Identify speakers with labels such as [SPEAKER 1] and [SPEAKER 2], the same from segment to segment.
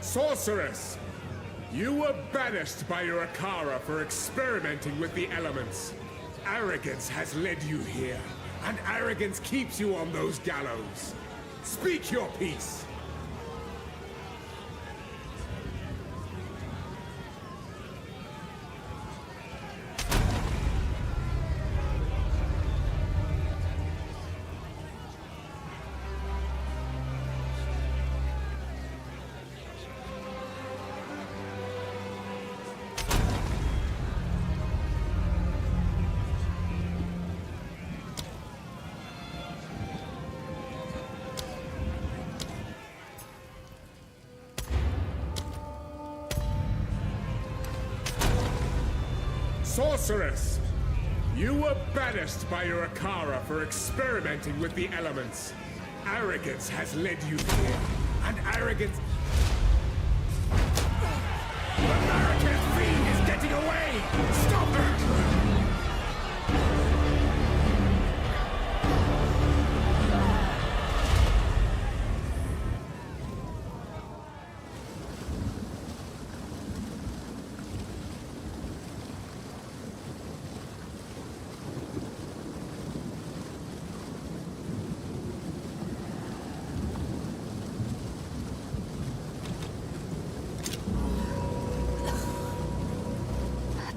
[SPEAKER 1] Sorceress! You were banished by your Akara for experimenting with the elements. Arrogance has led you here, and arrogance keeps you on those gallows. Speak your piece! Sorceress! You were banished by your Akara for experimenting with the elements. Arrogance has led you here, and arrogance... The American fiend is getting away! Stop her!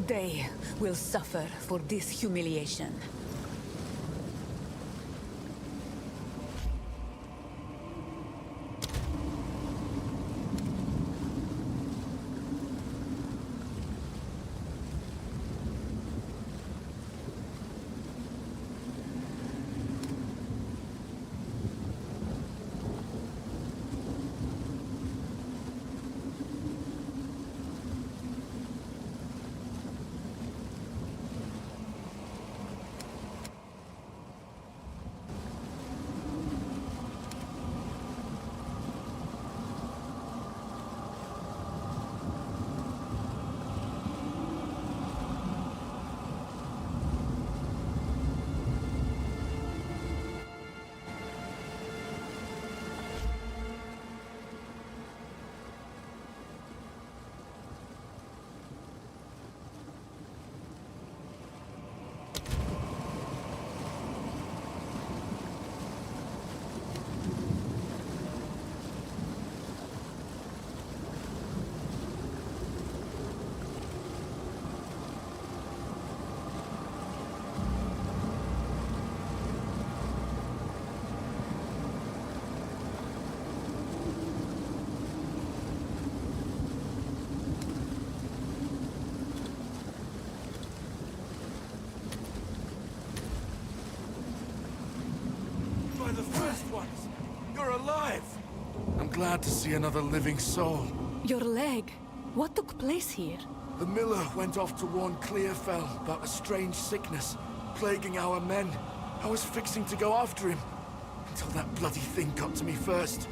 [SPEAKER 2] They will suffer for this humiliation.
[SPEAKER 3] The first ones! You're alive! I'm glad to see another living soul.
[SPEAKER 2] Your leg. What took place here?
[SPEAKER 3] The miller went off to warn Clearfell about a strange sickness plaguing our men. I was fixing to go after him until that bloody thing got to me first.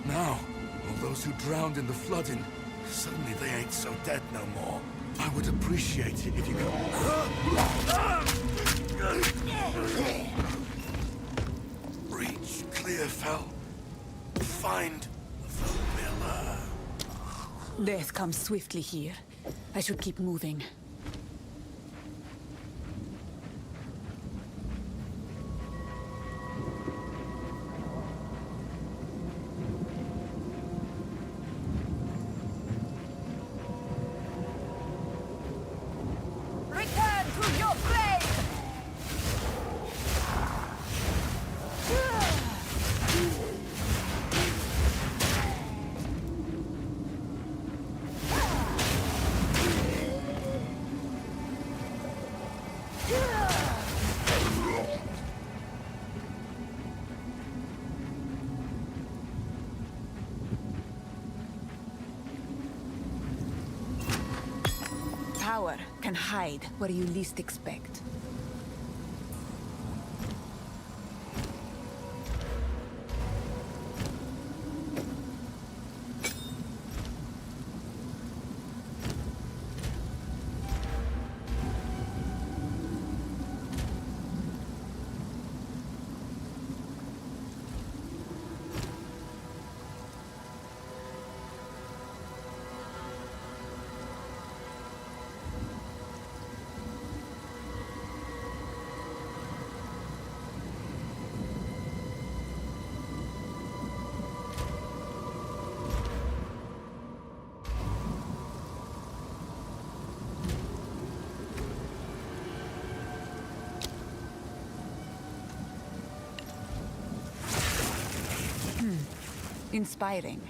[SPEAKER 3] Now, all those who drowned in the flooding, suddenly they ain't so dead no more. I would appreciate it if you could... Reach Clearfell. Find the miller.
[SPEAKER 2] Death comes swiftly here. I should keep moving.
[SPEAKER 4] Return to your grave!
[SPEAKER 2] Power can hide where you least expect. Inspiring.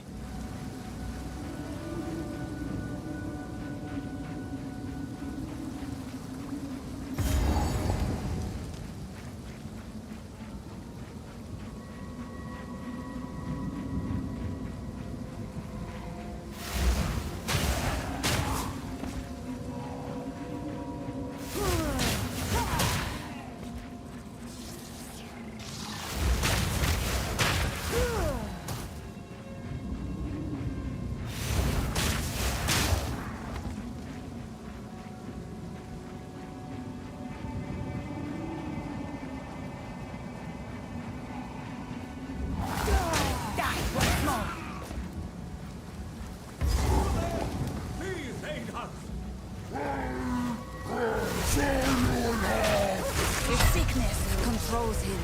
[SPEAKER 2] His sickness controls him.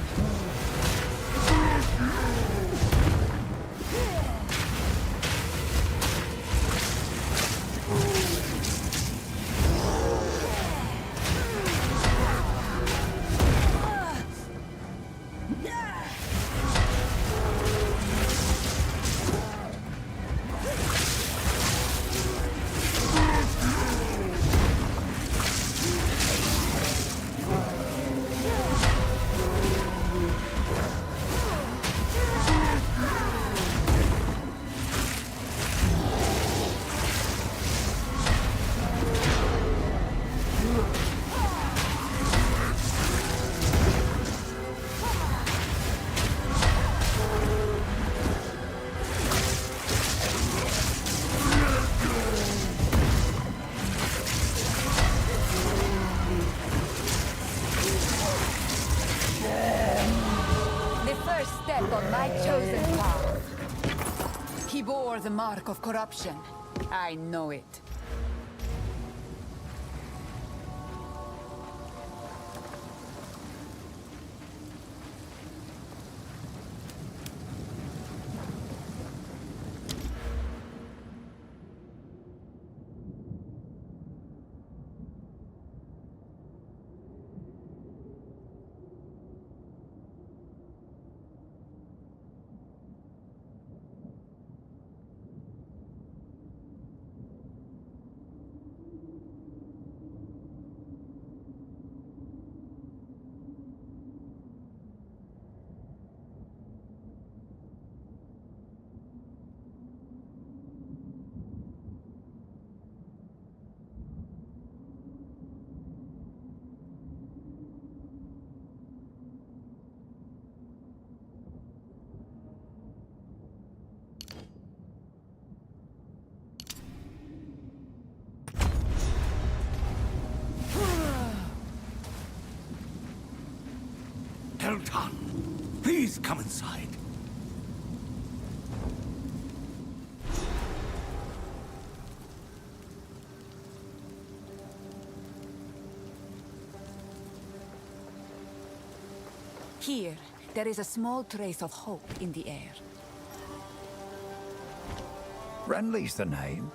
[SPEAKER 2] On my chosen path. He bore the mark of corruption. I know it.
[SPEAKER 5] Please come inside.
[SPEAKER 2] Here, there is a small trace of hope in the air.
[SPEAKER 6] Renly's the name.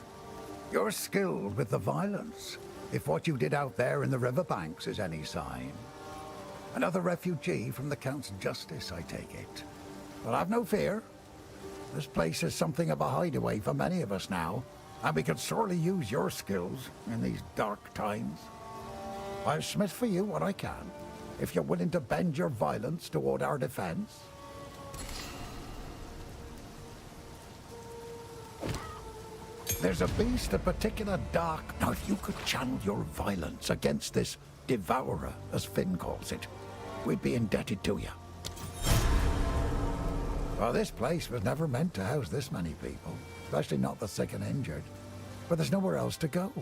[SPEAKER 6] You're skilled with the violence, if what you did out there in the riverbanks is any sign. Another refugee from the Count's justice, I take it. But have no fear. This place is something of a hideaway for many of us now, and we could sorely use your skills in these dark times. I'll smith for you what I can, if you're willing to bend your violence toward our defense. There's a beast of particular dark... Now, if you could channel your violence against this devourer, as Finn calls it, we'd be indebted to you. Well, this place was never meant to house this many people, especially not the sick and injured. But there's nowhere else to go.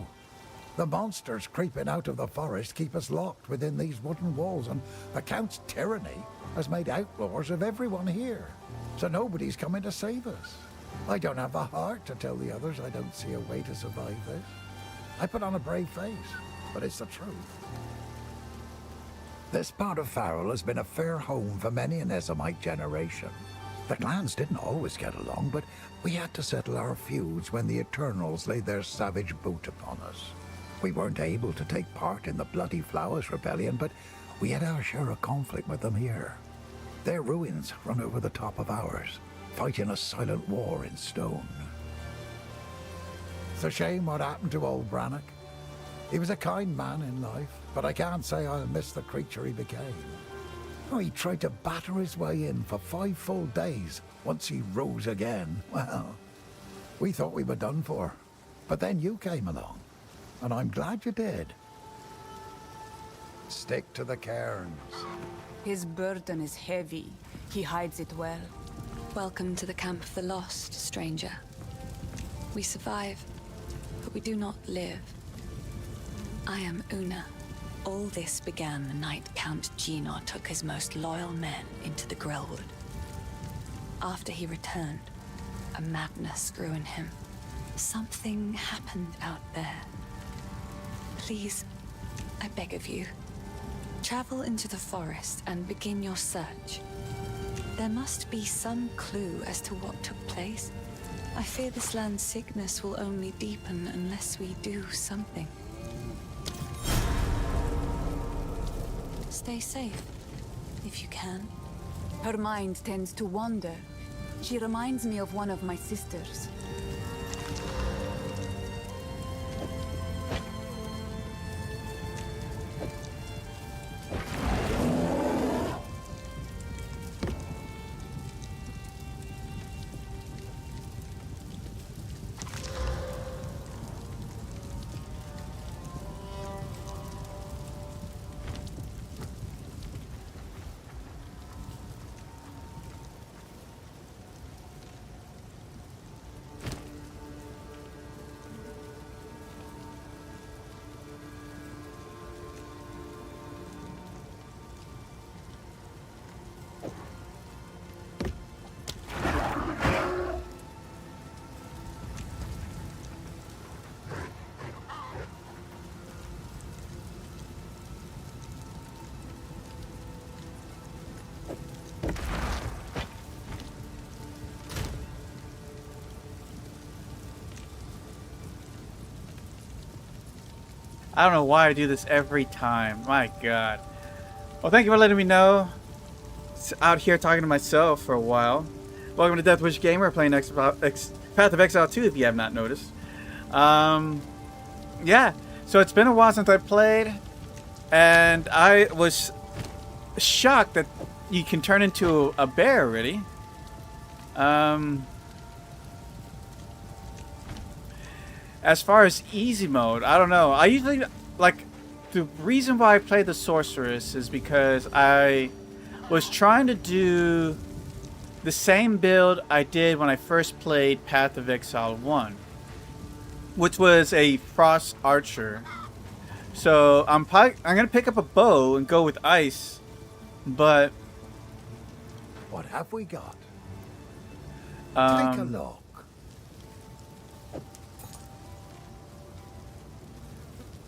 [SPEAKER 6] The monsters creeping out of the forest keep us locked within these wooden walls, and the Count's tyranny has made outlaws of everyone here. So nobody's coming to save us. I don't have the heart to tell the others I don't see a way to survive this. I put on a brave face, but it's the truth. This part of Farrell has been a fair home for many an Essamite generation. The clans didn't always get along, but we had to settle our feuds when the Eternals laid their savage boot upon us. We weren't able to take part in the Bloody Flowers Rebellion, but we had our share of conflict with them here. Their ruins run over the top of ours, fighting a silent war in stone. It's a shame what happened to old Brannock. He was a kind man in life, but I can't say I'll miss the creature he became. Oh, he tried to batter his way in for 5 full days once he rose again. Well, we thought we were done for. But then you came along, and I'm glad you did. Stick to the cairns.
[SPEAKER 2] His burden is heavy. He hides it well.
[SPEAKER 5] Welcome to the camp of the lost, stranger. We survive, but we do not live. I am Una. All this began the night Count Gino took his most loyal men into the Grellwood. After he returned, a madness grew in him. Something happened out there. Please, I beg of you, travel into the forest and begin your search. There must be some clue as to what took place. I fear this land's sickness will only deepen unless we do something. Stay safe, if you can.
[SPEAKER 2] Her mind tends to wander. She reminds me of one of my sisters.
[SPEAKER 7] I don't know why I do this every time. My God. Well, thank you for letting me know. It's out here talking to myself for a while. Welcome to Death Wish Gamer, playing Path of Exile 2 if you have not noticed. Yeah, so it's been a while since I played, and I was shocked that you can turn into a bear already. As far as easy mode, I don't know. I usually, like, the reason why I play the Sorceress is because I was trying to do the same build I did when I first played Path of Exile 1, which was a Frost Archer. So I'm gonna pick up a bow and go with ice, but
[SPEAKER 6] What have we got? Take a look.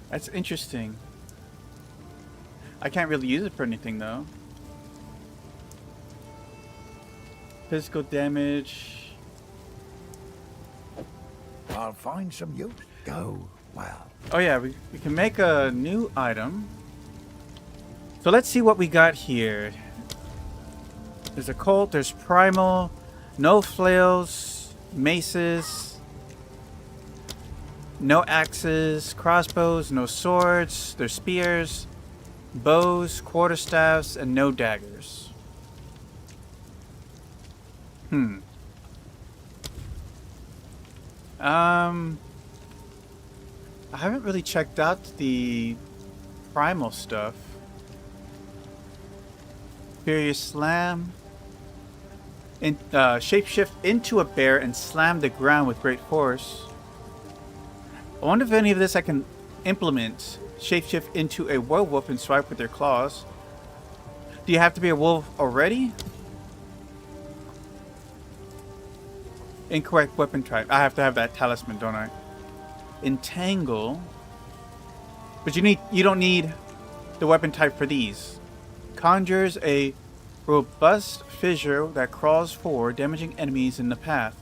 [SPEAKER 7] That's interesting. I can't really use it for anything though. Physical damage.
[SPEAKER 6] I'll find some use. Go well.
[SPEAKER 7] Oh yeah, we can make a new item. So let's see what we got here. There's a Colt, there's Primal, no flails, maces, no axes, crossbows, no swords, there's spears, bows, quarterstaffs, and no daggers. I haven't really checked out the primal stuff. Furious Slam. Shapeshift into a bear and slam the ground with great force. I wonder if any of this I can implement. Shapeshift into a werewolf and swipe with their claws. Do you have to be a wolf already? Incorrect weapon type. I have to have that talisman, don't I? Entangle. But you don't need the weapon type for these. Conjures a robust fissure that crawls forward, damaging enemies in the path.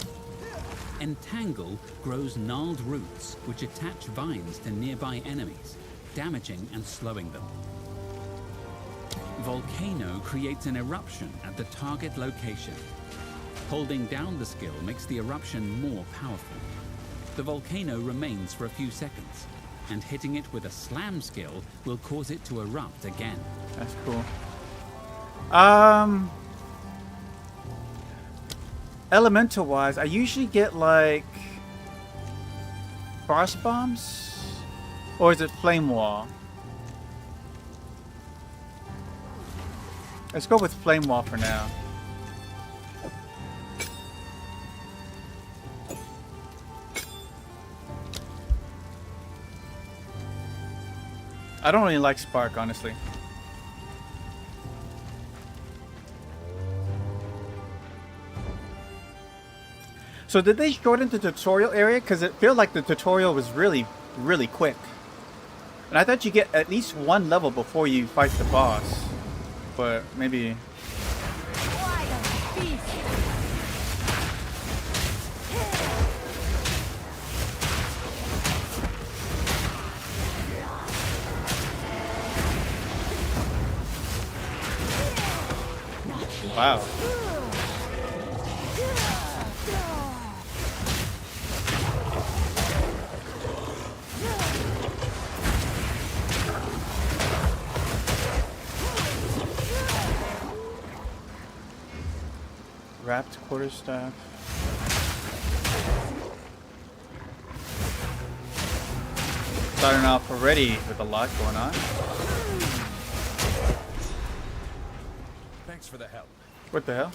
[SPEAKER 8] Entangle grows gnarled roots which attach vines to nearby enemies, damaging and slowing them. Volcano creates an eruption at the target location. Holding down the skill makes the eruption more powerful. The volcano remains for a few seconds, and hitting it with a slam skill will cause it to erupt again.
[SPEAKER 7] That's cool. Elemental wise, I usually get like frost bombs, or is it flame wall? Let's go with flame wall for now. I don't really like spark, honestly. So did they shorten the tutorial area? Because it felt like the tutorial was really, really quick. And I thought you get at least one level before you fight the boss. But maybe... Wow. Wrapped quarterstaff. Starting off already with a lot going on.
[SPEAKER 9] Thanks for the help.
[SPEAKER 7] What the hell?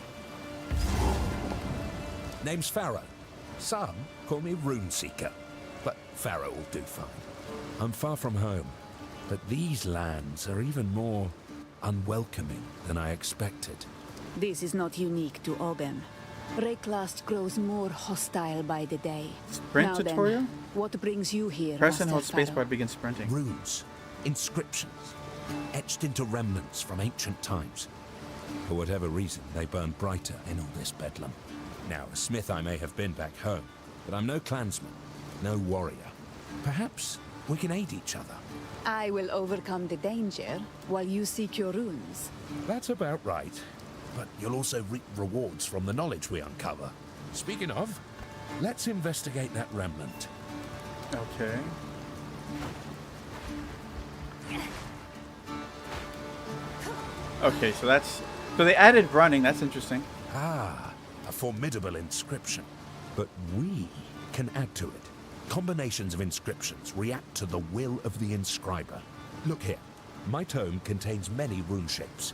[SPEAKER 9] Name's Pharaoh. Some call me Rune Seeker, but Pharaoh will do fine. I'm far from home, but these lands are even more unwelcoming than I expected.
[SPEAKER 10] This is not unique to Ogham. Rayclast grows more hostile by the day.
[SPEAKER 7] Sprint
[SPEAKER 10] now
[SPEAKER 7] tutorial?
[SPEAKER 10] Then, what brings you here,
[SPEAKER 7] Press and hold
[SPEAKER 10] Master
[SPEAKER 7] spacebar
[SPEAKER 10] Pharaoh?
[SPEAKER 7] to begin sprinting.
[SPEAKER 9] Runes, inscriptions, etched into remnants from ancient times. For whatever reason, they burn brighter in all this bedlam. Now, a smith I may have been back home, but I'm no clansman, no warrior. Perhaps we can aid each other.
[SPEAKER 10] I will overcome the danger while you seek your runes.
[SPEAKER 9] That's about right. But you'll also reap rewards from the knowledge we uncover. Speaking of, let's investigate that remnant.
[SPEAKER 7] Okay. Okay, so that's... So they added running, that's interesting.
[SPEAKER 9] Ah, a formidable inscription. But we can add to it. Combinations of inscriptions react to the will of the inscriber. Look here. My tome contains many rune shapes.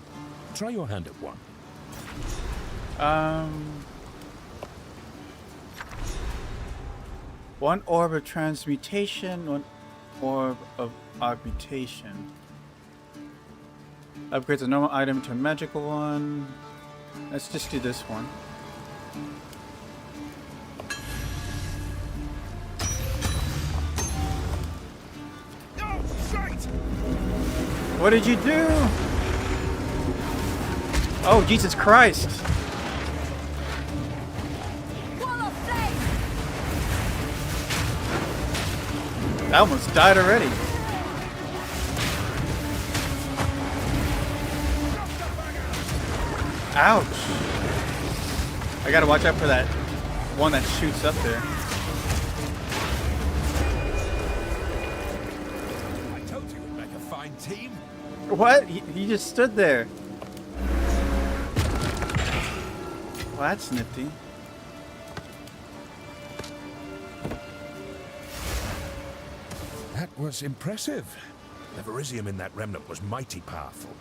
[SPEAKER 9] Try your hand at one.
[SPEAKER 7] One orb of transmutation, one orb of augmentation. Upgrades a normal item to a magical one. Let's just do this one. What did you do? Oh, Jesus Christ. I almost died already. Ouch. I gotta watch out for that one that shoots up there.
[SPEAKER 9] I told you we'd make a fine team.
[SPEAKER 7] What? He just stood there. Well, that's nifty.
[SPEAKER 9] That was impressive. The Verisium in that remnant was mighty powerful.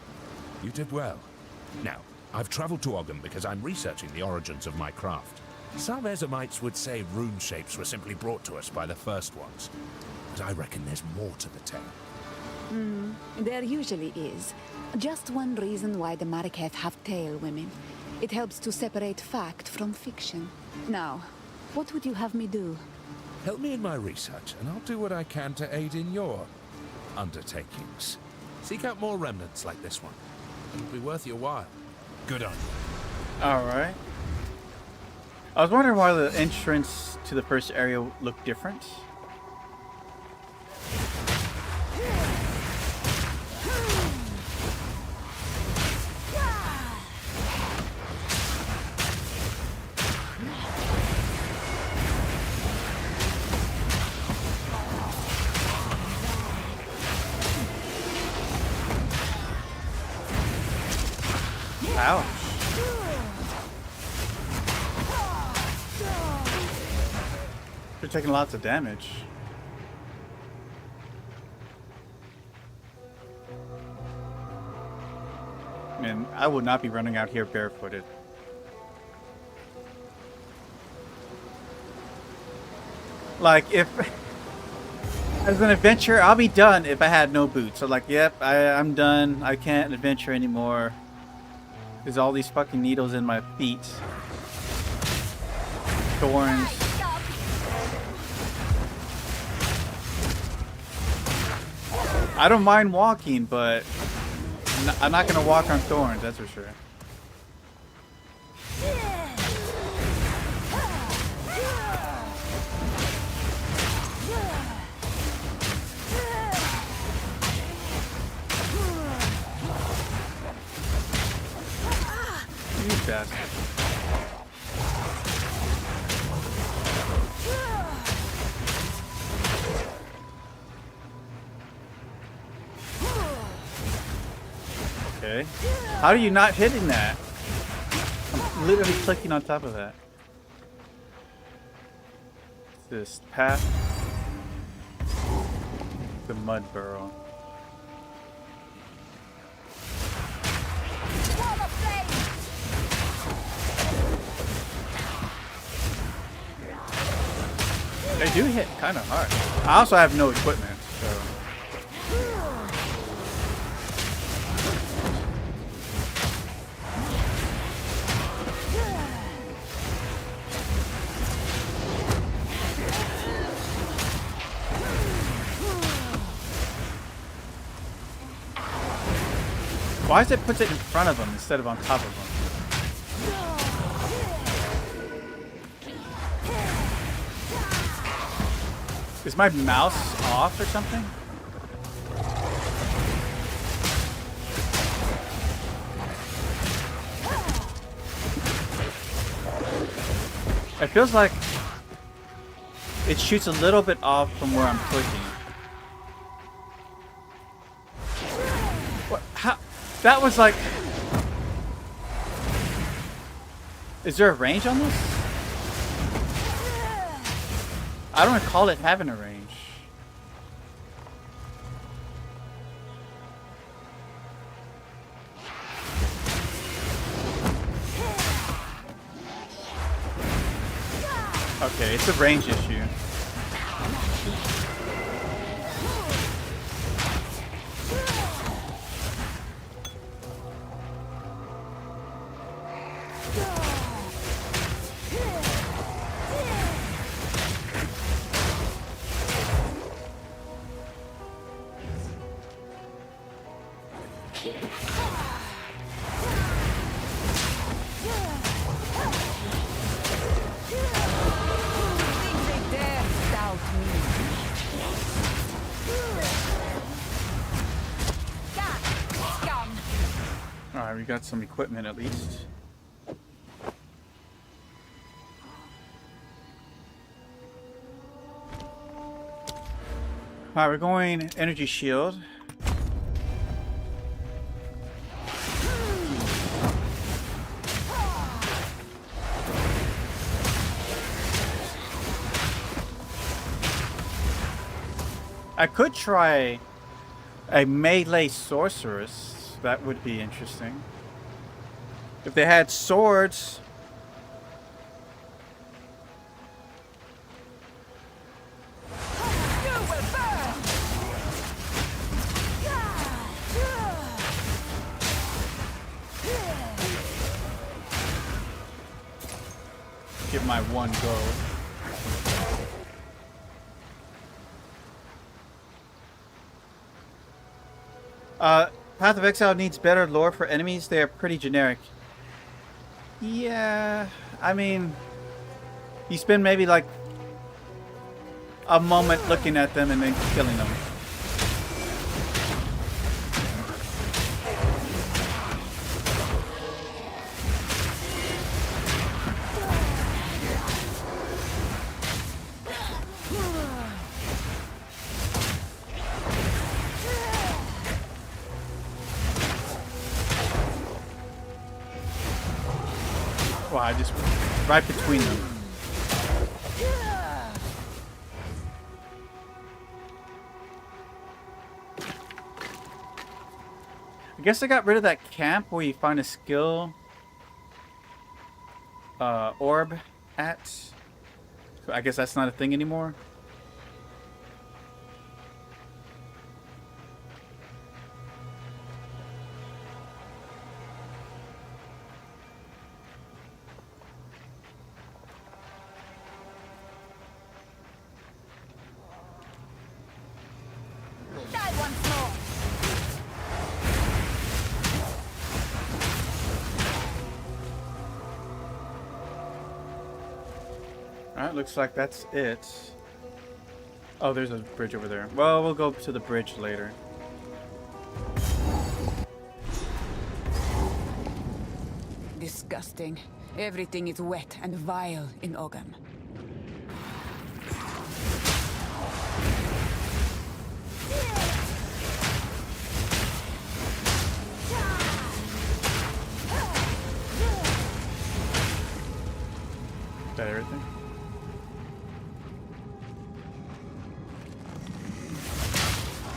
[SPEAKER 9] You did well. Now, I've traveled to Ogham because I'm researching the origins of my craft. Some Ezamites would say rune shapes were simply brought to us by the first ones. But I reckon there's more to the tale.
[SPEAKER 10] There usually is. Just one reason why the Mariketh have tail women. It helps to separate fact from fiction. Now, what would you have me do?
[SPEAKER 9] Help me in my research, and I'll do what I can to aid in your undertakings. Seek out more remnants like this one. It'll be worth your while. Good on you.
[SPEAKER 7] Alright. I was wondering why the entrance to the first area looked different. Ouch. You're taking lots of damage. Man, I would not be running out here barefooted. Like, if... As an adventurer, I'll be done if I had no boots. So like, yep, I'm done. I can't adventure anymore. There's all these fucking needles in my feet. Thorns. I don't mind walking, but I'm not gonna walk on thorns, that's for sure. You bastard. Okay. How are you not hitting that? I'm literally clicking on top of that. This path. The mud burrow. They do hit kind of hard. I also have no equipment, so. Why does it put it in front of them instead of on top of them? Is my mouse off or something? It feels like it shoots a little bit off from where I'm clicking. What? How? That was like... Is there a range on this? I don't recall it having a range. Okay, it's a range issue. Alright, we got some equipment at least. Alright, we're going energy shield. I could try a melee sorceress. That would be interesting. If they had swords. Give my one go. Path of Exile needs better lore for enemies. They are pretty generic. Yeah, I mean, you spend maybe like a moment looking at them and then killing them. I just right between them. I guess I got rid of that camp where you find a skill orb at. So I guess that's not a thing anymore.
[SPEAKER 4] Die once more.
[SPEAKER 7] Alright, looks like that's it. Oh, there's a bridge over there. Well, we'll go to the bridge later.
[SPEAKER 2] Disgusting. Everything is wet and vile in Ogham.
[SPEAKER 7] Is that everything?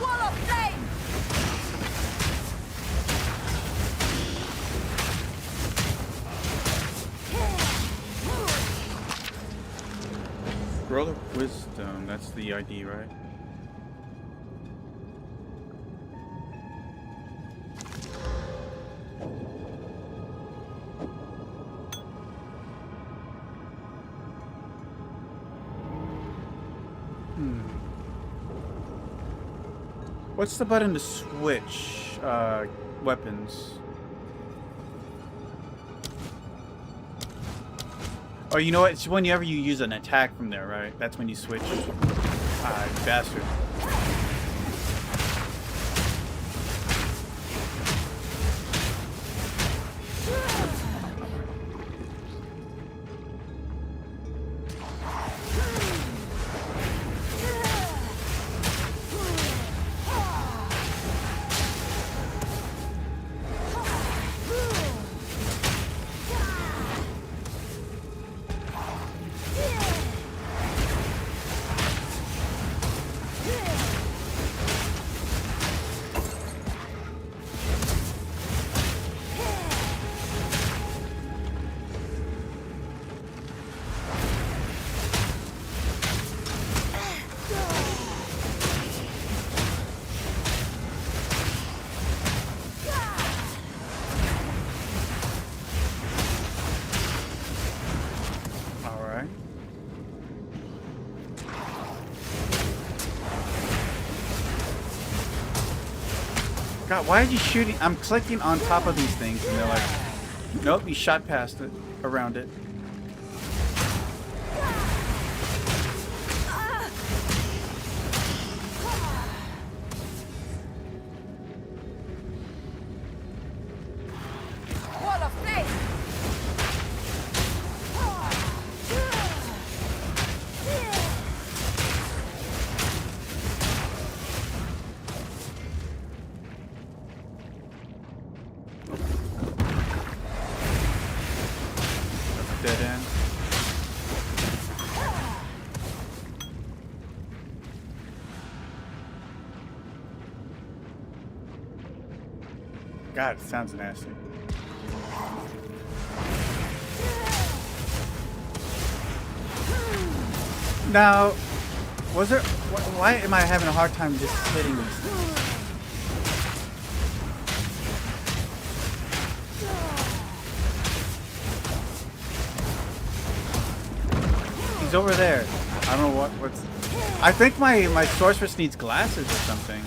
[SPEAKER 4] Wall of flame!
[SPEAKER 7] Scroll of Wisdom, that's the ID, right? What's the button to switch weapons? Oh, you know what? It's whenever you use an attack from there, right? That's when you switch. Ah, you bastard. God, why are you shooting? I'm clicking on top of these things and they're like, nope, you shot past it, around it.
[SPEAKER 4] Wall of flame!
[SPEAKER 7] Dead end. God, it sounds nasty. Now, was there? Why am I having a hard time just hitting these things? He's over there. I don't know what's. I think my sorceress needs glasses or something.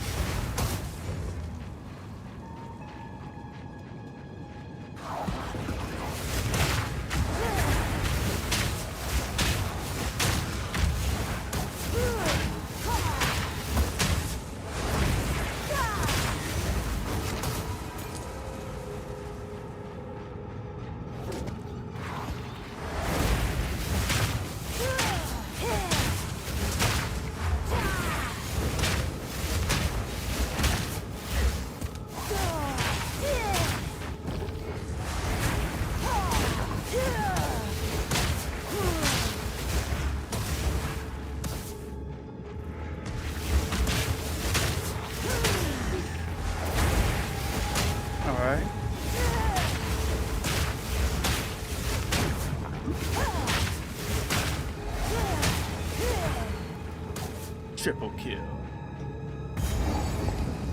[SPEAKER 7] Triple kill.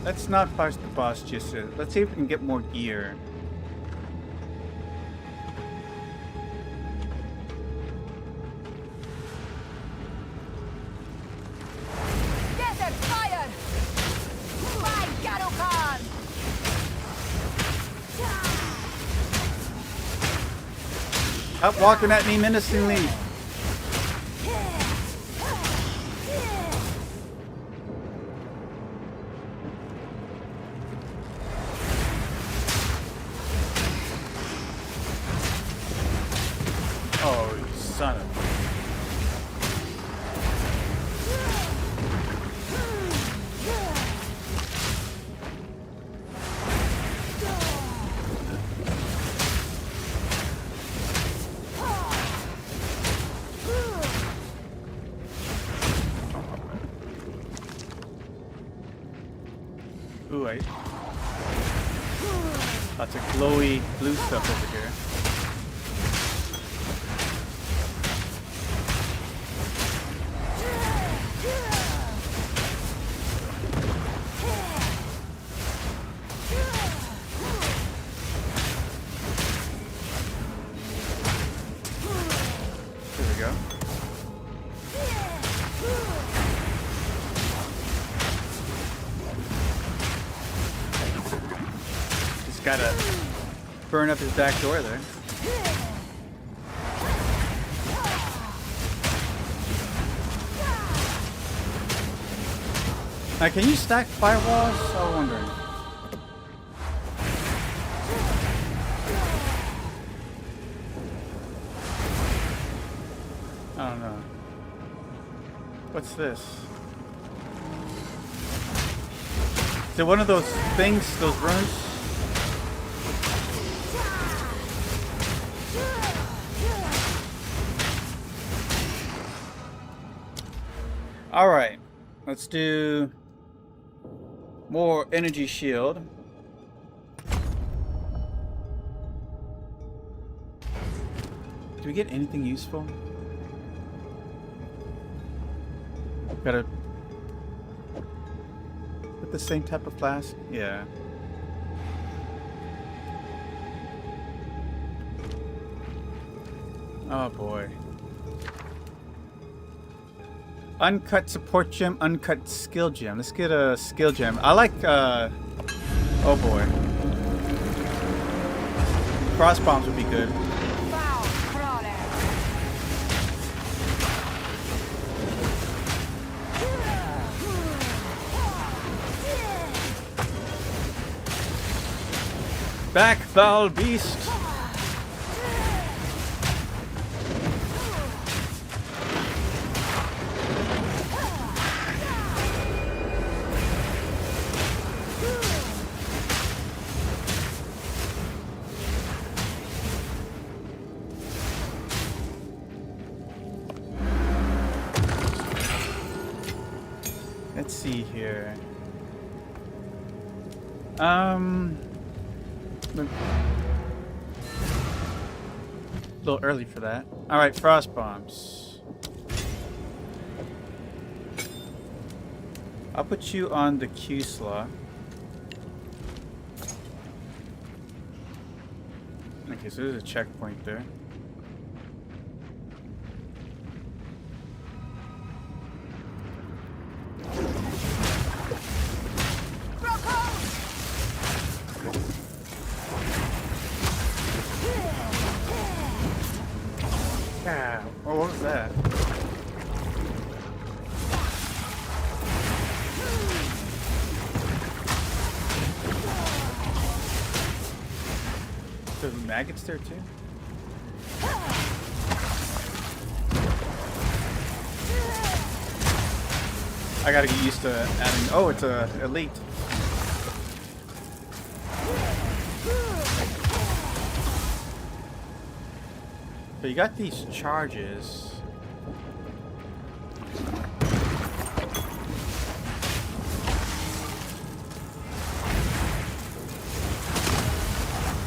[SPEAKER 7] Let's not fight the boss just yet. Let's see if we can get more gear.
[SPEAKER 4] Desert fire! My Garukan!
[SPEAKER 7] Stop walking at me menacingly. Oh, you son of a... Ooh, wait. Lots of glowy blue stuff over here. Here we go. Just gotta burn up his back door there. Now, can you stack firewalls? I was wondering. I don't know. What's this? Is it one of those things, those runes? Alright, let's do more energy shield. Do we get anything useful? Gotta put the same type of flask? Yeah. Oh boy. Uncut support gem, uncut skill gem. Let's get a skill gem. I like, oh boy. Cross bombs would be good. Back, foul beast! Let's see here. A little early for that. Alright, frost bombs. I'll put you on the Q slot. Okay, so there's a checkpoint there. Yeah. Oh, what was that? There's maggots there too? I gotta get used to adding. Oh, it's a elite. So you got these charges.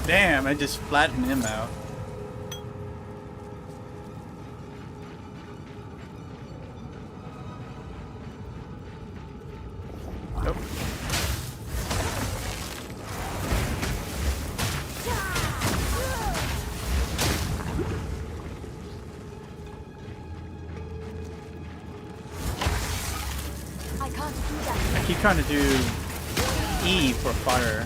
[SPEAKER 7] Damn, I just flattened him out. I keep trying to do E for fire.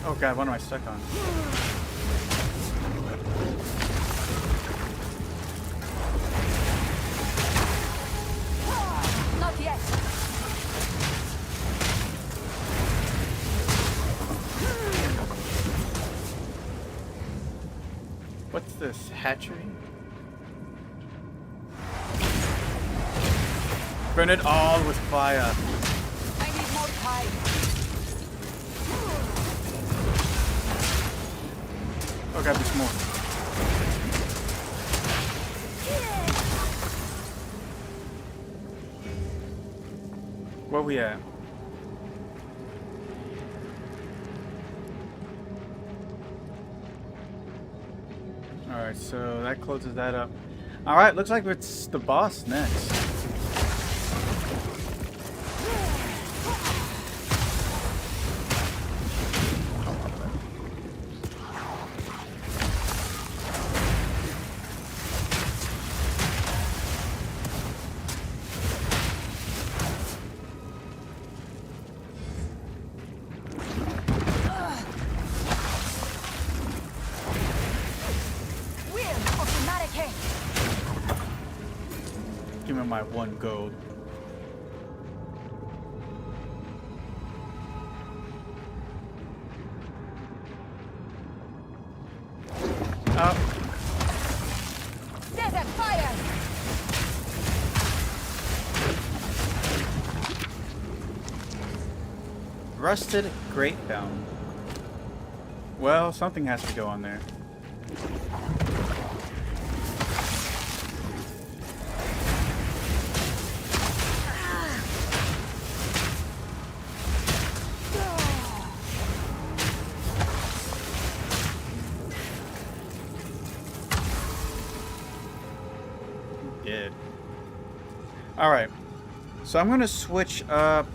[SPEAKER 7] Oh god, what am I stuck on?
[SPEAKER 4] Not yet.
[SPEAKER 7] What's this? Hatchery? Burn it all with fire.
[SPEAKER 4] I need more time.
[SPEAKER 7] Oh god, there's more. Where we at? Alright, so that closes that up. Alright, looks like it's the boss next. Give me my 1 gold. Up.
[SPEAKER 4] Desert fire!
[SPEAKER 7] Rusted grape fountain. Well, something has to go on there. Did. Alright. So I'm gonna switch up.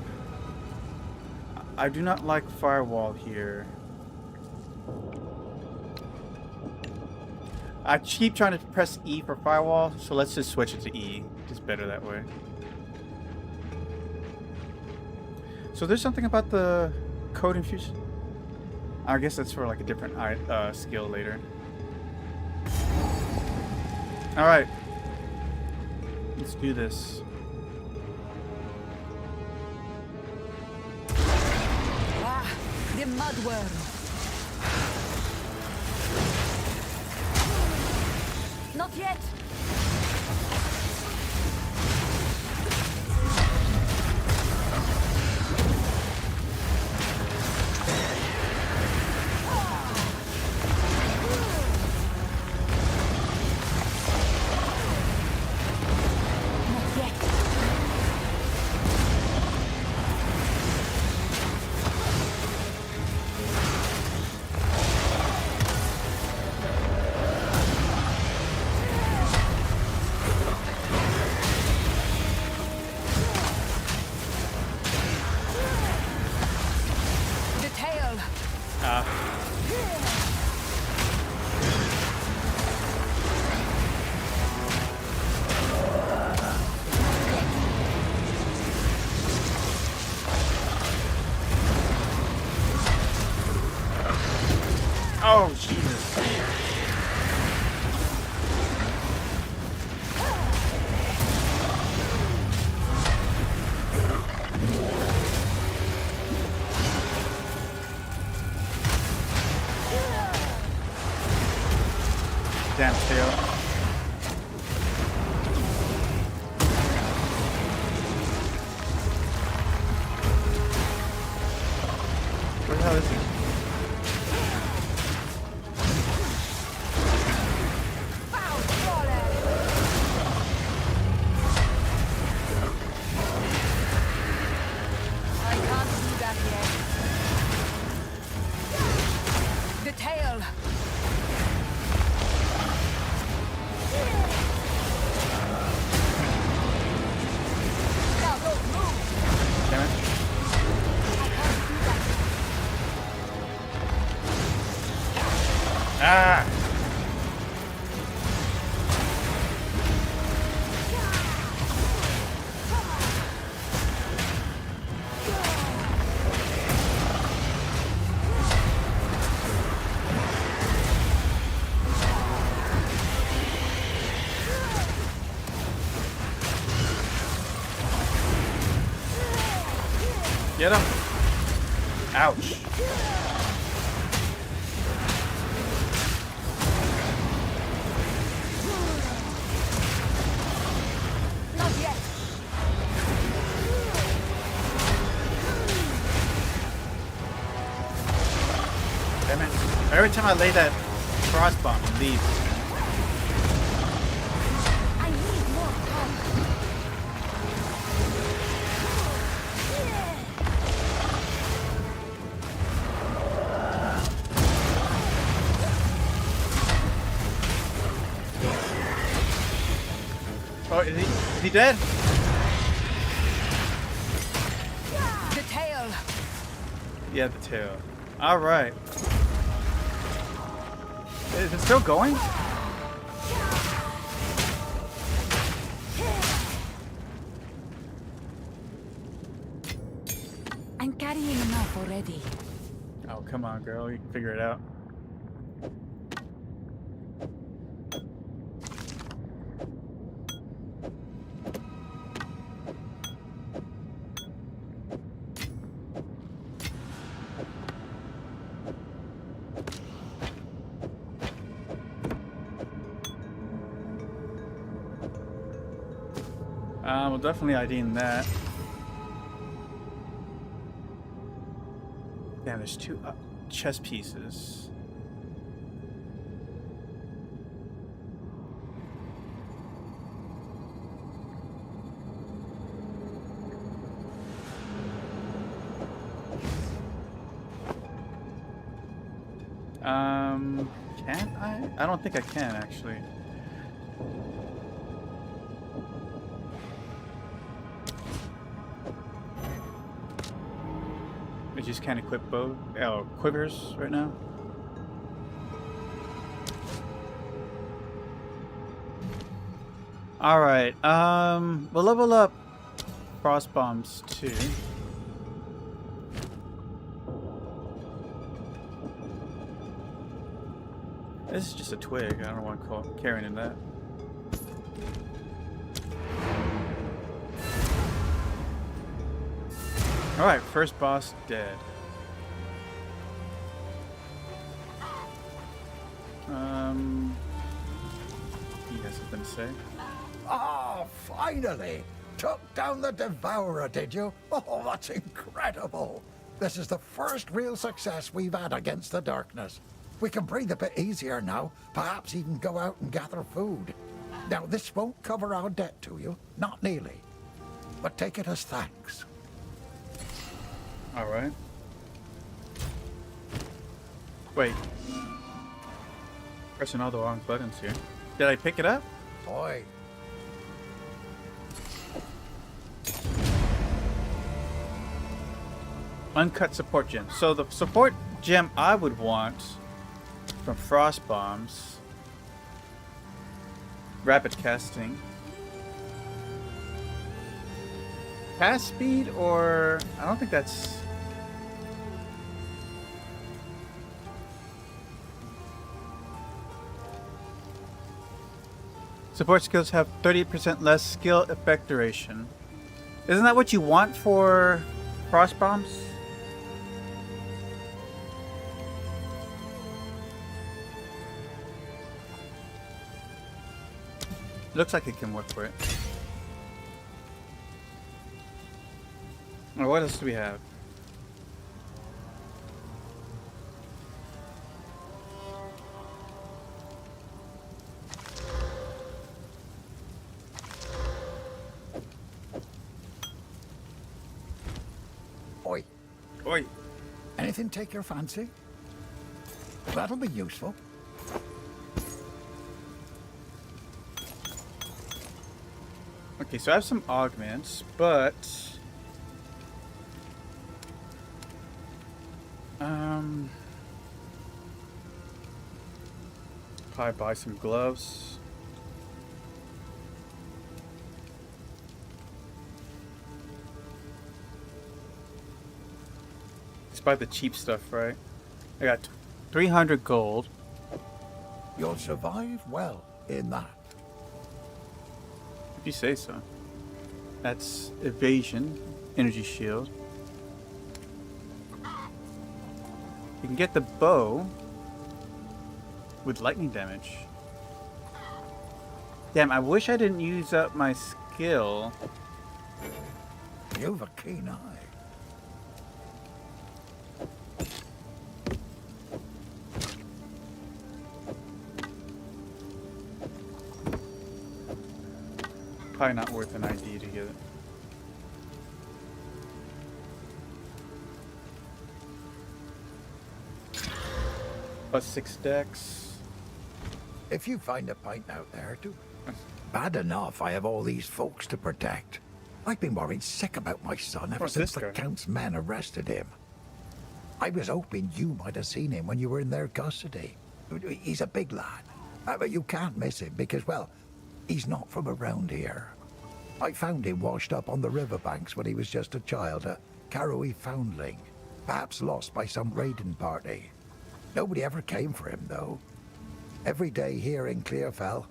[SPEAKER 7] I do not like firewall here. I keep trying to press E for firewall, so let's just switch it to E. It's better that way. So there's something about the code infusion. I guess that's for like a different skill later. Alright. Let's do this.
[SPEAKER 2] Ah, the mudworm.
[SPEAKER 4] Not yet.
[SPEAKER 7] Get him. Ouch.
[SPEAKER 4] Not yet.
[SPEAKER 7] Damn it. Every time I lay that frost bomb, it leaves.
[SPEAKER 4] I need more time.
[SPEAKER 7] Oh, is he dead?
[SPEAKER 2] The tail.
[SPEAKER 7] Yeah, the tail. Alright. Is it still going?
[SPEAKER 10] I'm carrying enough already.
[SPEAKER 7] Oh, come on, girl. You can figure it out. We'll definitely IDing that. Damn, there's two chess pieces. Can I? I don't think I can, actually. I just can't equip quivers right now. Alright, we'll level up frost bombs too. This is just a twig. I don't want to carry in that. Alright, first boss dead. You have something to say?
[SPEAKER 6] Ah, finally! Took down the Devourer, did you? Oh, that's incredible! This is the first real success we've had against the darkness. We can breathe a bit easier now, perhaps even go out and gather food. Now, this won't cover our debt to you, not nearly. But take it as thanks.
[SPEAKER 7] Alright. Wait. Pressing all the wrong buttons here. Did I pick it up?
[SPEAKER 6] Boy.
[SPEAKER 7] Uncut support gem. So the support gem I would want from frost bombs. Rapid casting. Pass speed, or I don't think that's. Support skills have 30% less skill effect duration. Isn't that what you want for frost bombs? Looks like it can work for it. Or what else do we have?
[SPEAKER 6] Oi.
[SPEAKER 7] Oi.
[SPEAKER 6] Anything take your fancy? That'll be useful.
[SPEAKER 7] Okay, so I have some augments, but probably buy some gloves. Let's buy the cheap stuff, right? I got 300 gold.
[SPEAKER 6] You'll survive well in that.
[SPEAKER 7] If you say so. That's evasion, energy shield. can get the bow with lightning damage. Damn, I wish I didn't use up my skill.
[SPEAKER 6] You've a keen eye.
[SPEAKER 7] Probably not worth an ID to get it. Plus 6 dex.
[SPEAKER 6] If you find a pint out there, too. Bad enough I have all these folks to protect. I've been worried sick about my son ever
[SPEAKER 7] What's
[SPEAKER 6] since
[SPEAKER 7] this
[SPEAKER 6] the
[SPEAKER 7] guy?
[SPEAKER 6] Count's men arrested him. I was hoping you might have seen him when you were in their custody. He's a big lad. But you can't miss him because, well, he's not from around here. I found him washed up on the riverbanks when he was just a child, a Carrowy foundling, perhaps lost by some raiding party. Nobody ever came for him, though. Every day here in Clearfell,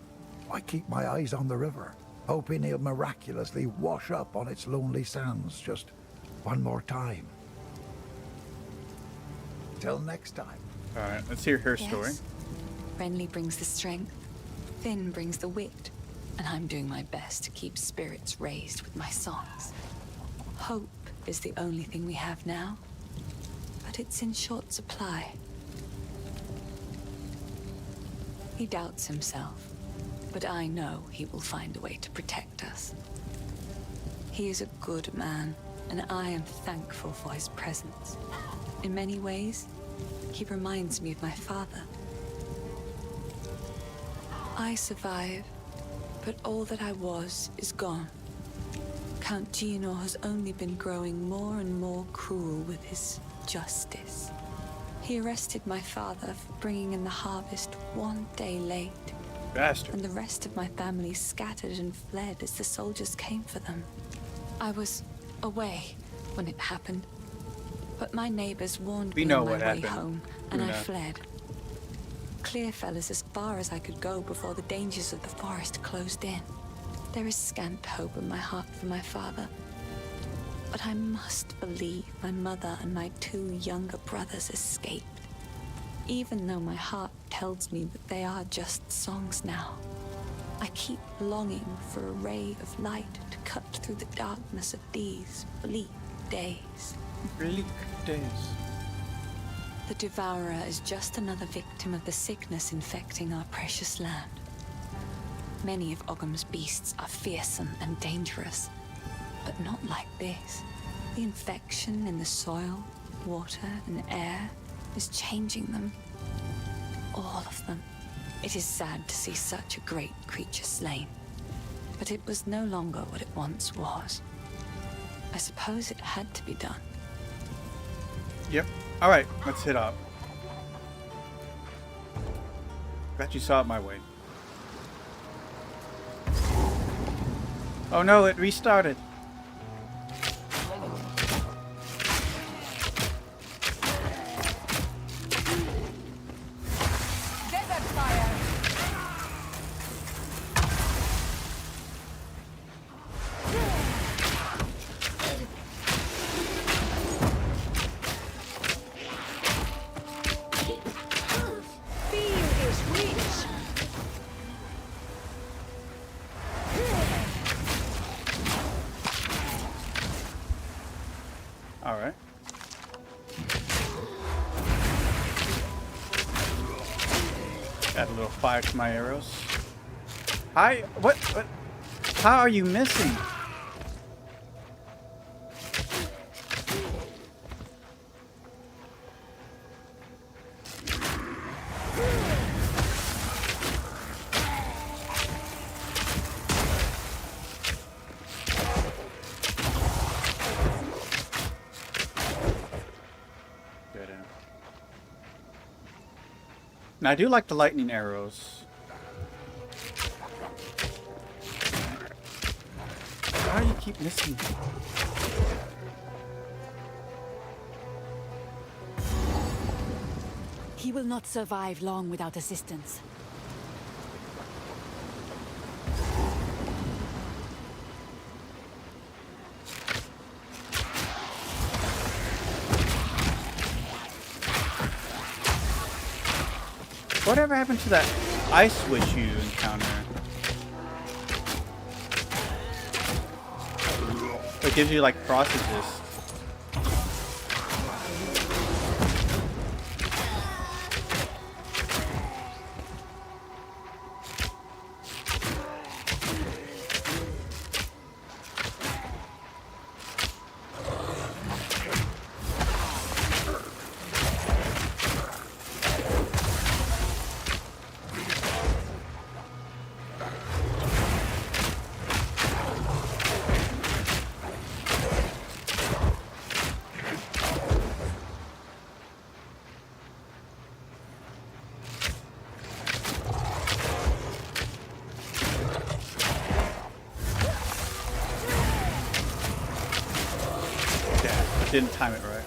[SPEAKER 6] I keep my eyes on the river, hoping he'll miraculously wash up on its lonely sands just one more time. Till next time.
[SPEAKER 7] Alright, let's hear her story.
[SPEAKER 5] Yes. Renly brings the strength, Finn brings the wit, and I'm doing my best to keep spirits raised with my songs. Hope is the only thing we have now, but it's in short supply. He doubts himself, but I know he will find a way to protect us. He is a good man, and I am thankful for his presence. In many ways, he reminds me of my father. I survive, but all that I was is gone. Count Gino has only been growing more and more cruel with his justice. He arrested my father for bringing in the harvest one day late.
[SPEAKER 7] Bastard.
[SPEAKER 5] And the rest of my family scattered and fled as the soldiers came for them. I was away when it happened, but my neighbors warned me on my way home, and I fled. Clearfell is as far as I could go before the dangers of the forest closed in. There is scant hope in my heart for my father, but I must believe my mother and my 2 younger brothers escaped. Even though my heart tells me that they are just songs now, I keep longing for a ray of light to cut through the darkness of these bleak days.
[SPEAKER 7] Bleak days.
[SPEAKER 5] The Devourer is just another victim of the sickness infecting our precious land. Many of Ogham's beasts are fearsome and dangerous, but not like this. The infection in the soil, water, and air is changing them. All of them. It is sad to see such a great creature slain, but it was no longer what it once was. I suppose it had to be done.
[SPEAKER 7] Yep. Alright, let's hit up. Glad you saw it my way. Oh no, it restarted.
[SPEAKER 2] Desert fire!
[SPEAKER 4] Feel this reach.
[SPEAKER 7] Alright. Add a little fire to my arrows. Hi, what? How are you missing? Now, I do like the lightning arrows. Why do you keep missing?
[SPEAKER 10] He will not survive long without assistance.
[SPEAKER 7] Whatever happened to that ice witch you encounter? It gives you like frost resist. Didn't time it right.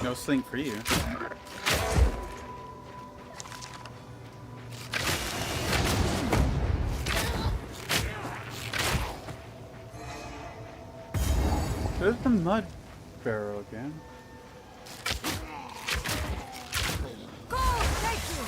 [SPEAKER 7] No sling for you. There's the mud barrel again.
[SPEAKER 4] Go! Thank you!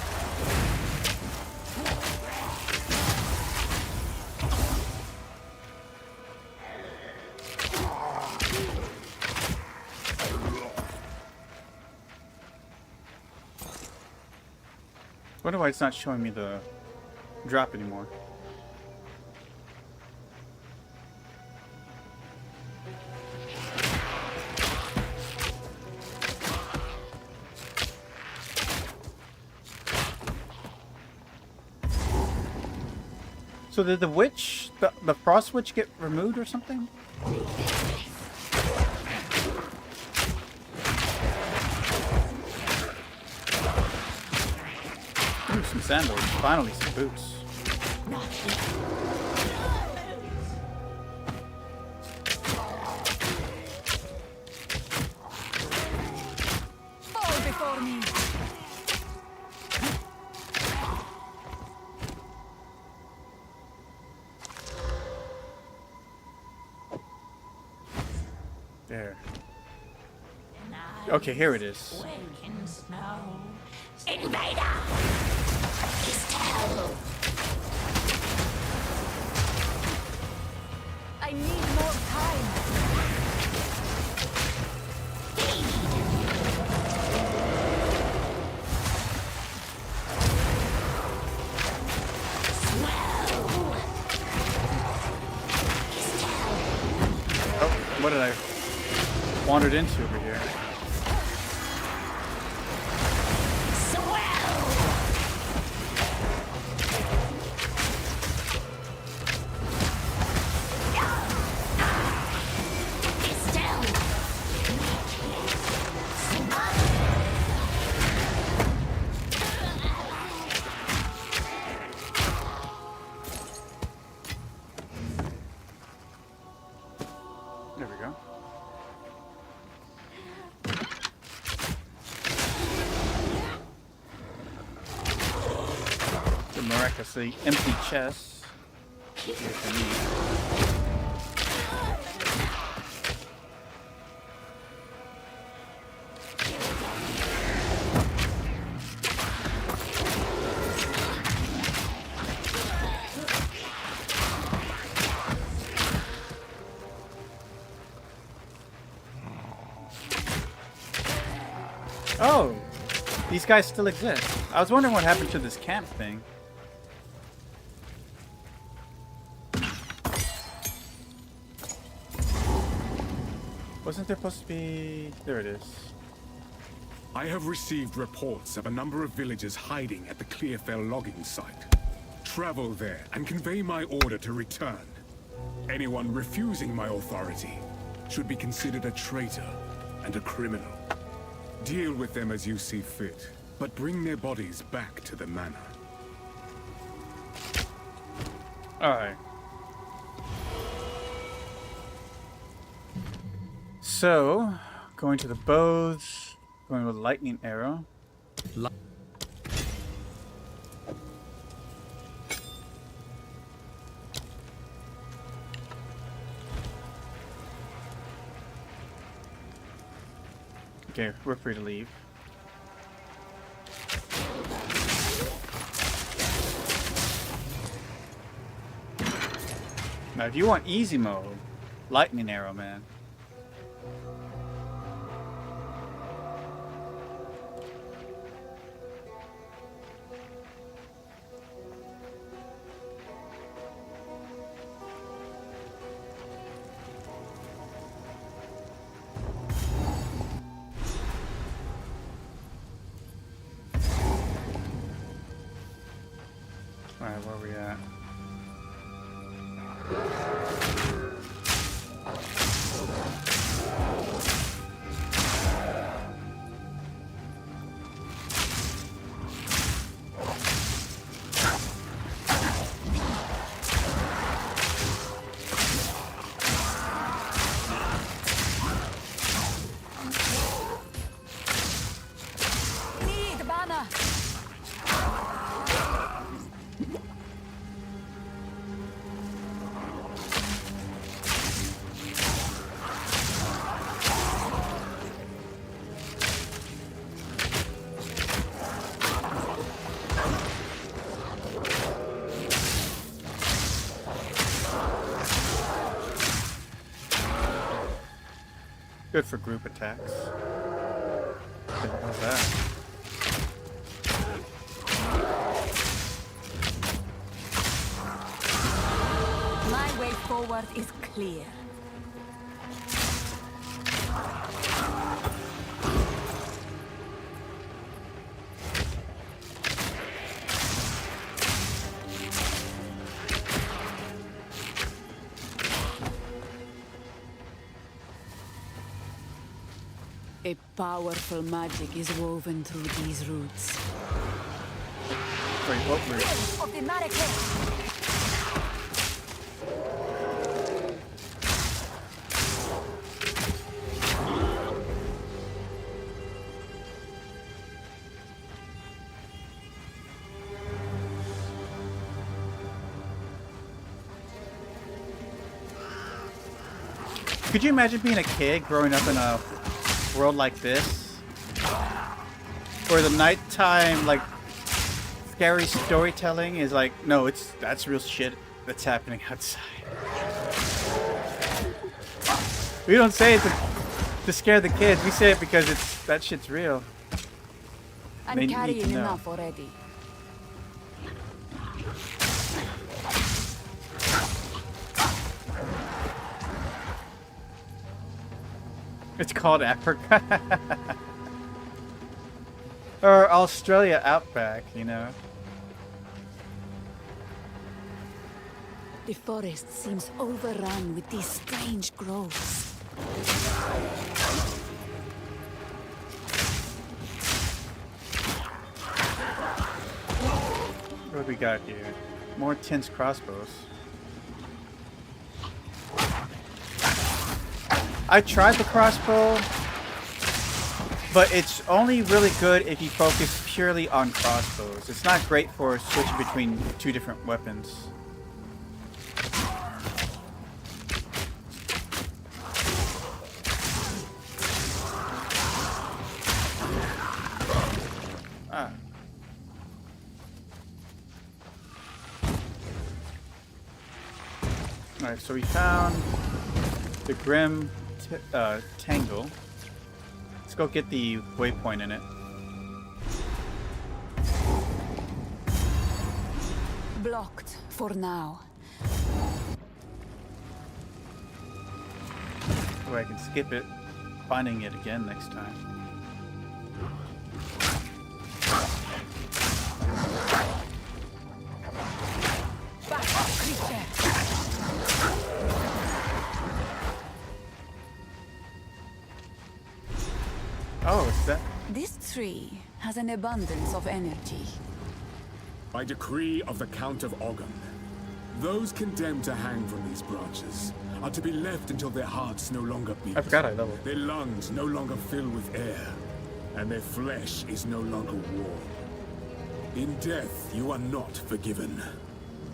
[SPEAKER 7] Wonder why it's not showing me the drop anymore. So did the witch, the frost witch get removed or something? Ooh, some sandals. Finally, some boots.
[SPEAKER 4] Fall before me!
[SPEAKER 7] There. Okay, here it is.
[SPEAKER 4] Invader! I need more time.
[SPEAKER 7] Oh, what did I wandered into over here? There we go. The miraculously empty chest. Here for me. Oh, these guys still exist. I was wondering what happened to this camp thing. Wasn't there supposed to be... There it is.
[SPEAKER 1] I have received reports of a number of villagers hiding at the Clearfell logging site. Travel there and convey my order to return. Anyone refusing my authority should be considered a traitor and a criminal. Deal with them as you see fit, but bring their bodies back to the manor.
[SPEAKER 7] Alright. So, going to the bows, going with lightning arrow. Okay, we're free to leave. Now, if you want easy mode, lightning arrow, man. Alright, where are we at?
[SPEAKER 2] Need banner.
[SPEAKER 7] Good for group attacks. What was that?
[SPEAKER 2] My way forward is clear.
[SPEAKER 10] A powerful magic is woven through these roots.
[SPEAKER 7] Wait, what route?
[SPEAKER 2] Of the Marrakesh.
[SPEAKER 7] Could you imagine being a kid growing up in a world like this? Where the nighttime, like, scary storytelling is like, no, that's real shit that's happening outside. We don't say it to scare the kids. We say it because that shit's real.
[SPEAKER 10] I'm
[SPEAKER 7] They need
[SPEAKER 10] carrying
[SPEAKER 7] to know.
[SPEAKER 10] enough already.
[SPEAKER 7] It's called Africa. Or Australia Outback, you know.
[SPEAKER 10] The forest seems overrun with these strange growths.
[SPEAKER 7] What do we got here? More tense crossbows. I tried the crossbow, but it's only really good if you focus purely on crossbows. It's not great for switching between two different weapons. Ah. Alright, so we found the Grim Tangle. Let's go get the waypoint in it.
[SPEAKER 10] Blocked for now.
[SPEAKER 7] So I can skip it, finding it again next time. Oh, is that?
[SPEAKER 2] This tree has an abundance of energy.
[SPEAKER 1] By decree of the Count of Ogum, those condemned to hang from these branches are to be left until their hearts no longer beat.
[SPEAKER 7] I forgot I leveled.
[SPEAKER 1] Their lungs no longer fill with air, and their flesh is no longer warm. In death, you are not forgiven.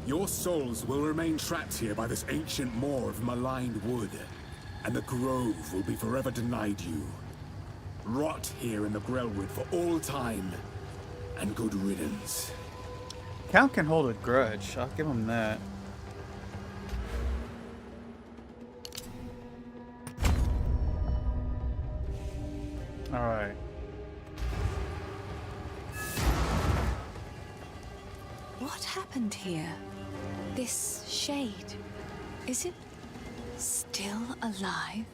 [SPEAKER 1] Your souls will remain trapped here by this ancient moor of maligned wood, and the grove will be forever denied you. Rot here in the Grellwood for all time, and good riddance.
[SPEAKER 7] Count can hold a grudge. I'll give him that. Alright.
[SPEAKER 5] What happened here? This shade, is it still alive?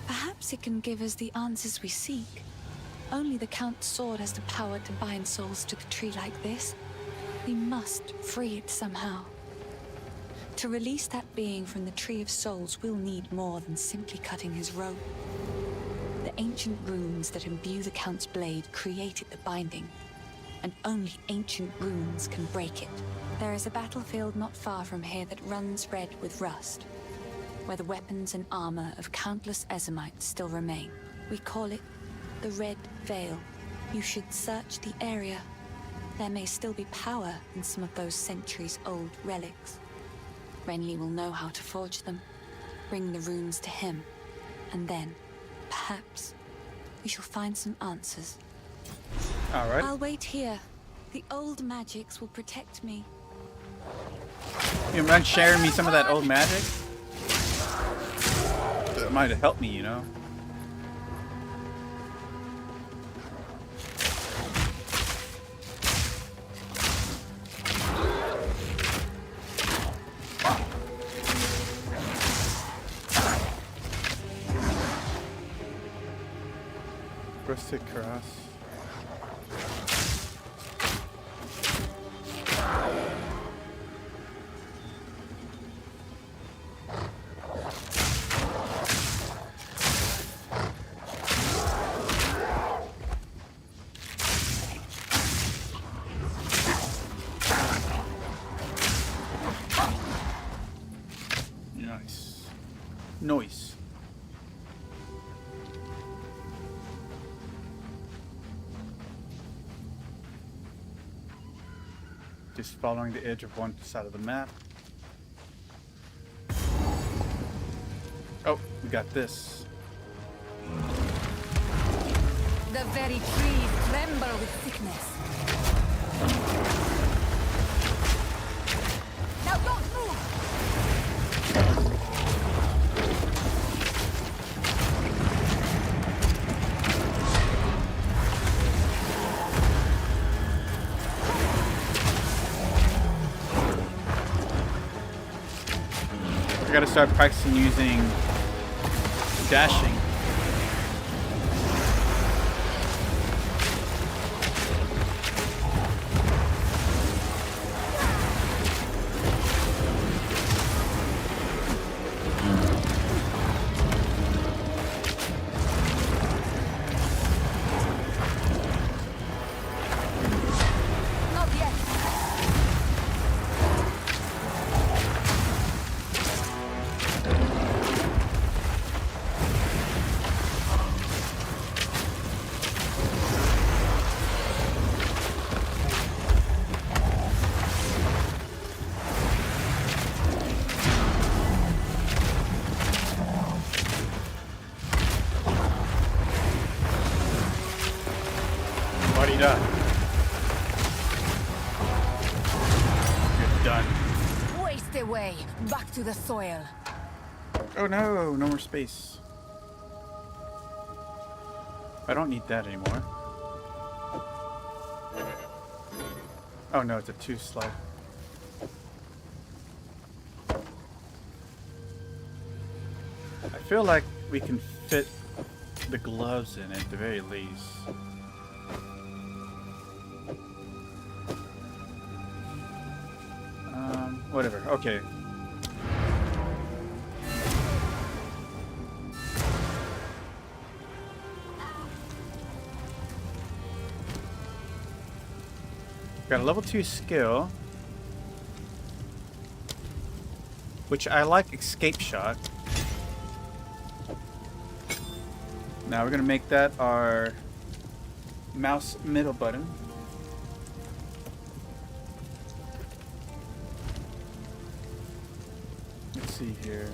[SPEAKER 5] Perhaps it can give us the answers we seek. Only the Count's sword has the power to bind souls to the tree like this. We must free it somehow. To release that being from the Tree of Souls, we'll need more than simply cutting his rope. The ancient runes that imbue the Count's blade created the binding, and only ancient runes can break it. There is a battlefield not far from here that runs red with rust, where the weapons and armor of countless Ezamites still remain. We call it the Red Veil. You should search the area. There may still be power in some of those centuries-old relics. Renly will know how to forge them, bring the runes to him, and then, perhaps, we shall find some answers.
[SPEAKER 7] Alright.
[SPEAKER 5] I'll wait here. The old magics will protect me.
[SPEAKER 7] You mind sharing me some of that old magic? It might have helped me, you know. Rusted cross. Nice. Noise. Just following the edge of one side of the map. Oh, we got this.
[SPEAKER 2] The very trees tremble with sickness. Now don't move!
[SPEAKER 7] I gotta start practicing using dashing.
[SPEAKER 2] Not yet.
[SPEAKER 7] What he done? You're done.
[SPEAKER 2] Waste away. Back to the soil.
[SPEAKER 7] Oh no, no more space. I don't need that anymore. Oh no, it's a 2 slide. I feel like we can fit the gloves in at the very least. Whatever, okay. Got a level 2 skill, which I like, escape shot. Now we're gonna make that our mouse middle button. Let's see here.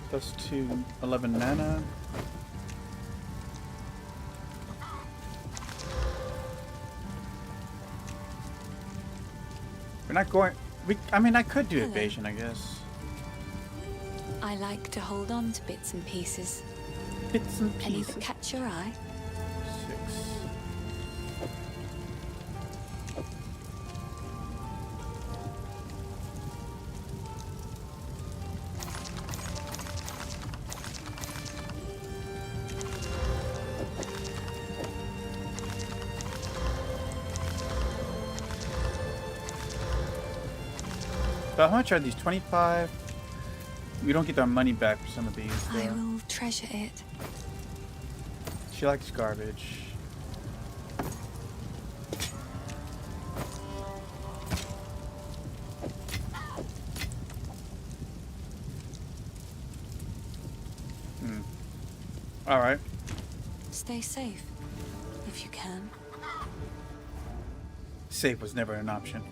[SPEAKER 7] Plus 2, 11 mana. We're not going. I mean, I could do evasion, I guess.
[SPEAKER 5] I like to hold on to bits and pieces.
[SPEAKER 7] Bits and
[SPEAKER 5] Any
[SPEAKER 7] pieces.
[SPEAKER 5] that catch your eye?
[SPEAKER 7] 6. But how much are these? 25? We don't get our money back for some of these, though.
[SPEAKER 5] I will treasure it.
[SPEAKER 7] She likes garbage. Alright.
[SPEAKER 5] Stay safe, if you can.
[SPEAKER 7] Safe was never an option.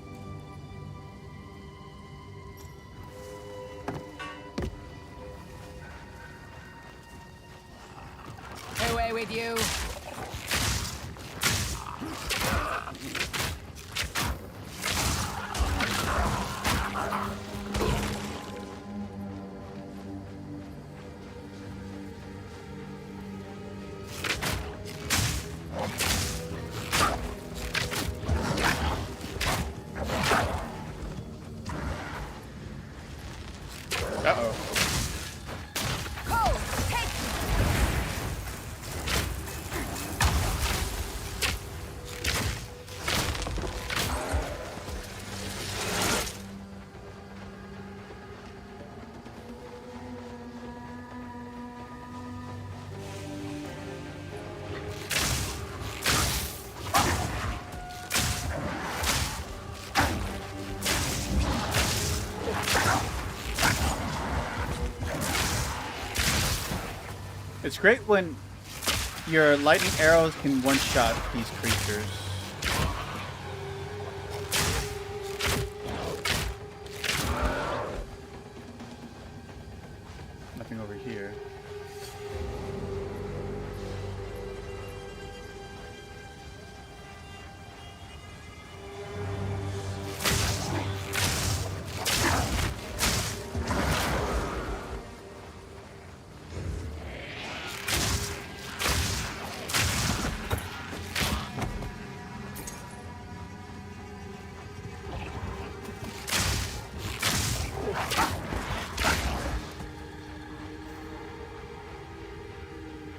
[SPEAKER 2] Away with you.
[SPEAKER 7] Uh-oh. It's great when your lightning arrows can one-shot these creatures. Nothing over here.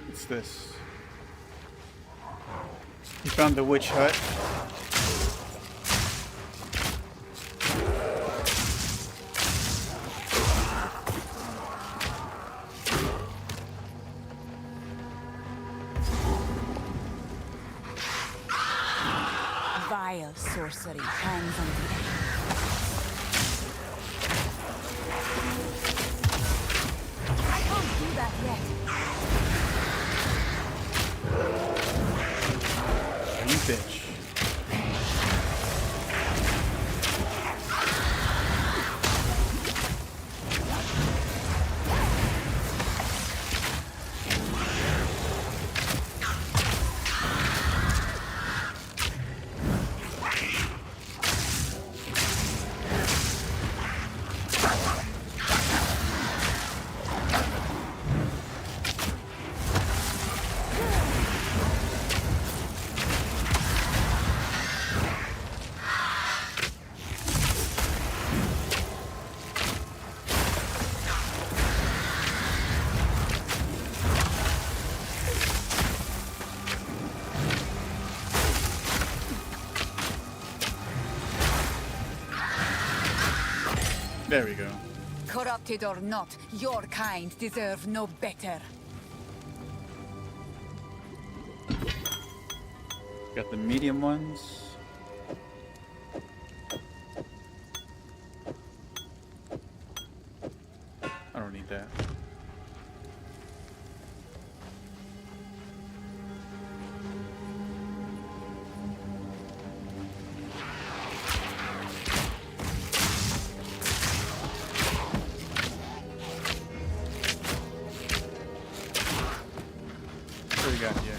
[SPEAKER 7] What's this? You found the witch hut.
[SPEAKER 2] Vile sorcery hangs on the end. I can't do that yet.
[SPEAKER 7] You bitch. There we go.
[SPEAKER 2] Corrupted or not, your kind deserve no better.
[SPEAKER 7] Got the medium ones. I don't need that. What do we got here?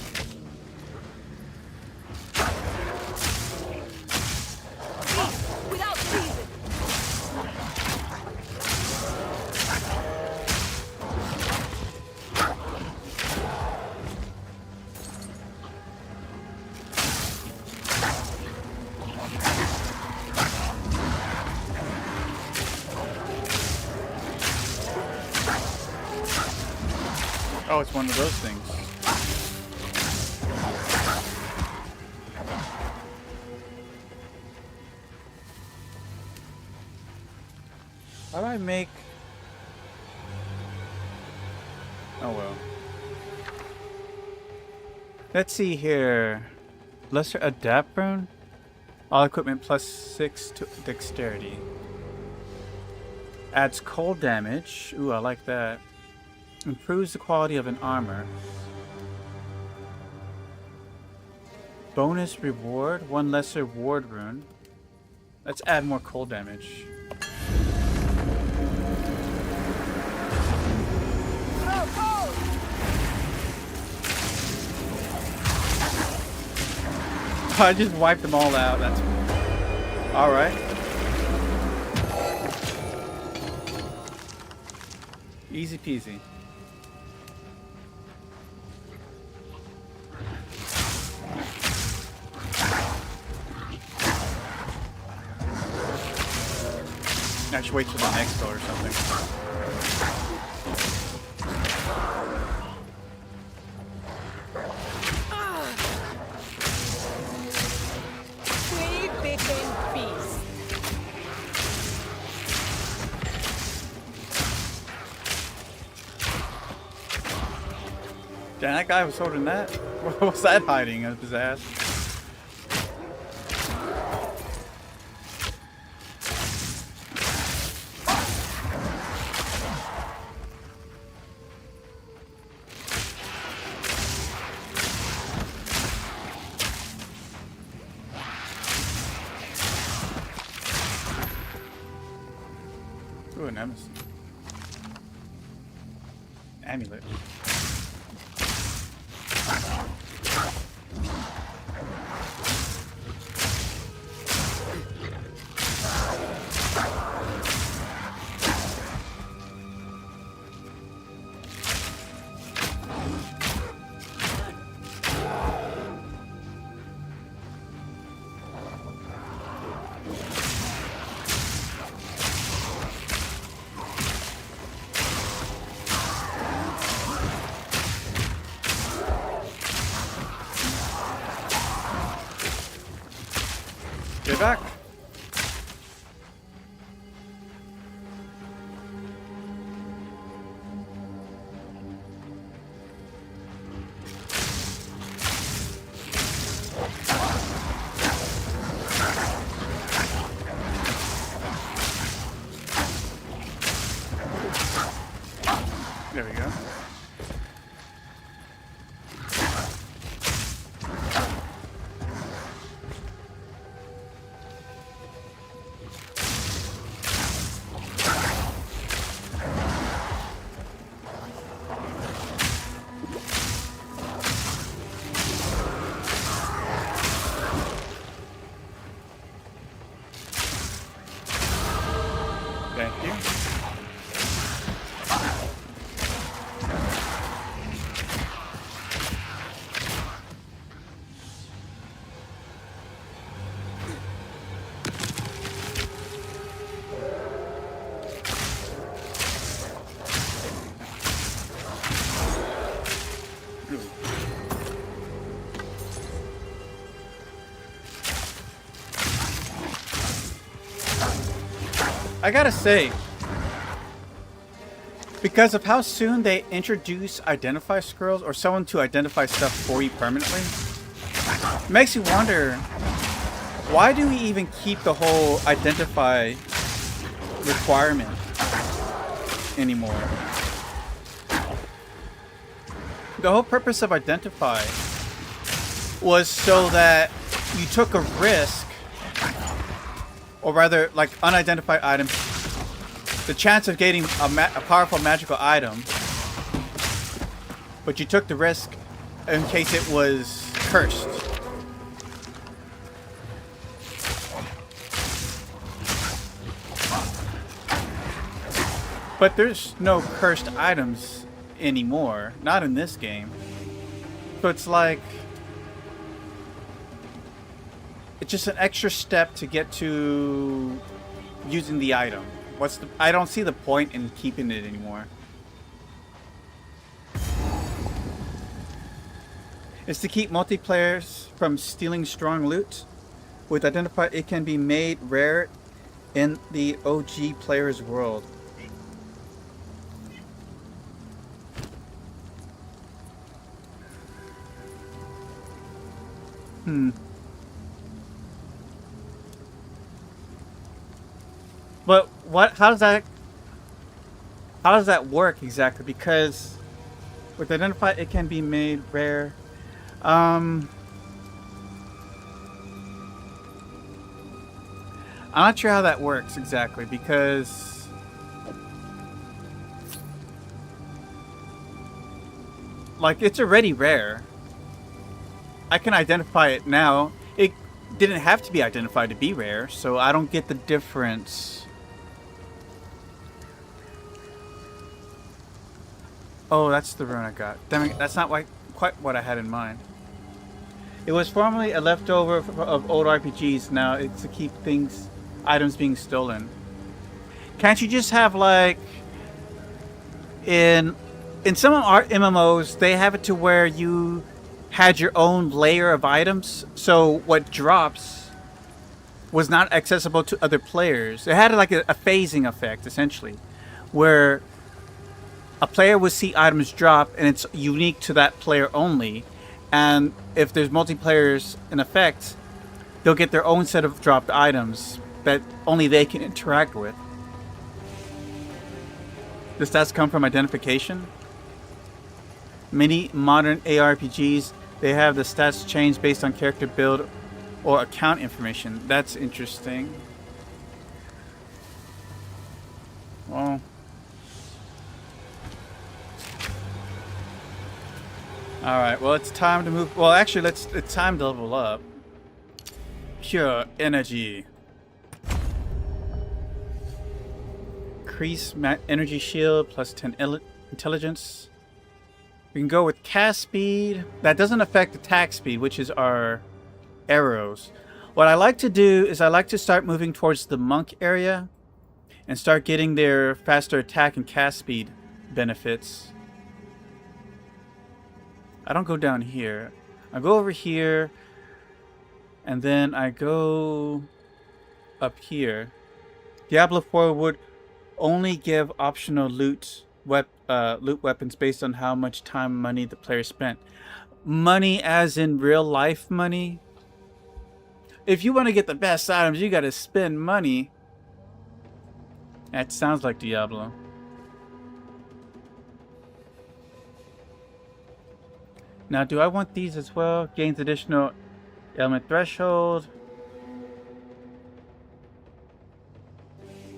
[SPEAKER 4] Without reason.
[SPEAKER 7] Oh, it's one of those things. How do I make... Oh well. Let's see here. Lesser adapt rune? All equipment plus 6 to dexterity. Adds cold damage. Ooh, I like that. Improves the quality of an armor. Bonus reward. 1 lesser ward rune. Let's add more cold damage. I just wiped them all out. That's all right. Easy peasy. I should wait till the next go or something. Damn, that guy was holding that. What was that hiding up his ass? Ooh, an emissary. Amulet. Get back. There we go. Thank you. I gotta say, because of how soon they introduce identify scrolls or someone to identify stuff for you permanently, Makes you wonder, why do we even keep the whole identify requirement anymore? The whole purpose of identify was so that you took a risk, or rather, like unidentified items, the chance of getting a powerful magical item, but you took the risk in case it was cursed. But there's no cursed items anymore, not in this game. So it's like, it's just an extra step to get to using the item. I don't see the point in keeping it anymore. It's to keep multiplayers from stealing strong loot. With Identify, it can be made rare in the OG player's world. But how does that work exactly? Because with Identify, it can be made rare. I'm not sure how that works exactly, because like it's already rare. I can identify it now. It didn't have to be identified to be rare, so I don't get the difference. Oh, that's the rune I got. Damn it, that's not quite what I had in mind. It was formerly a leftover of old RPGs. Now it's to keep items being stolen. Can't you just have, like, in some of our MMOs, they have it to where you had your own layer of items, so what drops was not accessible to other players. It had like a phasing effect, essentially, where a player would see items drop and it's unique to that player only, and if there's multiplayers in effect, they'll get their own set of dropped items that only they can interact with. The stats come from identification. Many modern ARPGs, they have the stats changed based on character build or account information. That's interesting. Well, all right. Well, it's time to move. Well, actually, it's time to level up. Pure energy. Increase energy shield plus 10 intelligence. We can go with cast speed. That doesn't affect attack speed, which is our arrows. What I like to do is I like to start moving towards the monk area and start getting their faster attack and cast speed benefits. I don't go down here. I go over here, and then I go up here. Diablo 4 would only give optional loot weapons based on how much time and money the player spent. Money as in real life money? If you want to get the best items, you gotta spend money. That sounds like Diablo. Now, do I want these as well? Gains additional element threshold.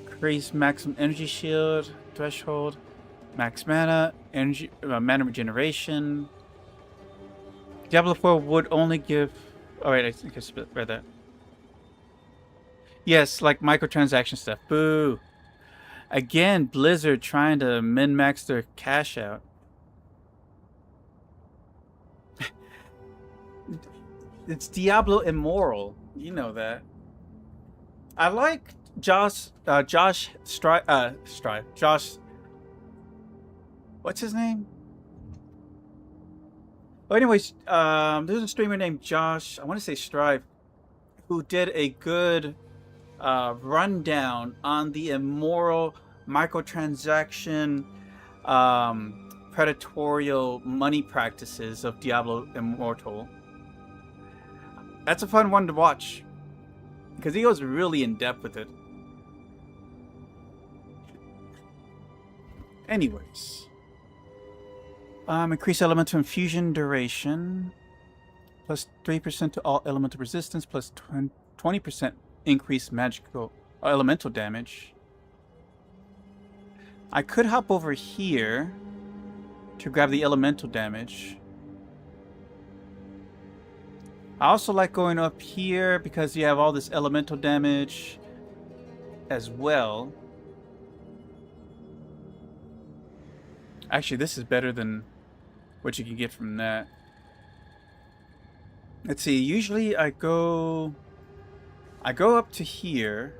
[SPEAKER 7] Increase maximum energy shield threshold. Max mana, energy, mana regeneration. Diablo 4 would only give... Oh wait, I think I read that. Yes, like microtransaction stuff. Boo! Again, Blizzard trying to min-max their cash out. It's Diablo immoral. You know that. I like Josh what's his name? Well, anyways, there's a streamer named Josh, I want to say Strive, who did a good rundown on the immoral microtransaction predatorial money practices of Diablo Immortal. That's a fun one to watch. Because he goes really in depth with it. Anyways. Increase elemental infusion duration. Plus 3% to all elemental resistance. Plus 20% increased magical elemental damage. I could hop over here to grab the elemental damage. I also like going up here because you have all this elemental damage as well. Actually, this is better than what you can get from that. Let's see, usually I go up to here.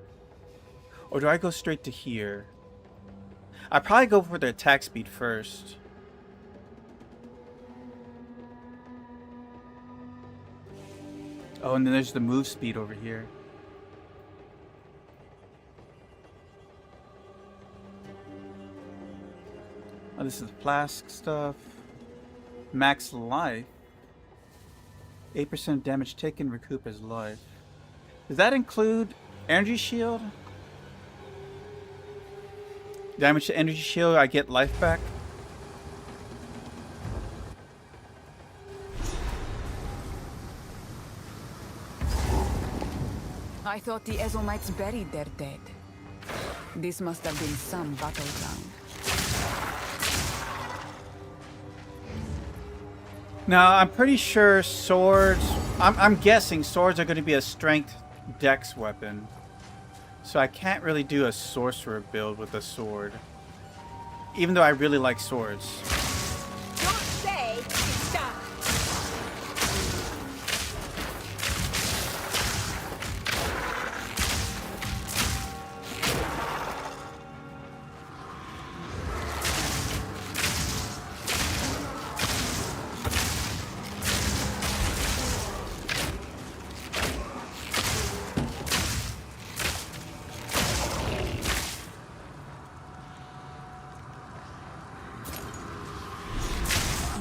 [SPEAKER 7] Or do I go straight to here? I probably go for the attack speed first. Oh, and then there's the move speed over here. Oh, this is flask stuff. Max life. 8% damage taken, recoup his life. Does that include energy shield? Damage to energy shield, I get life back.
[SPEAKER 2] I thought the Ezomites buried their dead. This must have been some battleground.
[SPEAKER 7] Now, I'm pretty sure swords... I'm guessing swords are going to be a strength dex weapon. So I can't really do a sorcerer build with a sword. Even though I really like swords.
[SPEAKER 4] Don't say it's done.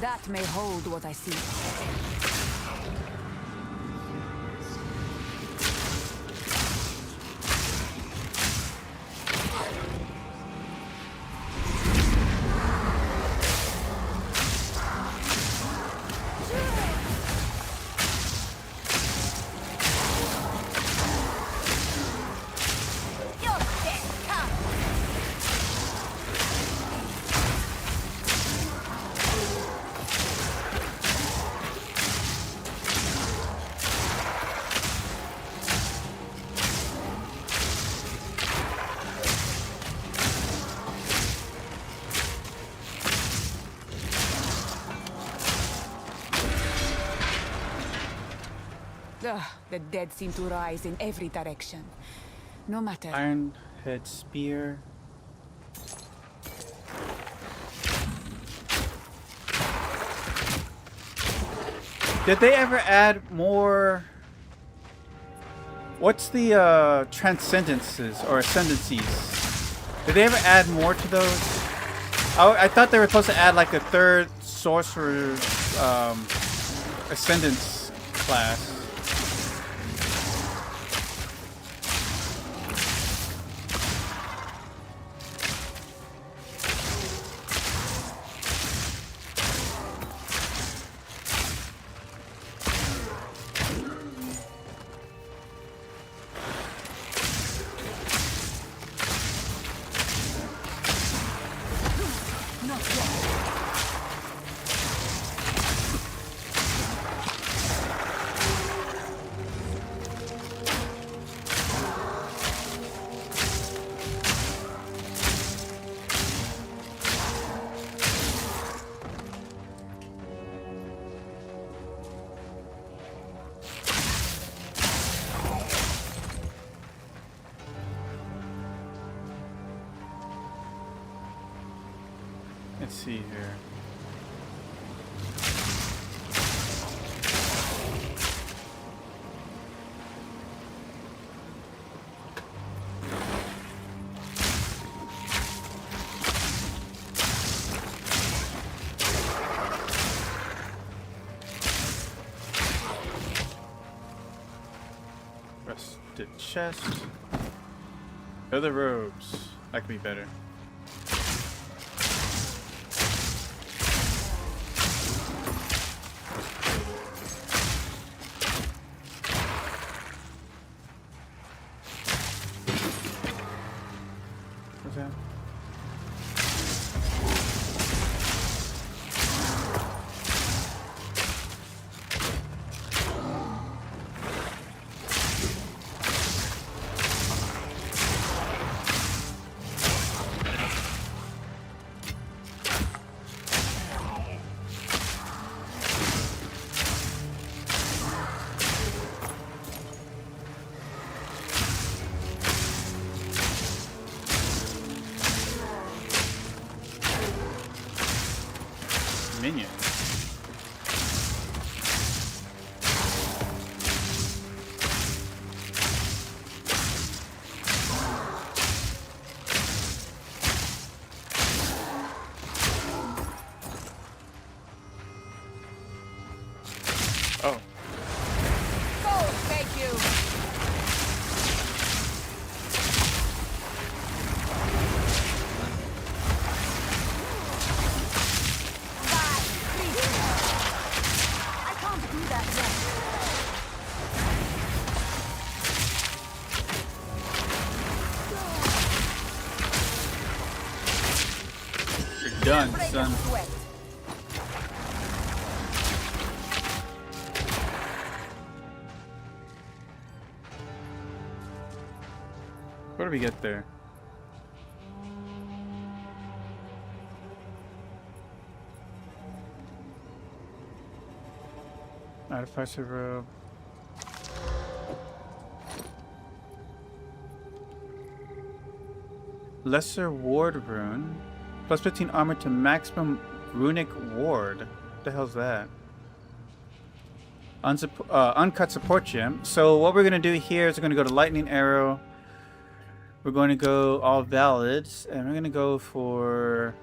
[SPEAKER 2] That may hold what I see. Ugh, the dead seem to rise in every direction. No matter.
[SPEAKER 7] Iron head spear. Did they ever add more? What's the transcendences or ascendancies? Did they ever add more to those? I thought they were supposed to add like a third sorcerer ascendance class. Let's see here. Rusted chest. Other robes. That could be better. What's that? Minion. Oh.
[SPEAKER 2] Oh, thank you. I can't do that yet.
[SPEAKER 7] You're done,
[SPEAKER 2] Break a
[SPEAKER 7] son.
[SPEAKER 2] sweat.
[SPEAKER 7] What do we get there? Artificer robe. Lesser ward rune. Plus 15 armor to maximum runic ward. What the hell's that? Uncut support gem. So what we're going to do here is we're going to go to lightning arrow. We're going to go all valids. And we're going to go for...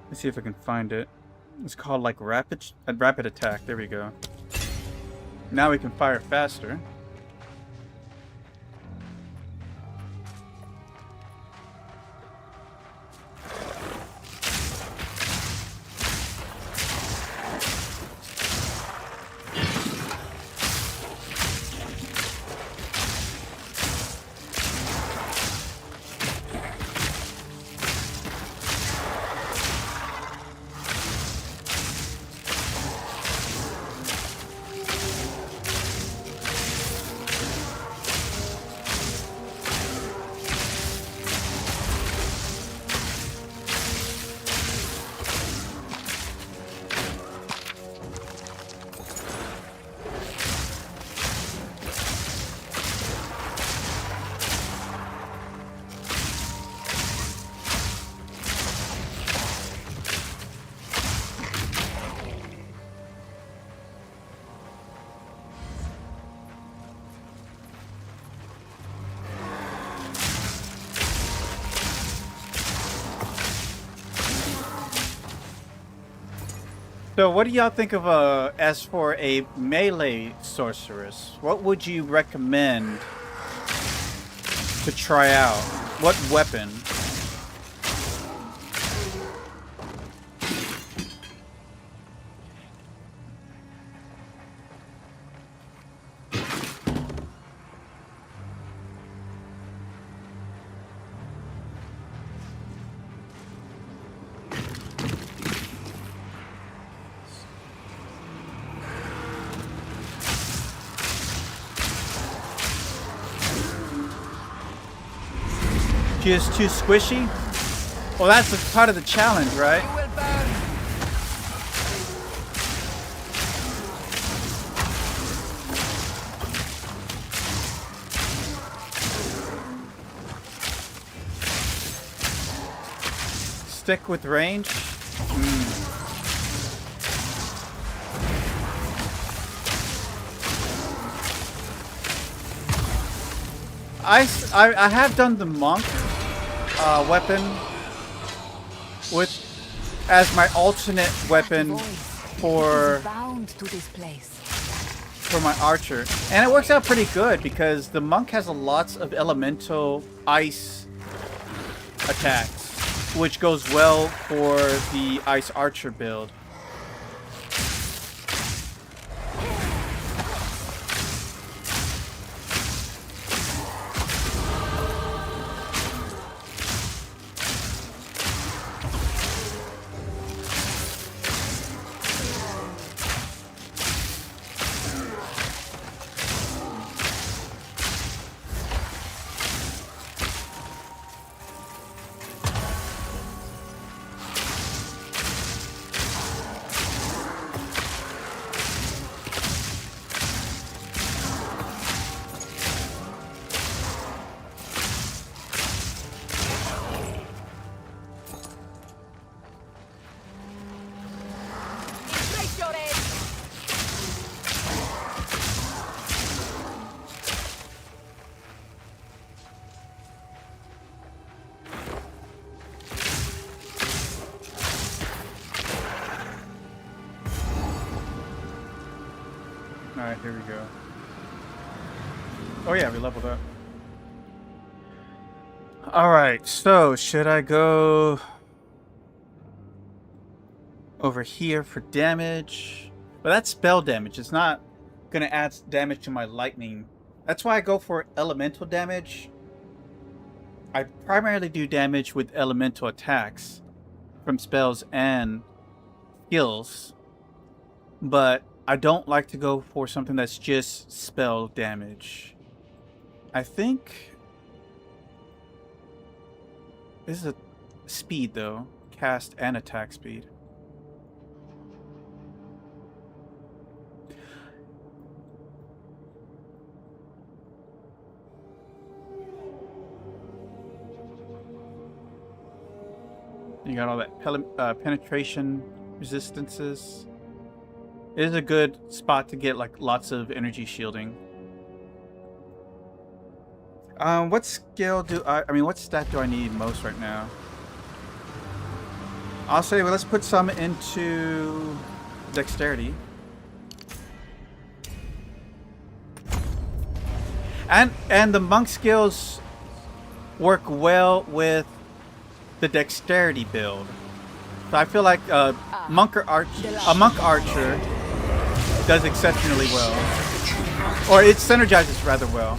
[SPEAKER 7] Let's see if I can find it. It's called like rapid attack. There we go. Now we can fire faster. So what do y'all think of as for a melee sorceress? What would you recommend to try out? What weapon? She is too squishy? Well, that's a part of the challenge, right?
[SPEAKER 2] You will burn.
[SPEAKER 7] Stick with range? I have done the monk weapon with as my alternate weapon for
[SPEAKER 10] bound to this place.
[SPEAKER 7] for my archer. And it works out pretty good because the monk has lots of elemental ice attacks, which goes well for the ice archer build.
[SPEAKER 4] Place your head.
[SPEAKER 7] Alright, here we go. Oh yeah, we leveled up. Alright, so should I go over here for damage? But that's spell damage. It's not gonna add damage to my lightning. That's why I go for elemental damage. I primarily do damage with elemental attacks from spells and skills, but I don't like to go for something that's just spell damage. I think this is a speed though, cast and attack speed. You got all that penetration resistances. It is a good spot to get like lots of energy shielding. What skill do I mean, what stat do I need most right now? I'll say, well, let's put some into dexterity. And the monk skills work well with the dexterity build. So I feel like a monk archer does exceptionally well, or it synergizes rather well.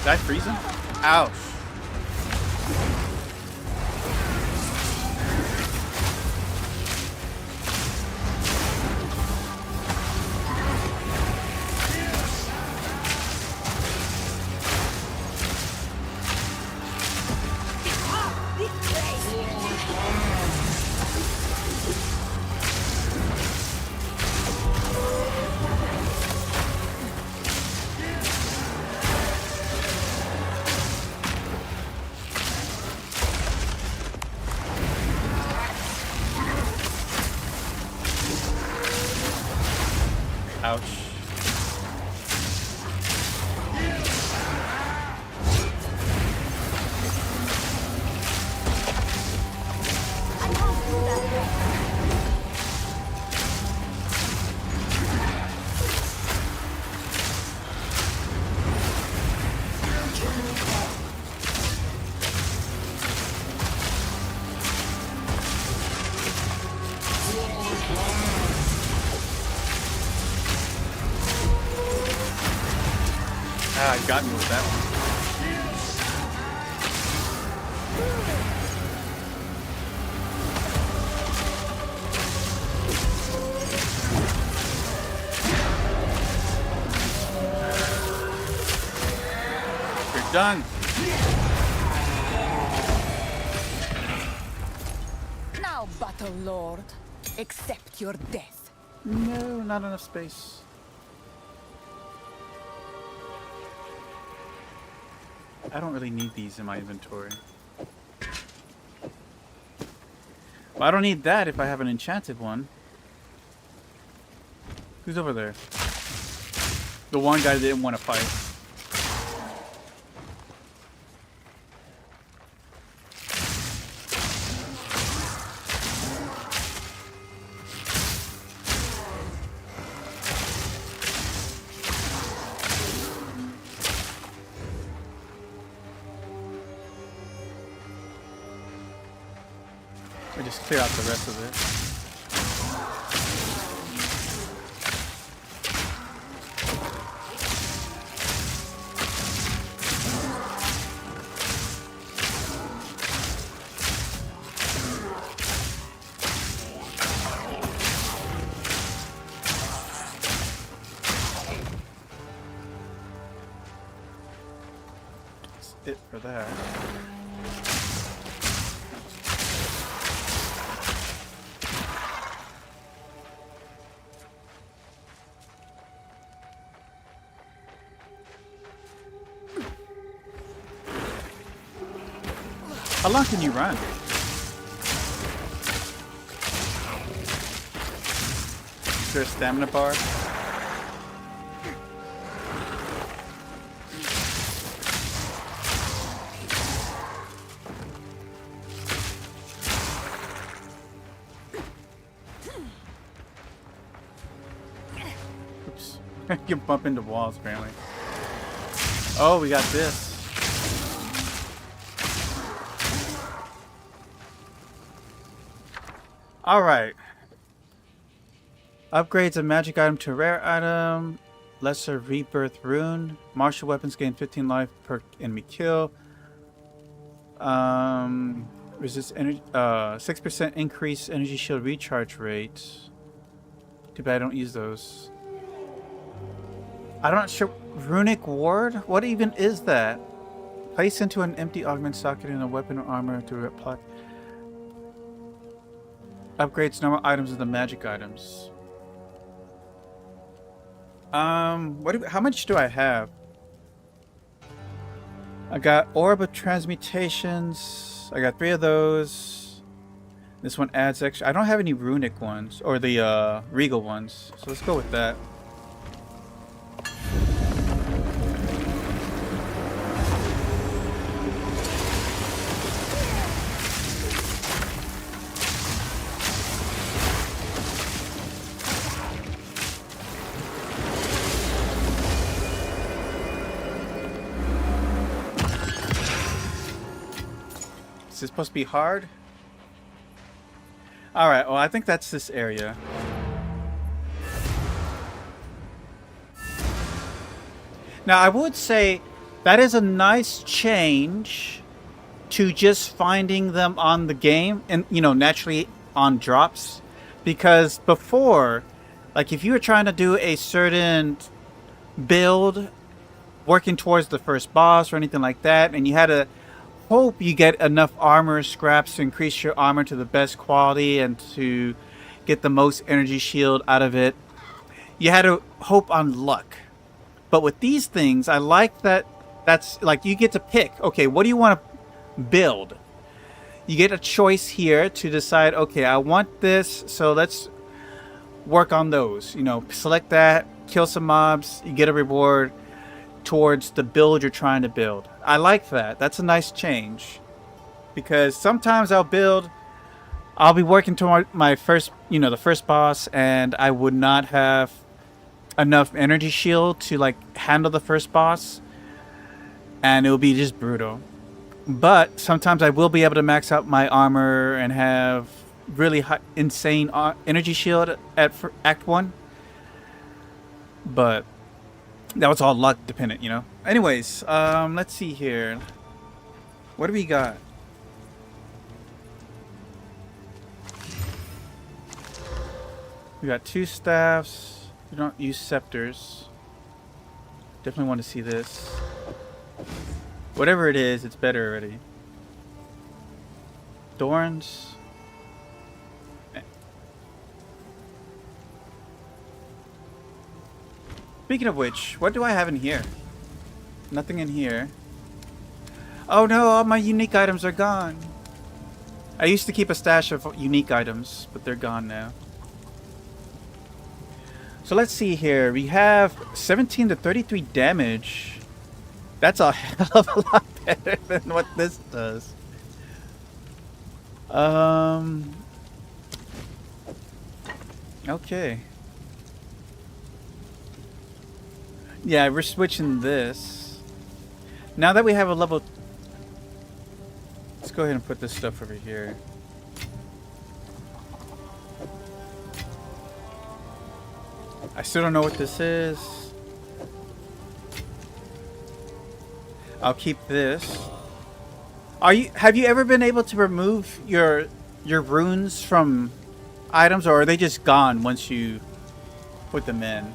[SPEAKER 7] Did I freeze him? Ouch. Ouch. Ah, I got me with that one. You're done.
[SPEAKER 2] Now, Battle Lord, accept your death.
[SPEAKER 7] No, not enough space. I don't really need these in my inventory. I don't need that if I have an enchanted one. Who's over there? The one guy that didn't want to fight. I just clear out the rest of it. It for that. How long can you run? Is there a stamina bar? Oops. You can bump into walls apparently. Oh, we got this. Alright. Upgrades a magic item to a rare item. Lesser rebirth rune. Martial weapons gain 15 life per enemy kill. Resist energy 6% increase energy shield recharge rate. Too bad I don't use those. I'm not sure. Runic ward? What even is that? Place into an empty augment socket in a weapon or armor to apply. Upgrades normal items of the magic items. How much do I have? I got Orb of Transmutations. I got 3 of those. This one adds extra. I don't have any runic ones or the regal ones. So let's go with that. Is this supposed to be hard? Alright, well I think that's this area. Now I would say that is a nice change to just finding them on the game and, you know, naturally on drops. Because before, like if you were trying to do a certain build working towards the first boss or anything like that, and you had to hope you get enough armor scraps to increase your armor to the best quality and to get the most energy shield out of it. You had to hope on luck. But with these things, I like that that's like you get to pick, okay, what do you want to build? You get a choice here to decide, okay, I want this, so let's work on those. You know, select that, kill some mobs, you get a reward towards the build you're trying to build. I like that. That's a nice change. Because sometimes I'll be working toward my first, you know, the first boss, and I would not have enough energy shield to like handle the first boss, and it will be just brutal. But sometimes I will be able to max out my armor and have really high, insane energy shield at Act 1. But that was all luck dependent, you know. Anyways, let's see here. What do we got? We got 2 staffs. We don't use scepters. Definitely want to see this. Whatever it is, it's better already. Dorns. Speaking of which, what do I have in here? Nothing in here. Oh no, all my unique items are gone. I used to keep a stash of unique items, but they're gone now. So let's see here. We have 17 to 33 damage. That's a hell of a lot better than what this does. Okay. Yeah, we're switching this. Now that we have a level... Let's go ahead and put this stuff over here. I still don't know what this is. I'll keep this. Have you ever been able to remove your runes from items, or are they just gone once you put them in?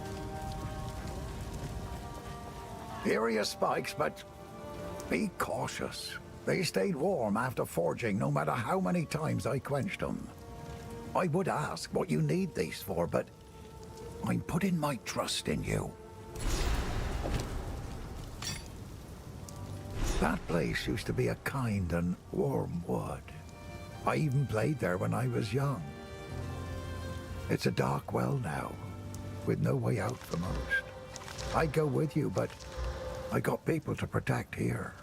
[SPEAKER 6] Here are your spikes, but be cautious. They stayed warm after forging, no matter how many times I quenched them. I would ask what you need these for, but I'm putting my trust in you. That place used to be a kind and warm wood. I even played there when I was young. It's a dark well now, with no way out for most. I'd go with you, but I got people to protect here.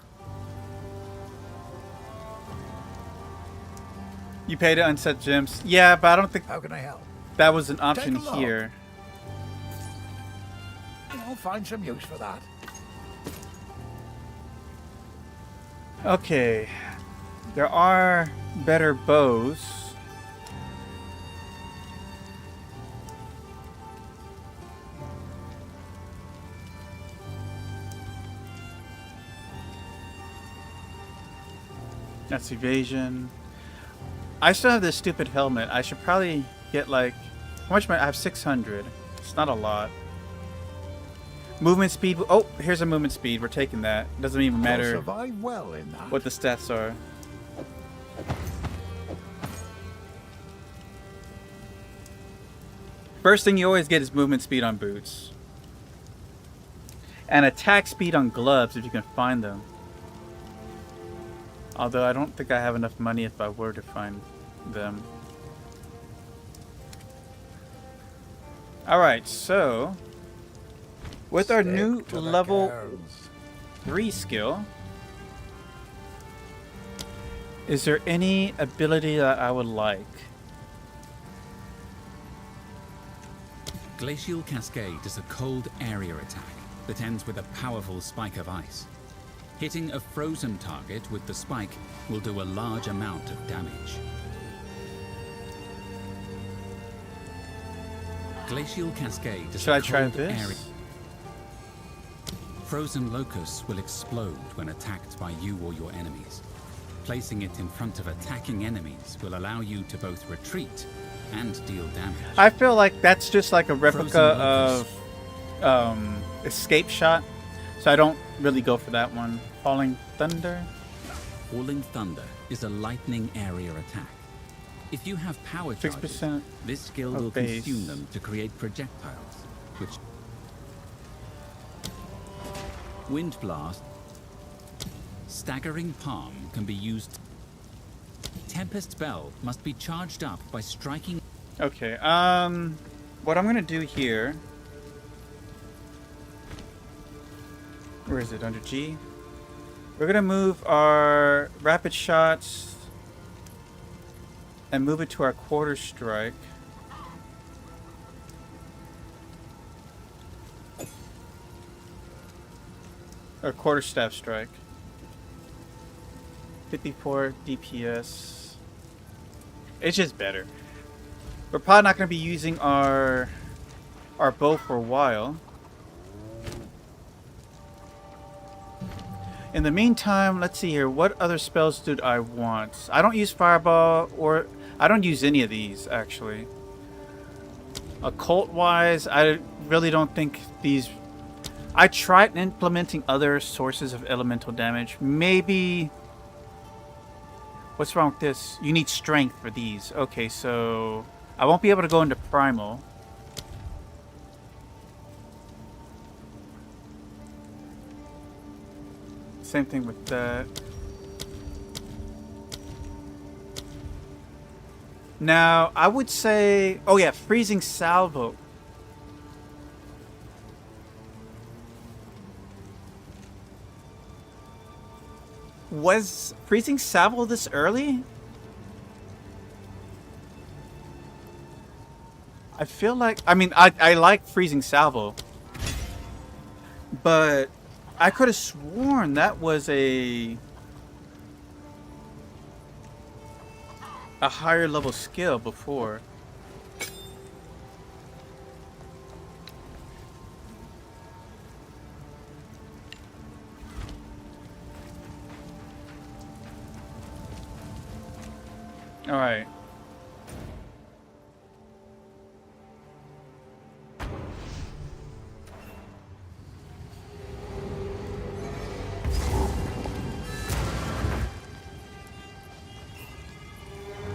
[SPEAKER 7] You pay to unset gems. Yeah, but I don't think...
[SPEAKER 6] How can I help?
[SPEAKER 7] That was an option here.
[SPEAKER 6] I'll find some use for that.
[SPEAKER 7] Okay. There are better bows. That's evasion. I still have this stupid helmet. I should probably get like... How much money? I have 600. It's not a lot. Movement speed. Oh, here's a movement speed. We're taking that. Doesn't even matter
[SPEAKER 6] survive well in that.
[SPEAKER 7] what the stats are. First thing you always get is movement speed on boots. And attack speed on gloves if you can find them. Although I don't think I have enough money if I were to find them. Alright, so... With our new level 3 skill, is there any ability that I would like?
[SPEAKER 8] Glacial Cascade is a cold area attack that ends with a powerful spike of ice. Hitting a frozen target with the spike will do a large amount of damage. Glacial Cascade is
[SPEAKER 7] Should I
[SPEAKER 8] a
[SPEAKER 7] try
[SPEAKER 8] cold
[SPEAKER 7] this?
[SPEAKER 8] area. Frozen locusts will explode when attacked by you or your enemies. Placing it in front of attacking enemies will allow you to both retreat and deal damage.
[SPEAKER 7] I feel like that's just like a replica of Escape Shot, so I don't really go for that one. Falling Thunder?
[SPEAKER 8] Falling Thunder is a lightning area attack. If you have power charges,
[SPEAKER 7] 6%
[SPEAKER 8] this skill
[SPEAKER 7] of
[SPEAKER 8] will
[SPEAKER 7] base.
[SPEAKER 8] consume them to create projectiles, which... Wind Blast. Staggering Palm can be used. Tempest Bell must be charged up by striking...
[SPEAKER 7] Okay, what I'm gonna do here... Where is it? Under G? We're gonna move our Rapid Shots and move it to our Quarter Strike. Or Quarter Staff Strike. 54 DPS. It's just better. We're probably not going to be using our bow for a while. In the meantime, let's see here. What other spells do I want? I don't use Fireball, or I don't use any of these, actually. Occult-wise, I really don't think these... I tried implementing other sources of elemental damage. Maybe... What's wrong with this? You need strength for these. Okay, so... I won't be able to go into Primal. Same thing with that. Now, I would say... Oh yeah, freezing salvo. Was freezing salvo this early? I feel like... I mean, I like freezing salvo. But I could have sworn that was a higher level skill before. All right.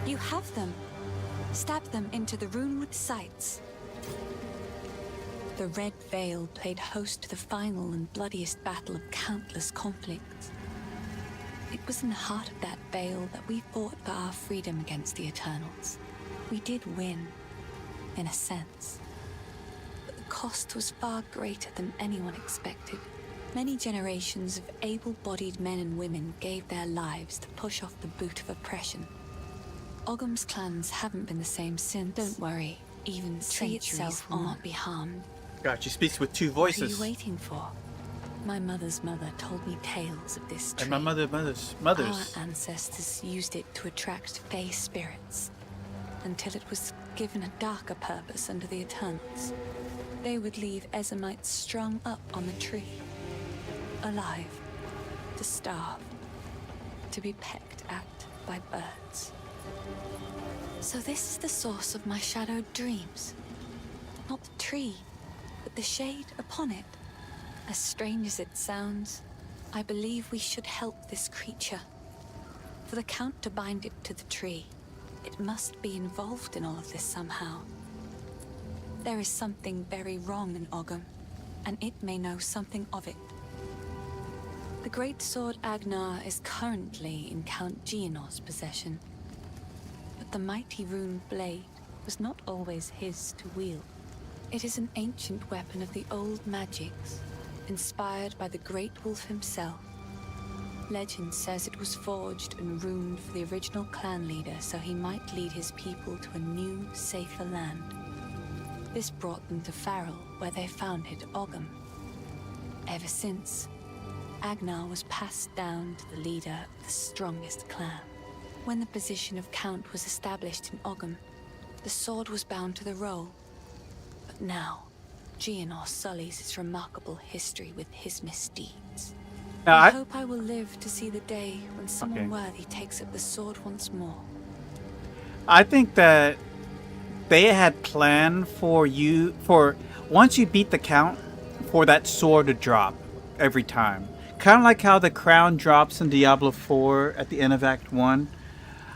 [SPEAKER 5] You have them. Stab them into the runewood sights. The Red Veil played host to the final and bloodiest battle of countless conflicts. It was in the heart of that veil that we fought for our freedom against the Eternals. We did win, in a sense. But the cost was far greater than anyone expected. Many generations of able-bodied men and women gave their lives to push off the boot of oppression. Ogham's clans haven't been the same since. Don't worry, even the tree itself will not be harmed.
[SPEAKER 7] God, she speaks with two
[SPEAKER 5] What are
[SPEAKER 7] voices.
[SPEAKER 5] you waiting for? My mother's mother told me tales of this tree.
[SPEAKER 7] And my mother's.
[SPEAKER 5] Our ancestors used it to attract fey spirits, until it was given a darker purpose under the Eternals. They would leave Ezamites strung up on the tree, alive, to starve, to be pecked at by birds. So this is the source of my shadowed dreams. Not the tree, but the shade upon it. As strange as it sounds, I believe we should help this creature. For the Count to bind it to the tree, it must be involved in all of this somehow. There is something very wrong in Ogham, and it may know something of it. The great sword Agnar is currently in Count Geonor's possession. But the mighty rune blade was not always his to wield. It is an ancient weapon of the old magics, inspired by the Great Wolf himself. Legend says it was forged and runed for the original clan leader so he might lead his people to a new, safer land. This brought them to Farrell, where they founded Ogham. Ever since, Agnar was passed down to the leader of the strongest clan. When the position of Count was established in Ogham, the sword was bound to the roll. But now, Geonor sullies his remarkable history with his misdeeds.
[SPEAKER 7] Now,
[SPEAKER 5] I hope I will live to see the day when someone worthy takes up the sword once more.
[SPEAKER 7] I think that they had planned for you, for once you beat the Count, for that sword to drop every time. Kind of like how the crown drops in Diablo 4 at the end of Act 1.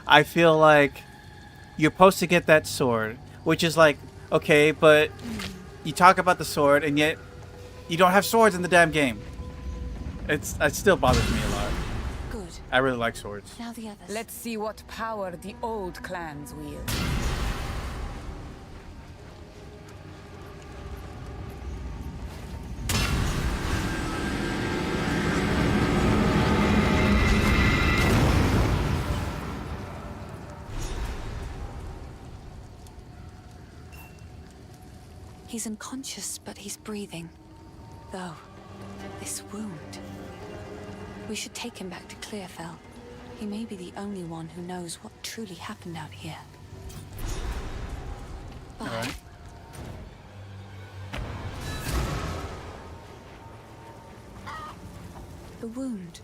[SPEAKER 7] I feel like you're supposed to get that sword, which is like, okay, but you talk about the sword, and yet you don't have swords in the damn game. It still bothers me a lot.
[SPEAKER 5] Good.
[SPEAKER 7] I really like swords.
[SPEAKER 5] Now the others.
[SPEAKER 2] Let's see what power the old clans wield.
[SPEAKER 5] He's unconscious, but he's breathing. Though, this wound... We should take him back to Clearfell. He may be the only one who knows what truly happened out here. Bye.
[SPEAKER 7] All right.
[SPEAKER 5] The wound.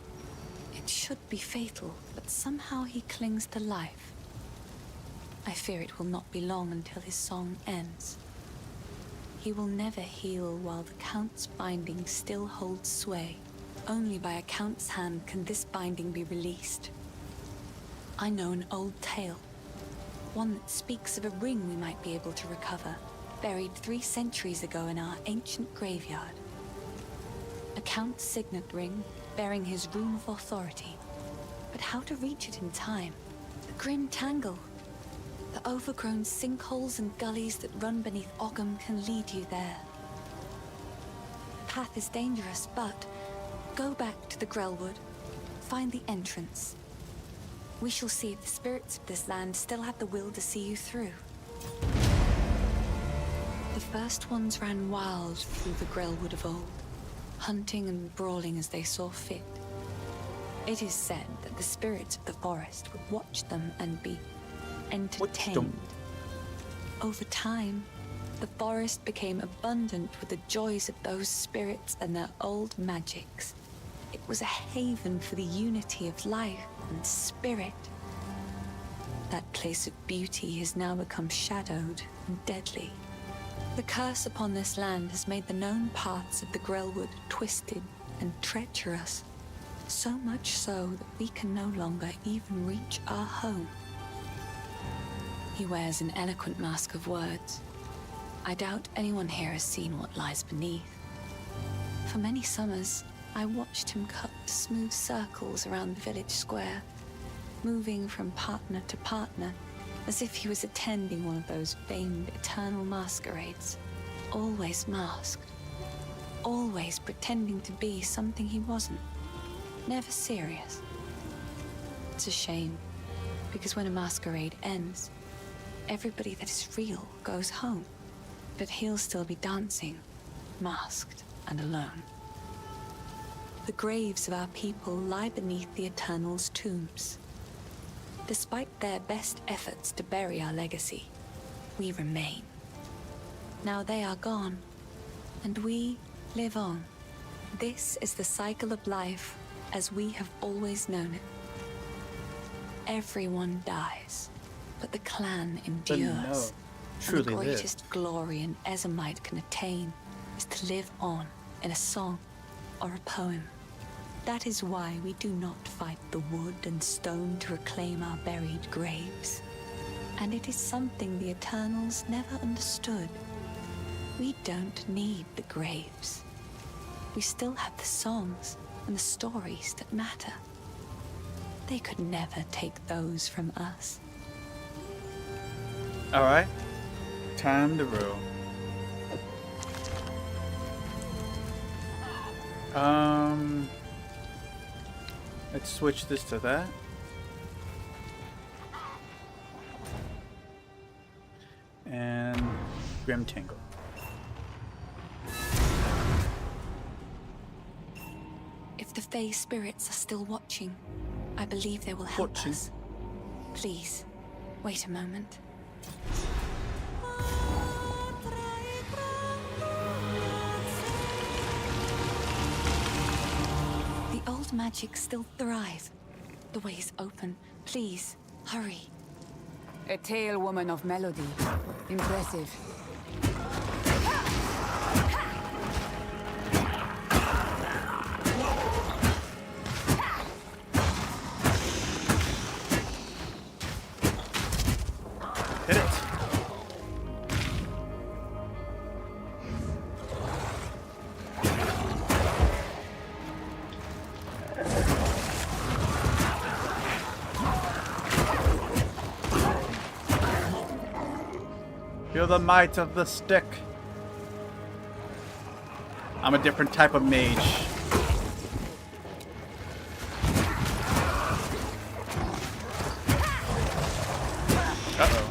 [SPEAKER 5] It should be fatal, but somehow he clings to life. I fear it will not be long until his song ends. He will never heal while the Count's binding still holds sway. Only by a Count's hand can this binding be released. I know an old tale. One that speaks of a ring we might be able to recover, buried 3 centuries ago in our ancient graveyard. A Count's signet ring, bearing his rune of authority. But how to reach it in time? The grim tangle. The overgrown sinkholes and gullies that run beneath Ogham can lead you there. The path is dangerous, but go back to the Grelwood. Find the entrance. We shall see if the spirits of this land still have the will to see you through. The first ones ran wild through the Grelwood of old, hunting and brawling as they saw fit. It is said that the spirits of the forest would watch them and be entertained. Over time, the forest became abundant with the joys of those spirits and their old magics. It was a haven for the unity of life and spirit. That place of beauty has now become shadowed and deadly. The curse upon this land has made the known paths of the Grelwood twisted and treacherous, so much so that we can no longer even reach our home. He wears an eloquent mask of words. I doubt anyone here has seen what lies beneath. For many summers, I watched him cut smooth circles around the village square, moving from partner to partner, as if he was attending one of those famed eternal masquerades. Always masked. Always pretending to be something he wasn't. Never serious. It's a shame, because when a masquerade ends, everybody that is real goes home. But he'll still be dancing, masked and alone. The graves of our people lie beneath the Eternal's tombs. Despite their best efforts to bury our legacy, we remain. Now they are gone, and we live on. This is the cycle of life as we have always known it. Everyone dies, but the clan endures. And the greatest glory an Ezomite can attain is to live on in a song or a poem. That is why we do not fight the wood and stone to reclaim our buried graves. And it is something the Eternals never understood. We don't need the graves. We still have the songs and the stories that matter. They could never take those from us.
[SPEAKER 7] All right. Time to roll. Let's switch this to that. And Grim Tingle.
[SPEAKER 5] If the Fae spirits are still watching, I believe they will help us. Please, wait a moment. The old magic still thrive. The way is open. Please, hurry.
[SPEAKER 2] A tale woman of melody. Impressive.
[SPEAKER 7] Hit it. Feel the might of the stick. I'm a different type of mage. Uh-oh.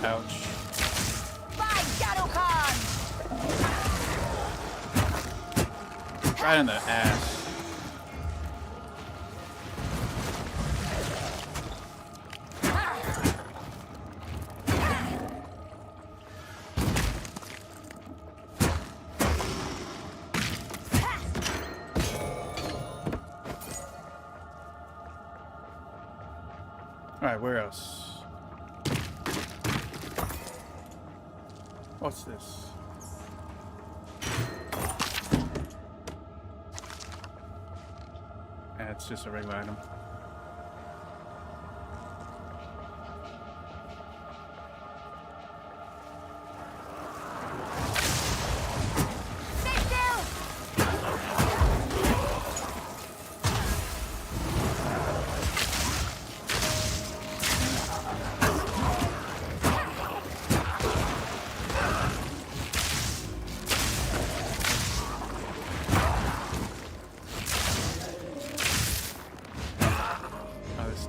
[SPEAKER 7] Ouch. Right in the ass. Alright, where else? What's this? It's just a regular item.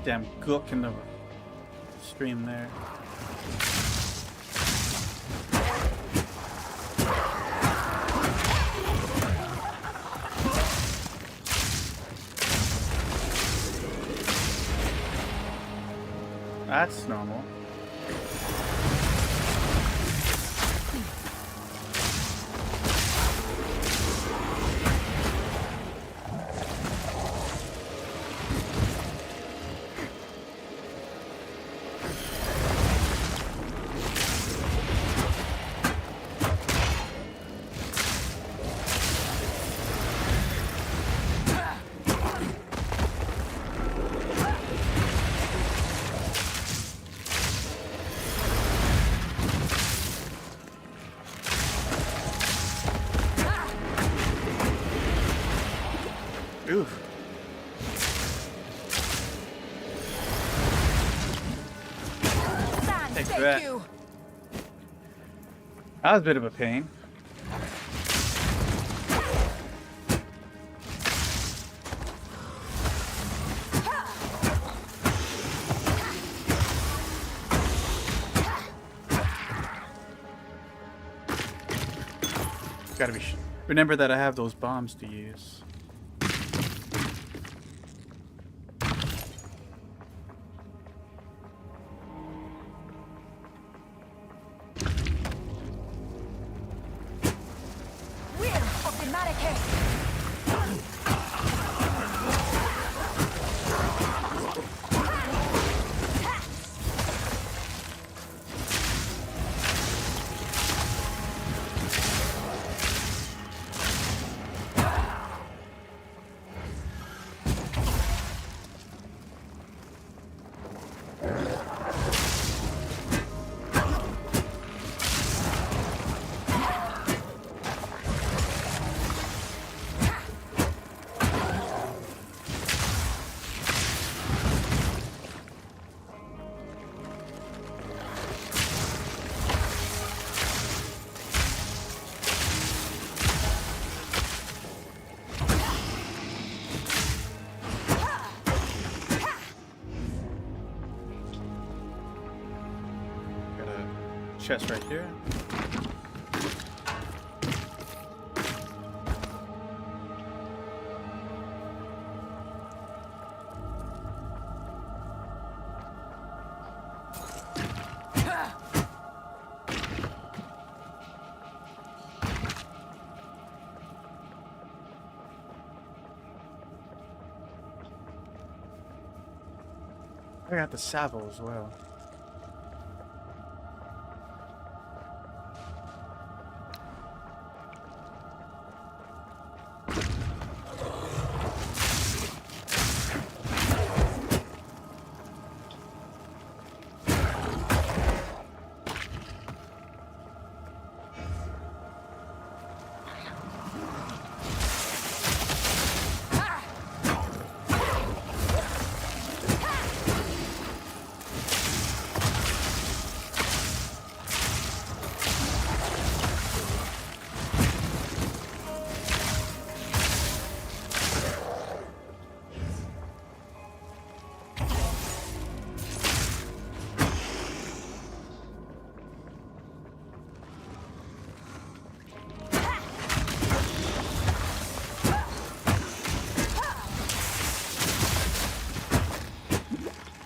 [SPEAKER 7] goddamn gook in the stream there. That's normal. Oof.
[SPEAKER 2] Stand,
[SPEAKER 7] Take
[SPEAKER 2] thank
[SPEAKER 7] that.
[SPEAKER 2] you.
[SPEAKER 7] That was a bit of a pain. Gotta be. Remember that I have those bombs to use.
[SPEAKER 2] Will of the Marrakech.
[SPEAKER 7] Got a chest right here. I got the salvo as well.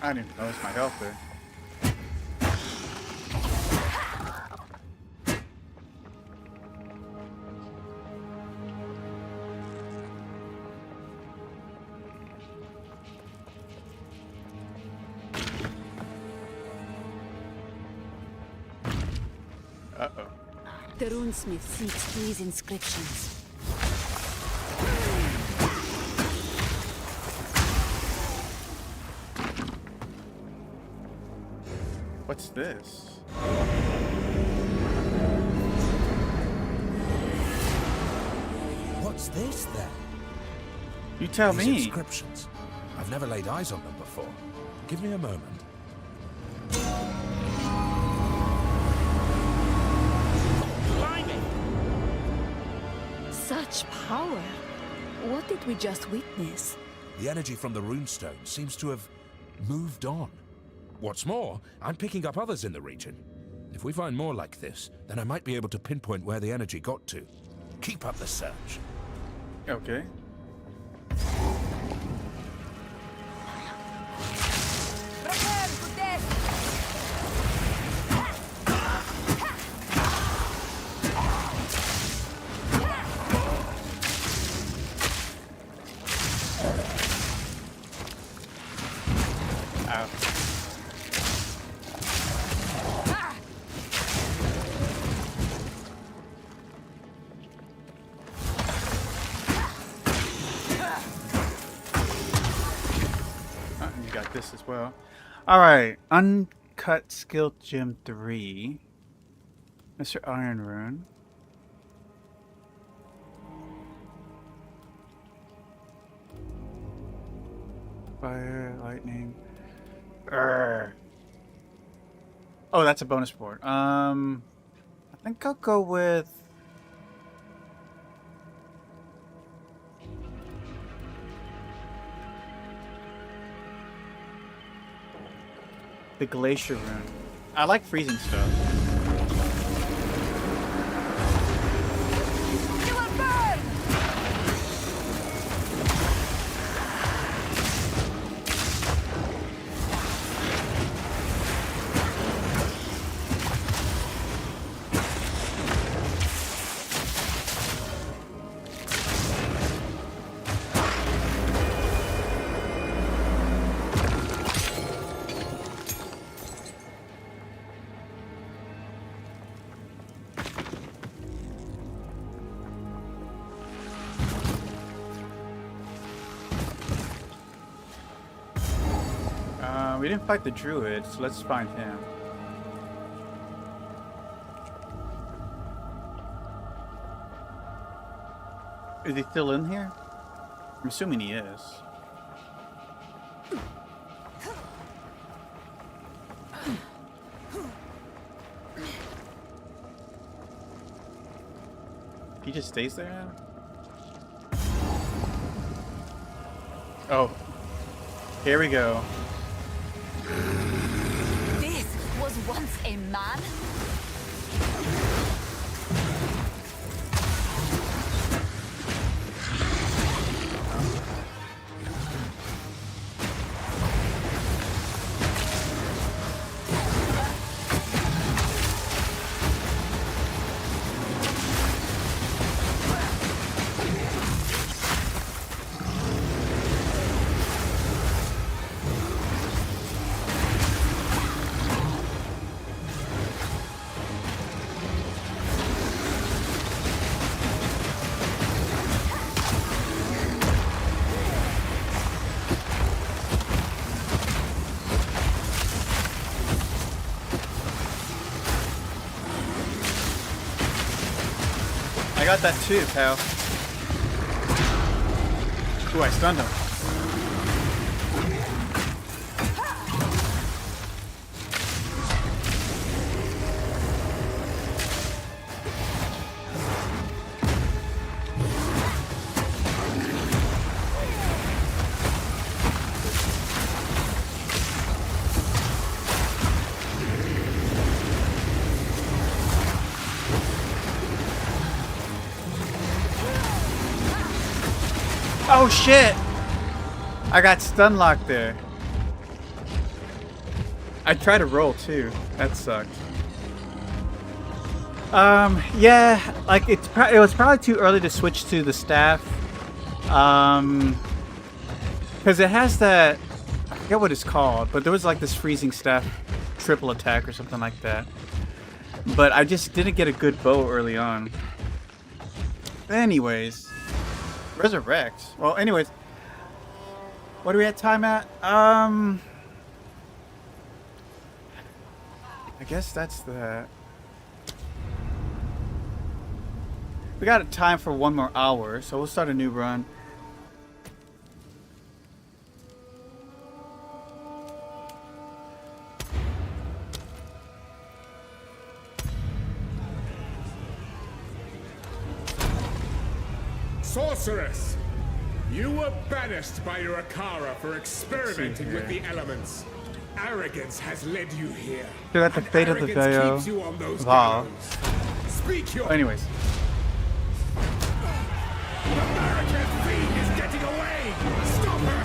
[SPEAKER 7] I didn't even notice my health there. Uh-oh.
[SPEAKER 10] The runesmith seeks these inscriptions.
[SPEAKER 7] What's this?
[SPEAKER 9] What's this then?
[SPEAKER 7] You tell
[SPEAKER 9] These
[SPEAKER 7] me.
[SPEAKER 9] inscriptions. I've never laid eyes on them before. Give me a moment.
[SPEAKER 10] Such power! What did we just witness?
[SPEAKER 9] The energy from the runestone seems to have moved on. What's more, I'm picking up others in the region. If we find more like this, then I might be able to pinpoint where the energy got to. Keep up the search.
[SPEAKER 7] Okay.
[SPEAKER 4] Prepare to death!
[SPEAKER 7] Ow. You got this as well. Alright. Uncut Skill Gem 3. Mr. Iron Rune. Fire, lightning. Urgh. Oh, that's a bonus board. I think I'll go with the Glacier Rune. I like freezing stuff.
[SPEAKER 4] You will burn!
[SPEAKER 7] We didn't fight the druid, so let's find him. Is he still in here? I'm assuming he is. He just stays there? Oh. Here we go.
[SPEAKER 2] This was once a man?
[SPEAKER 7] I got that too, pal. Ooh, I stunned him. Oh shit! I got stun locked there. I tried to roll too. That sucked. Yeah, like it was probably too early to switch to the staff. Because it has that, I forget what it's called, but there was like this freezing staff triple attack or something like that. But I just didn't get a good bow early on. Anyways. Resurrect. Well, anyways. What do we have time at? I guess that's that. We got time for 1 more hour, so we'll start a new run.
[SPEAKER 1] Sorceress! You were banished by your Akara for experimenting with the elements. Arrogance has led you here.
[SPEAKER 7] You're at the fate of the veil.
[SPEAKER 1] Keeps you on those
[SPEAKER 7] Wow.
[SPEAKER 1] gallows. Speak your...
[SPEAKER 7] Anyways.
[SPEAKER 1] The American fiend is getting away! Stop her!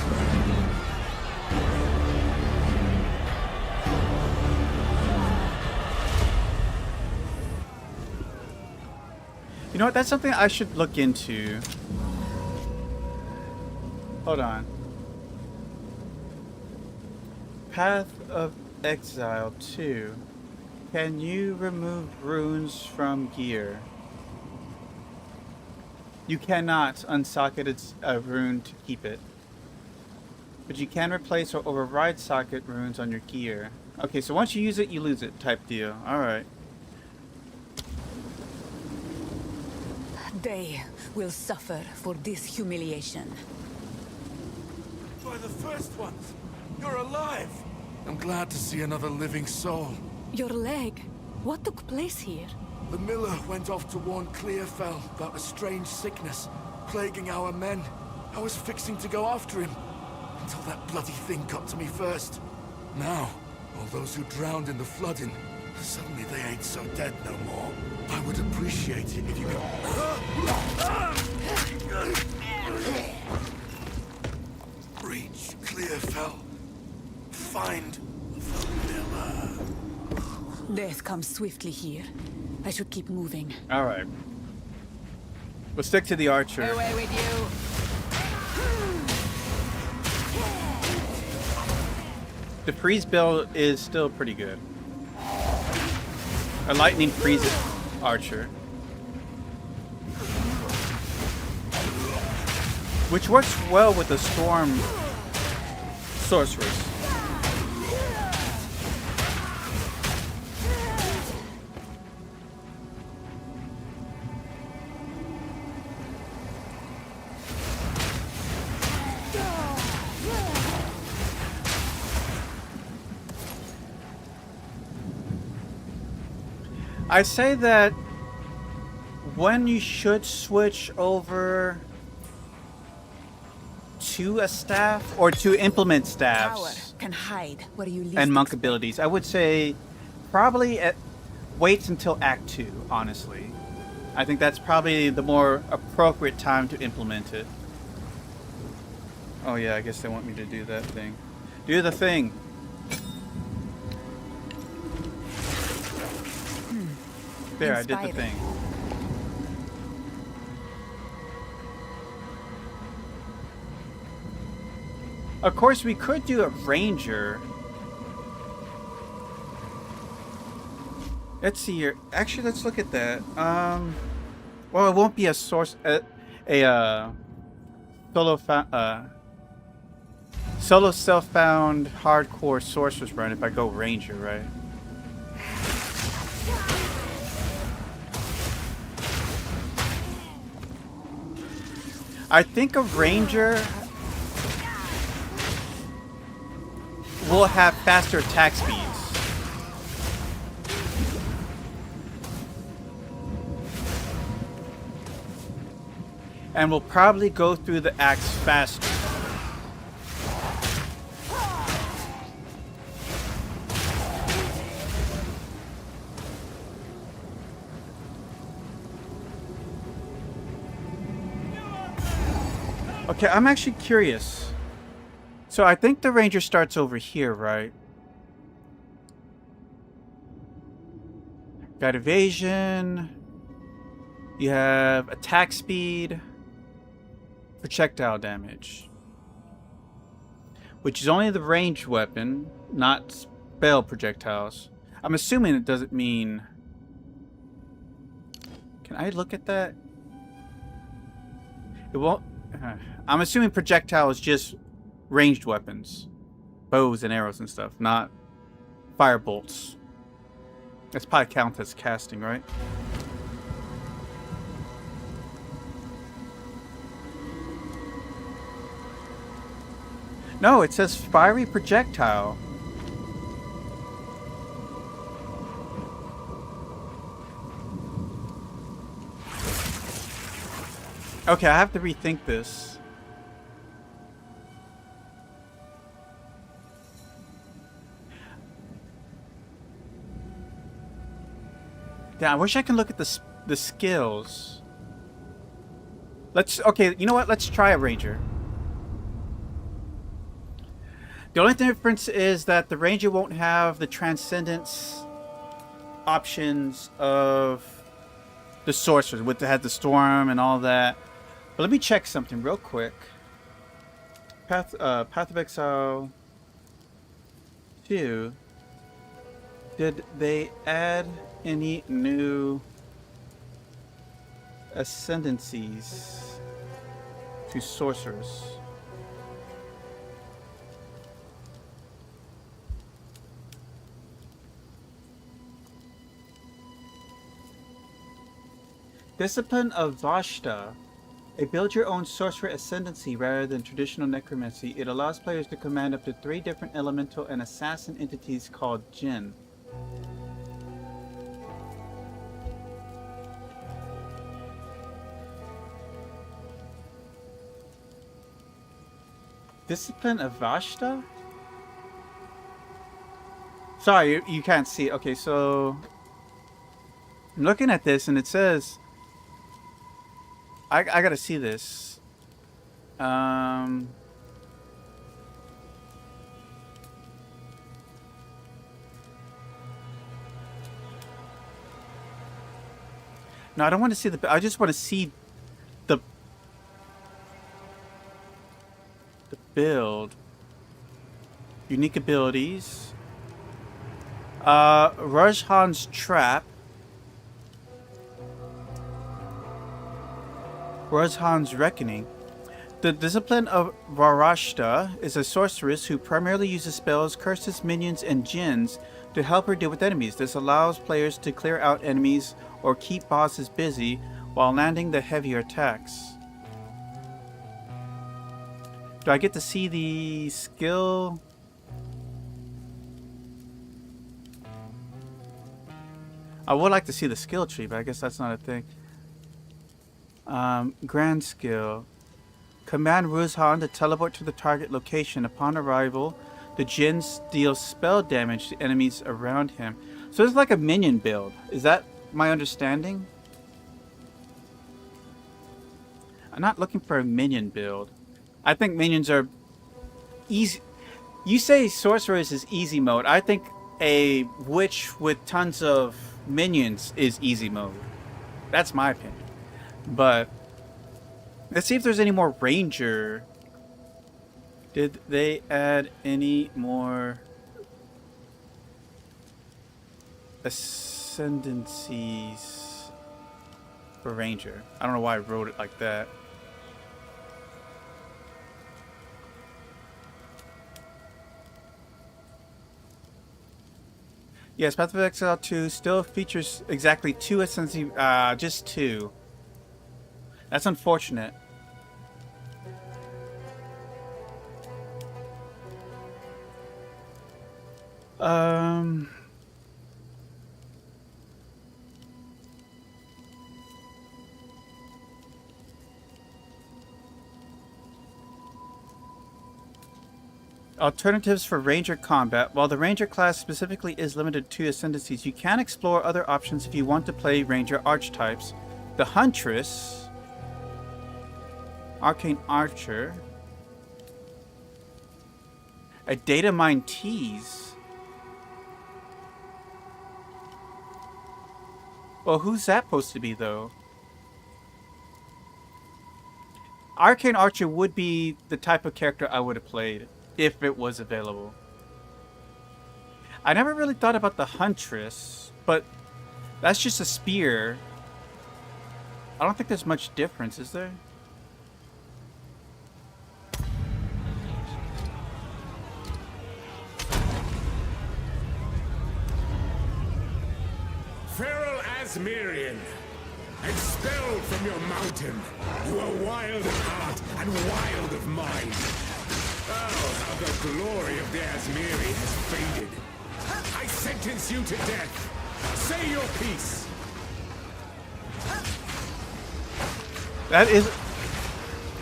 [SPEAKER 7] You know what? That's something I should look into. Hold on. Path of Exile 2. Can you remove runes from gear? You cannot unsocket a rune to keep it. But you can replace or override socket runes on your gear. Okay, so once you use it, you lose it type deal. Alright.
[SPEAKER 2] They will suffer for this humiliation.
[SPEAKER 3] By the first ones! You're alive! I'm glad to see another living soul.
[SPEAKER 2] Your leg. What took place here?
[SPEAKER 3] The miller went off to warn Clearfell about a strange sickness plaguing our men. I was fixing to go after him until that bloody thing got to me first. Now, all those who drowned in the flooding, suddenly they ain't so dead no more. I would appreciate it if you could... Reach Clearfell. Find the miller.
[SPEAKER 2] Death comes swiftly here. I should keep moving.
[SPEAKER 7] Alright. We'll stick to the archer.
[SPEAKER 2] Away with you.
[SPEAKER 7] The freeze build is still pretty good. A lightning freeze archer. Which works well with the storm sorceress. I say that when you should switch over to a staff or to implement staffs
[SPEAKER 2] Power can hide where you least
[SPEAKER 7] and monk abilities, I would say probably wait until Act 2, honestly. I think that's probably the more appropriate time to implement it. Oh yeah, I guess they want me to do that thing. Do the thing! There, I did the thing. Of course, we could do a ranger. Let's see here. Actually, let's look at that. Well, it won't be a source, solo self-found hardcore sorcerer's run if I go ranger, right? I think a ranger will have faster attack speeds. And will probably go through the acts faster. Okay, I'm actually curious. So I think the ranger starts over here, right? Got evasion. You have attack speed. Projectile damage. Which is only the ranged weapon, not spell projectiles. I'm assuming it doesn't mean... Can I look at that? It won't... I'm assuming projectile is just ranged weapons. Bows and arrows and stuff, not fire bolts. That's probably count as casting, right? No, it says fiery projectile. Okay, I have to rethink this. Yeah, I wish I can look at the skills. Okay, you know what? Let's try a ranger. The only difference is that the ranger won't have the transcendence options of the sorcerers, with had the storm and all that. But let me check something real quick. Path of Exile 2. Did they add any new ascendancies to sorcerers? Discipline of Vashta. A build-your-own sorcerer ascendancy rather than traditional necromancy. It allows players to command up to 3 different elemental and assassin entities called Jinn. Discipline of Vashta? Sorry, you can't see. Okay, so I'm looking at this and it says I gotta see this. No, I don't want to see the. I just want to see the build. Unique abilities. Rajhan's Trap. Rajhan's Reckoning. The Discipline of Varashta is a sorceress who primarily uses spells, curses, minions, and jinns to help her deal with enemies. This allows players to clear out enemies or keep bosses busy while landing the heavier attacks. Do I get to see the skill? I would like to see the skill tree, but I guess that's not a thing. Grand skill. Command Ruzhan to teleport to the target location. Upon arrival, the jinns deal spell damage to enemies around him. So it's like a minion build. Is that my understanding? I'm not looking for a minion build. I think minions are easy. You say sorceress is easy mode. I think a witch with tons of minions is easy mode. That's my opinion. But let's see if there's any more ranger. Did they add any more ascendancies for ranger? I don't know why I wrote it like that. Yes, Path of Exile 2 still features exactly 2 ascendancy, just 2. That's unfortunate. Alternatives for Ranger combat. While the Ranger class specifically is limited to ascendancies, you can explore other options if you want to play Ranger archetypes. The Huntress, Arcane Archer, a Data Mine Tease. Well, who's that supposed to be, though? Arcane Archer would be the type of character I would have played if it was available. I never really thought about the Huntress, but that's just a spear. I don't think there's much difference, is there?
[SPEAKER 1] Feral Asmirian, expelled from your mountain, you are wild of heart and wild of mind. Oh, how the glory of the Asmiri has faded. I sentence you to death. Say your piece.
[SPEAKER 7] That is...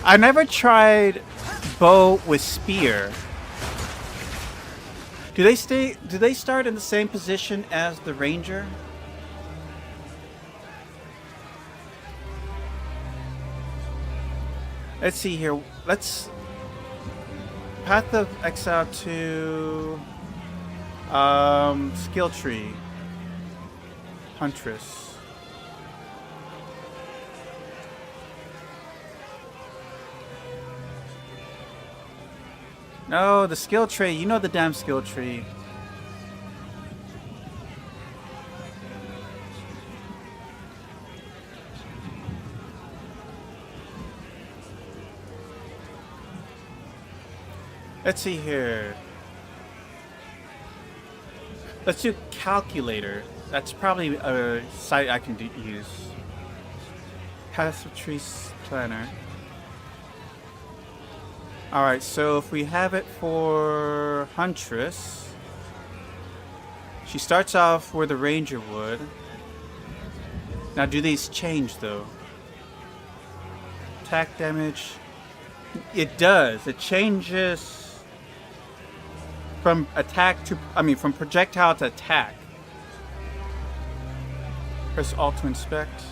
[SPEAKER 7] I never tried bow with spear. Do they start in the same position as the ranger? Let's see here. Let's Path of Exile to skill tree. Huntress. No, the skill tree. You know the damn skill tree. Let's see here. Let's do calculator. That's probably a site I can use. Passive trees planner. Alright, so if we have it for Huntress, she starts off where the Ranger would. Now, do these change though? Attack damage. It does. It changes from attack to, from projectile to attack. Press Alt to inspect.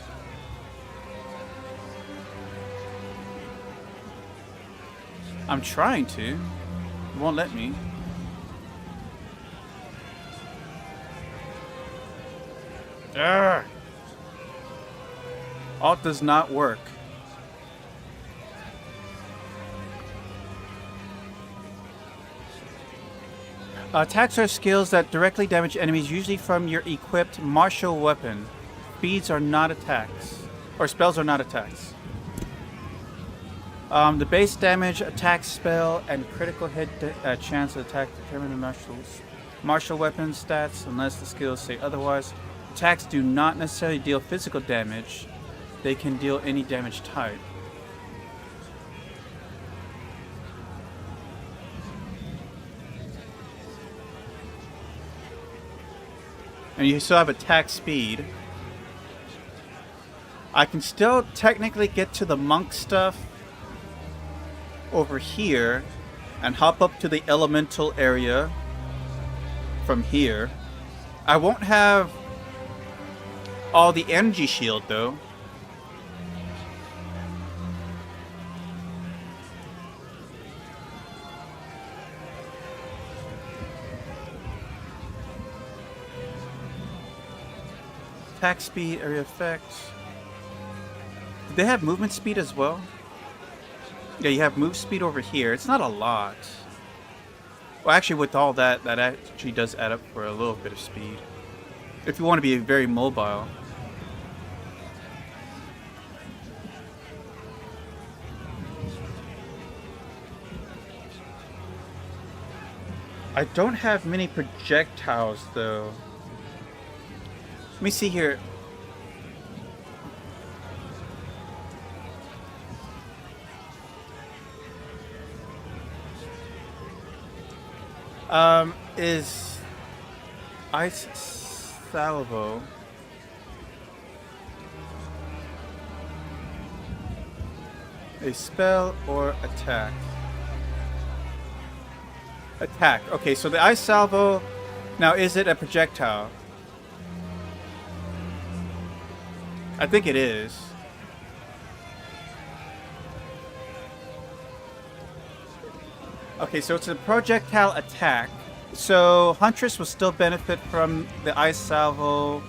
[SPEAKER 7] I'm trying to. It won't let me. Urgh. Alt does not work. Attacks are skills that directly damage enemies, usually from your equipped martial weapon. Speeds are not attacks. Or spells are not attacks. The base damage, attack spell, and critical hit chance of attack determine the martial weapon stats unless the skills say otherwise. Attacks do not necessarily deal physical damage. They can deal any damage type. And you still have attack speed. I can still technically get to the monk stuff over here and hop up to the elemental area from here. I won't have all the energy shield though. Attack speed, area effects. Do they have movement speed as well? Yeah, you have move speed over here. It's not a lot. Well, actually, with all that, that actually does add up for a little bit of speed. If you want to be very mobile. I don't have many projectiles, though. Let me see here. Is Ice Salvo a spell or attack? Attack. Okay, so the Ice Salvo, now is it a projectile? I think it is. Okay, so it's a projectile attack. So Huntress will still benefit from the Ice Salvo.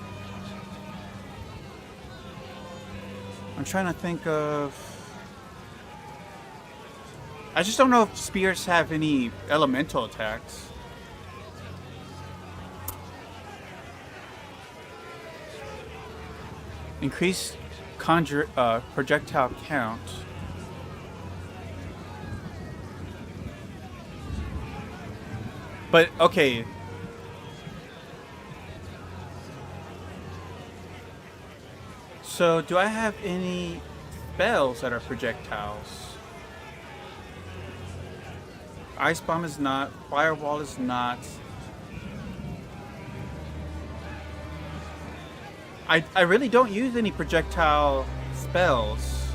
[SPEAKER 7] I'm trying to think of... I just don't know if spears have any elemental attacks. Increase projectile count. But, okay. So, do I have any spells that are projectiles? Ice Bomb is not. Firewall is not. I really don't use any projectile spells.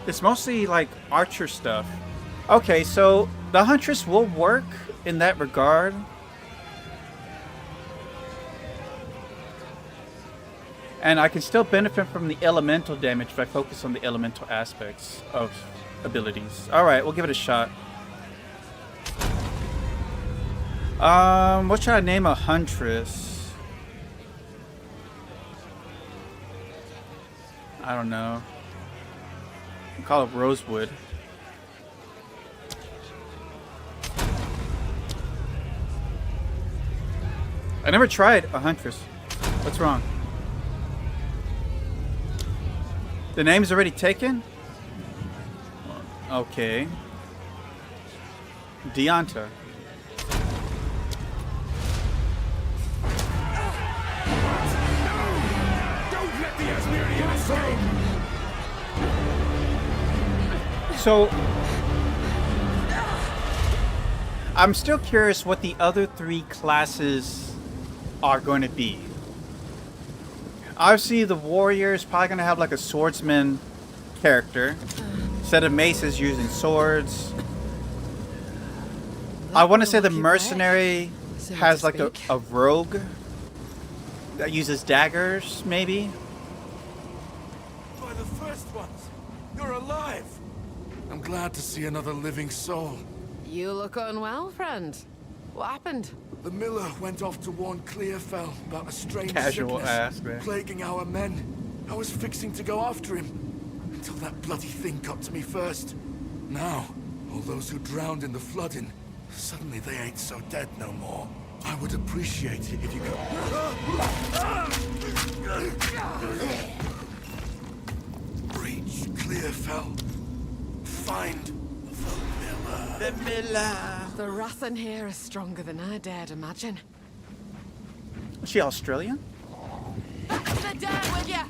[SPEAKER 7] It's mostly like archer stuff. Okay, so the Huntress will work in that regard. And I can still benefit from the elemental damage if I focus on the elemental aspects of abilities. Alright, we'll give it a shot. What should I name a huntress? I don't know. I'll call it Rosewood. I never tried a huntress. What's wrong? The name's already taken? Okay. Deonta.
[SPEAKER 1] Don't let the Asmirian escape!
[SPEAKER 7] So, I'm still curious what the other three classes are going to be. Obviously, the warrior is probably going to have like a swordsman character. Instead of maces, using swords. I want to say the mercenary has like a rogue that uses daggers, maybe.
[SPEAKER 3] By the first ones, you're alive. I'm glad to see another living soul.
[SPEAKER 4] You look unwell, friend. What happened?
[SPEAKER 3] The miller went off to warn Clearfell about a strange
[SPEAKER 7] Casual
[SPEAKER 3] sickness
[SPEAKER 7] ass, man.
[SPEAKER 3] plaguing our men. I was fixing to go after him until that bloody thing got to me first. Now, all those who drowned in the flooding, suddenly they ain't so dead no more. I would appreciate it if you could... Reach Clearfell. Find the miller.
[SPEAKER 4] The Rathan here is stronger than I dared imagine.
[SPEAKER 7] Is she Australian?
[SPEAKER 4] Back to the dirt with ya!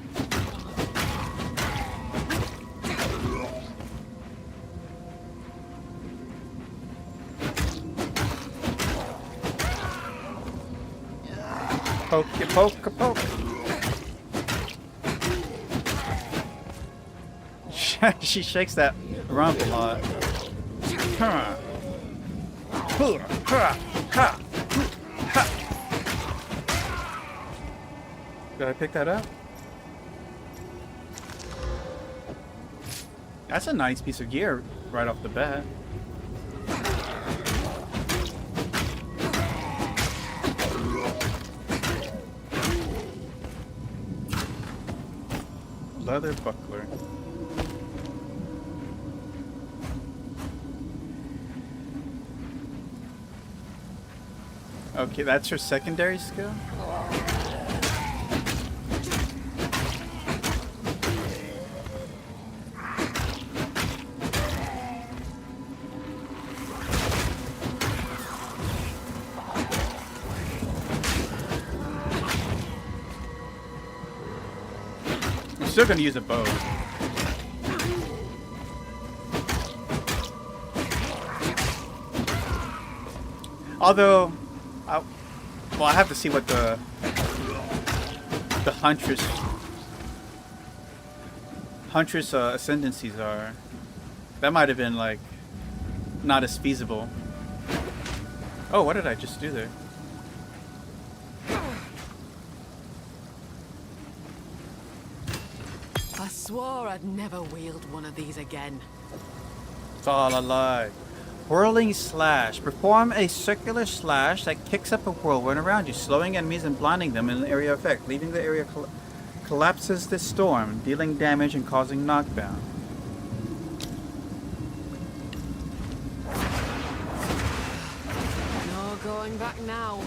[SPEAKER 7] Poke, poke, poke. She shakes that rump a lot. Did I pick that up? That's a nice piece of gear right off the bat. Leather buckler. Okay, that's her secondary skill? I'm still gonna use a bow. Although, well, I have to see what the Huntress ascendancies are. That might have been like not as feasible. Oh, what did I just do there?
[SPEAKER 4] I swore I'd never wield one of these again.
[SPEAKER 7] It's all a lie. Whirling slash. Perform a circular slash that kicks up a whirlwind around you, slowing enemies and blinding them in the area of effect. Leaving the area collapses the storm, dealing damage and causing knockdown.
[SPEAKER 4] No going back now.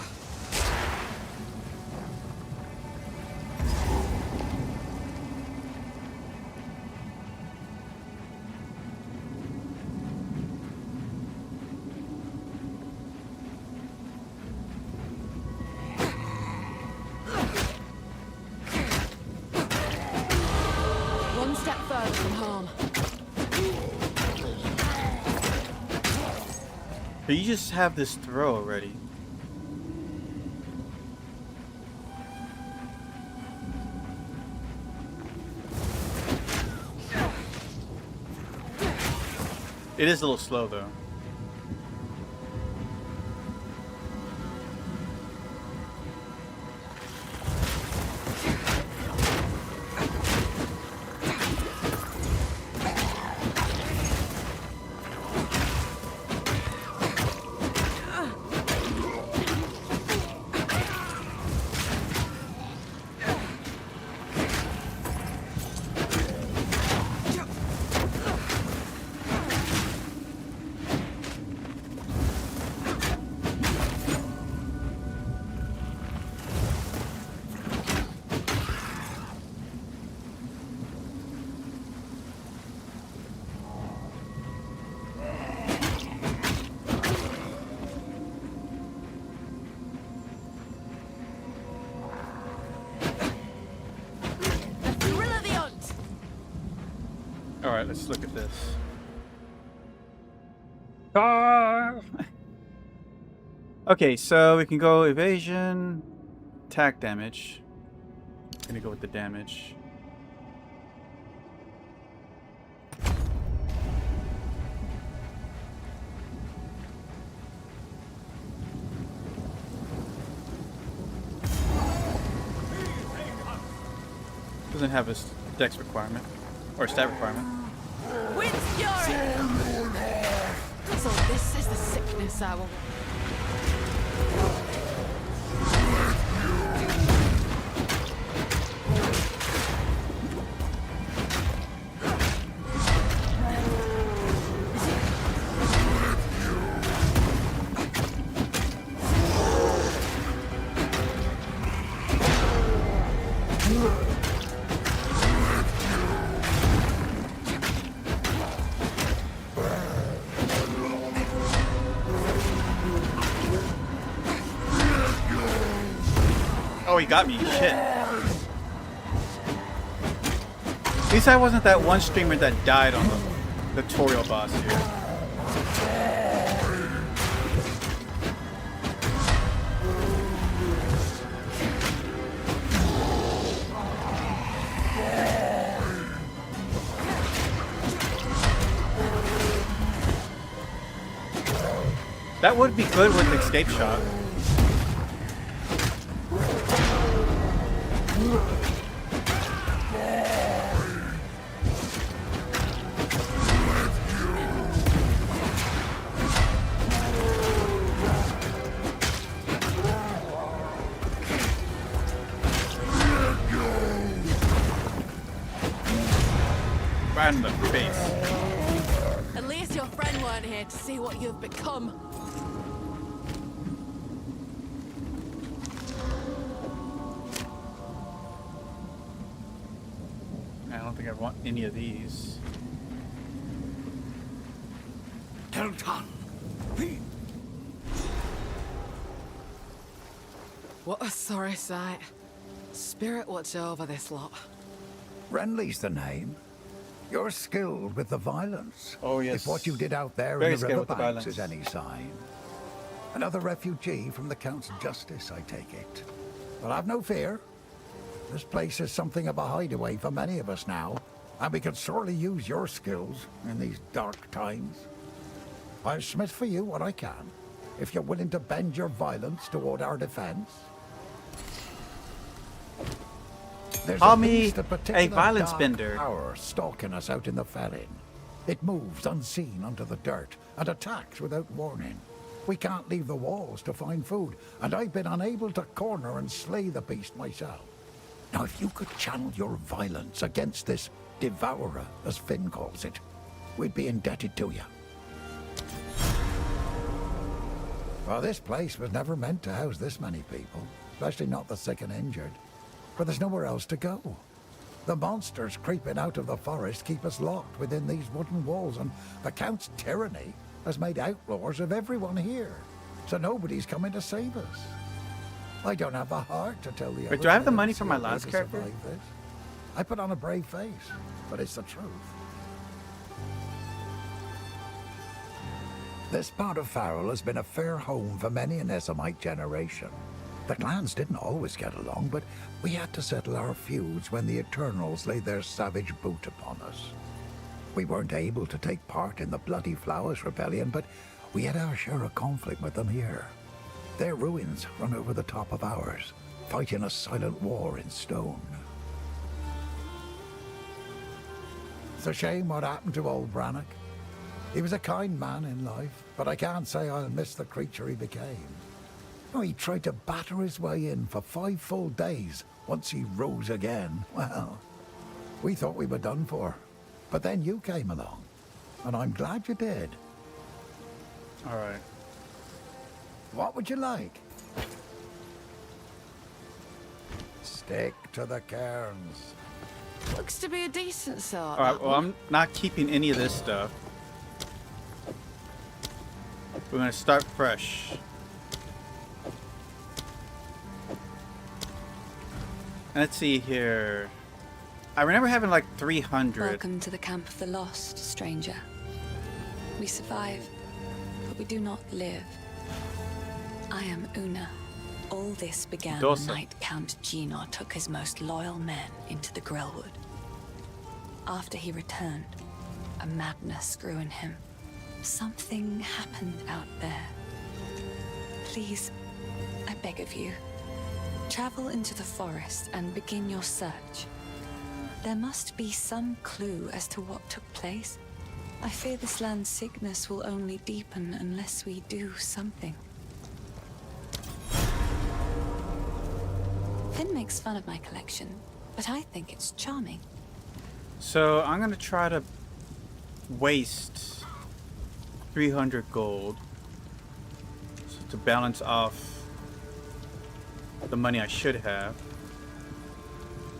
[SPEAKER 4] One step further from home.
[SPEAKER 7] But you just have this throw already. It is a little slow though. Alright, let's look at this. Ah! Okay, so we can go evasion, attack damage. I'm gonna go with the damage. Doesn't have a dex requirement or a stat requirement.
[SPEAKER 4] Wind fury! So this is the sickness I will.
[SPEAKER 7] Oh, he got me. Shit. At least I wasn't that one streamer that died on the tutorial boss here. That would be good with escape shot. Right in the face.
[SPEAKER 4] At least your friend weren't here to see what you've become.
[SPEAKER 7] I don't think I want any of these.
[SPEAKER 4] What a sorry sight. Spirit watch over this lot.
[SPEAKER 6] Renly's the name. You're skilled with the violence.
[SPEAKER 7] Oh, yes.
[SPEAKER 6] If what you did out there
[SPEAKER 7] Very
[SPEAKER 6] in the
[SPEAKER 7] skilled with the
[SPEAKER 6] riverbanks
[SPEAKER 7] violence.
[SPEAKER 6] is any sign. Another refugee from the Count's justice, I take it. But have no fear. This place is something of a hideaway for many of us now, and we could sorely use your skills in these dark times. I'll smith for you what I can, if you're willing to bend your violence toward our defense. There's
[SPEAKER 7] Call
[SPEAKER 6] at
[SPEAKER 7] me
[SPEAKER 6] least
[SPEAKER 7] a
[SPEAKER 6] particular
[SPEAKER 7] violence
[SPEAKER 6] dark
[SPEAKER 7] bender.
[SPEAKER 6] power stalking us out in the felling. It moves unseen under the dirt and attacks without warning. We can't leave the walls to find food, and I've been unable to corner and slay the beast myself. Now, if you could channel your violence against this devourer, as Finn calls it, we'd be indebted to you. Well, this place was never meant to house this many people, especially not the sick and injured. But there's nowhere else to go. The monsters creeping out of the forest keep us locked within these wooden walls, and the Count's tyranny has made outlaws of everyone here. So nobody's coming to save us. I don't have the heart to tell the others.
[SPEAKER 7] Wait, do I have the
[SPEAKER 6] how
[SPEAKER 7] money
[SPEAKER 6] to
[SPEAKER 7] for my
[SPEAKER 6] survive
[SPEAKER 7] last
[SPEAKER 6] this.
[SPEAKER 7] character?
[SPEAKER 6] I put on a brave face, but it's the truth. This part of Farrell has been a fair home for many an Essamite generation. The clans didn't always get along, but we had to settle our feuds when the Eternals laid their savage boot upon us. We weren't able to take part in the Bloody Flowers Rebellion, but we had our share of conflict with them here. Their ruins run over the top of ours, fighting a silent war in stone. It's a shame what happened to old Brannock. He was a kind man in life, but I can't say I'll miss the creature he became. Oh, he tried to batter his way in for 5 full days once he rose again. Well, we thought we were done for. But then you came along, and I'm glad you did.
[SPEAKER 7] All right.
[SPEAKER 6] What would you like? Stick to the cairns.
[SPEAKER 4] Looks to be a decent sort.
[SPEAKER 7] All right.
[SPEAKER 4] that
[SPEAKER 7] Well,
[SPEAKER 4] one.
[SPEAKER 7] I'm not keeping any of this stuff. We're gonna start fresh. Let's see here. I remember having like 300.
[SPEAKER 5] Welcome to the camp of the lost, stranger. We survive, but we do not live. I am Una. All this began the night Count Gino took his most loyal men into the Grellwood. After he returned, a madness grew in him. Something happened out there. Please, I beg of you, travel into the forest and begin your search. There must be some clue as to what took place. I fear this land's sickness will only deepen unless we do something. Finn makes fun of my collection, but I think it's charming.
[SPEAKER 7] So I'm gonna try to waste 300 gold to balance off the money I should have.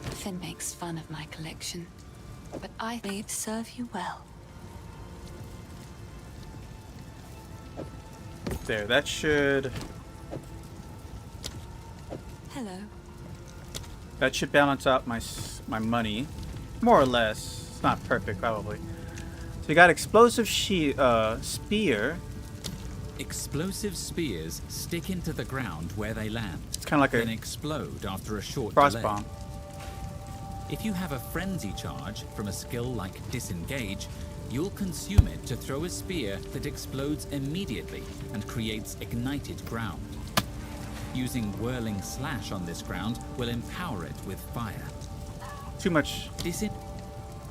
[SPEAKER 5] Finn makes fun of my collection, but I think it serve you well.
[SPEAKER 7] There, that should...
[SPEAKER 5] Hello.
[SPEAKER 7] That should balance out my money, more or less. It's not perfect, probably. So you got explosive spear.
[SPEAKER 8] Explosive spears stick into the ground where they land.
[SPEAKER 7] It's kind of like
[SPEAKER 8] then explode after a short
[SPEAKER 7] frost
[SPEAKER 8] delay.
[SPEAKER 7] bomb.
[SPEAKER 8] If you have a frenzy charge from a skill like disengage, you'll consume it to throw a spear that explodes immediately and creates ignited ground. Using whirling slash on this ground will empower it with fire.
[SPEAKER 7] Too much.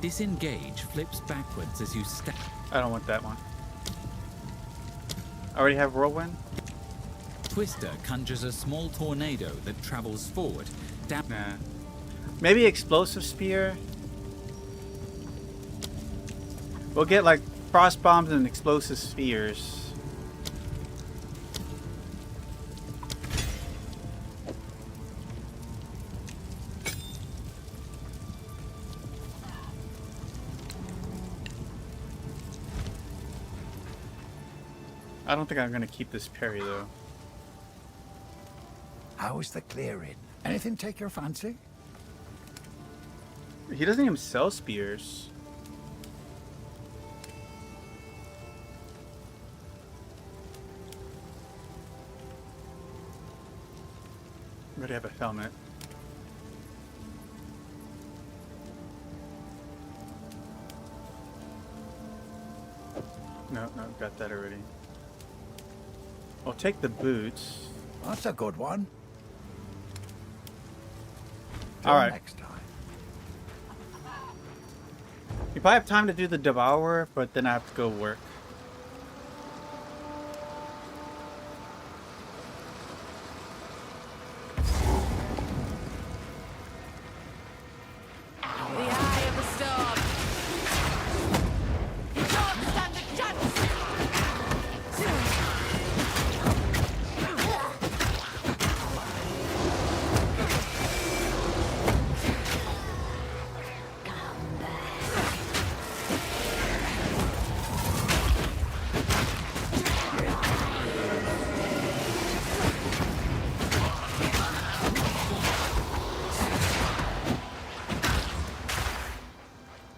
[SPEAKER 8] Disengage flips backwards as you step.
[SPEAKER 7] I don't want that one. I already have whirlwind.
[SPEAKER 8] Twister conjures a small tornado that travels forward.
[SPEAKER 7] Nah. Maybe explosive spear. We'll get like frost bombs and explosive spears. I don't think I'm gonna keep this parry though.
[SPEAKER 6] How is the clearing? Anything take your fancy?
[SPEAKER 7] He doesn't even sell spears. I already have a helmet. No, got that already. I'll take the boots.
[SPEAKER 6] That's a good one.
[SPEAKER 7] All right.
[SPEAKER 6] Next time.
[SPEAKER 7] You probably have time to do the Devour, but then I have to go work.
[SPEAKER 4] The eye of the storm. You don't stand a chance.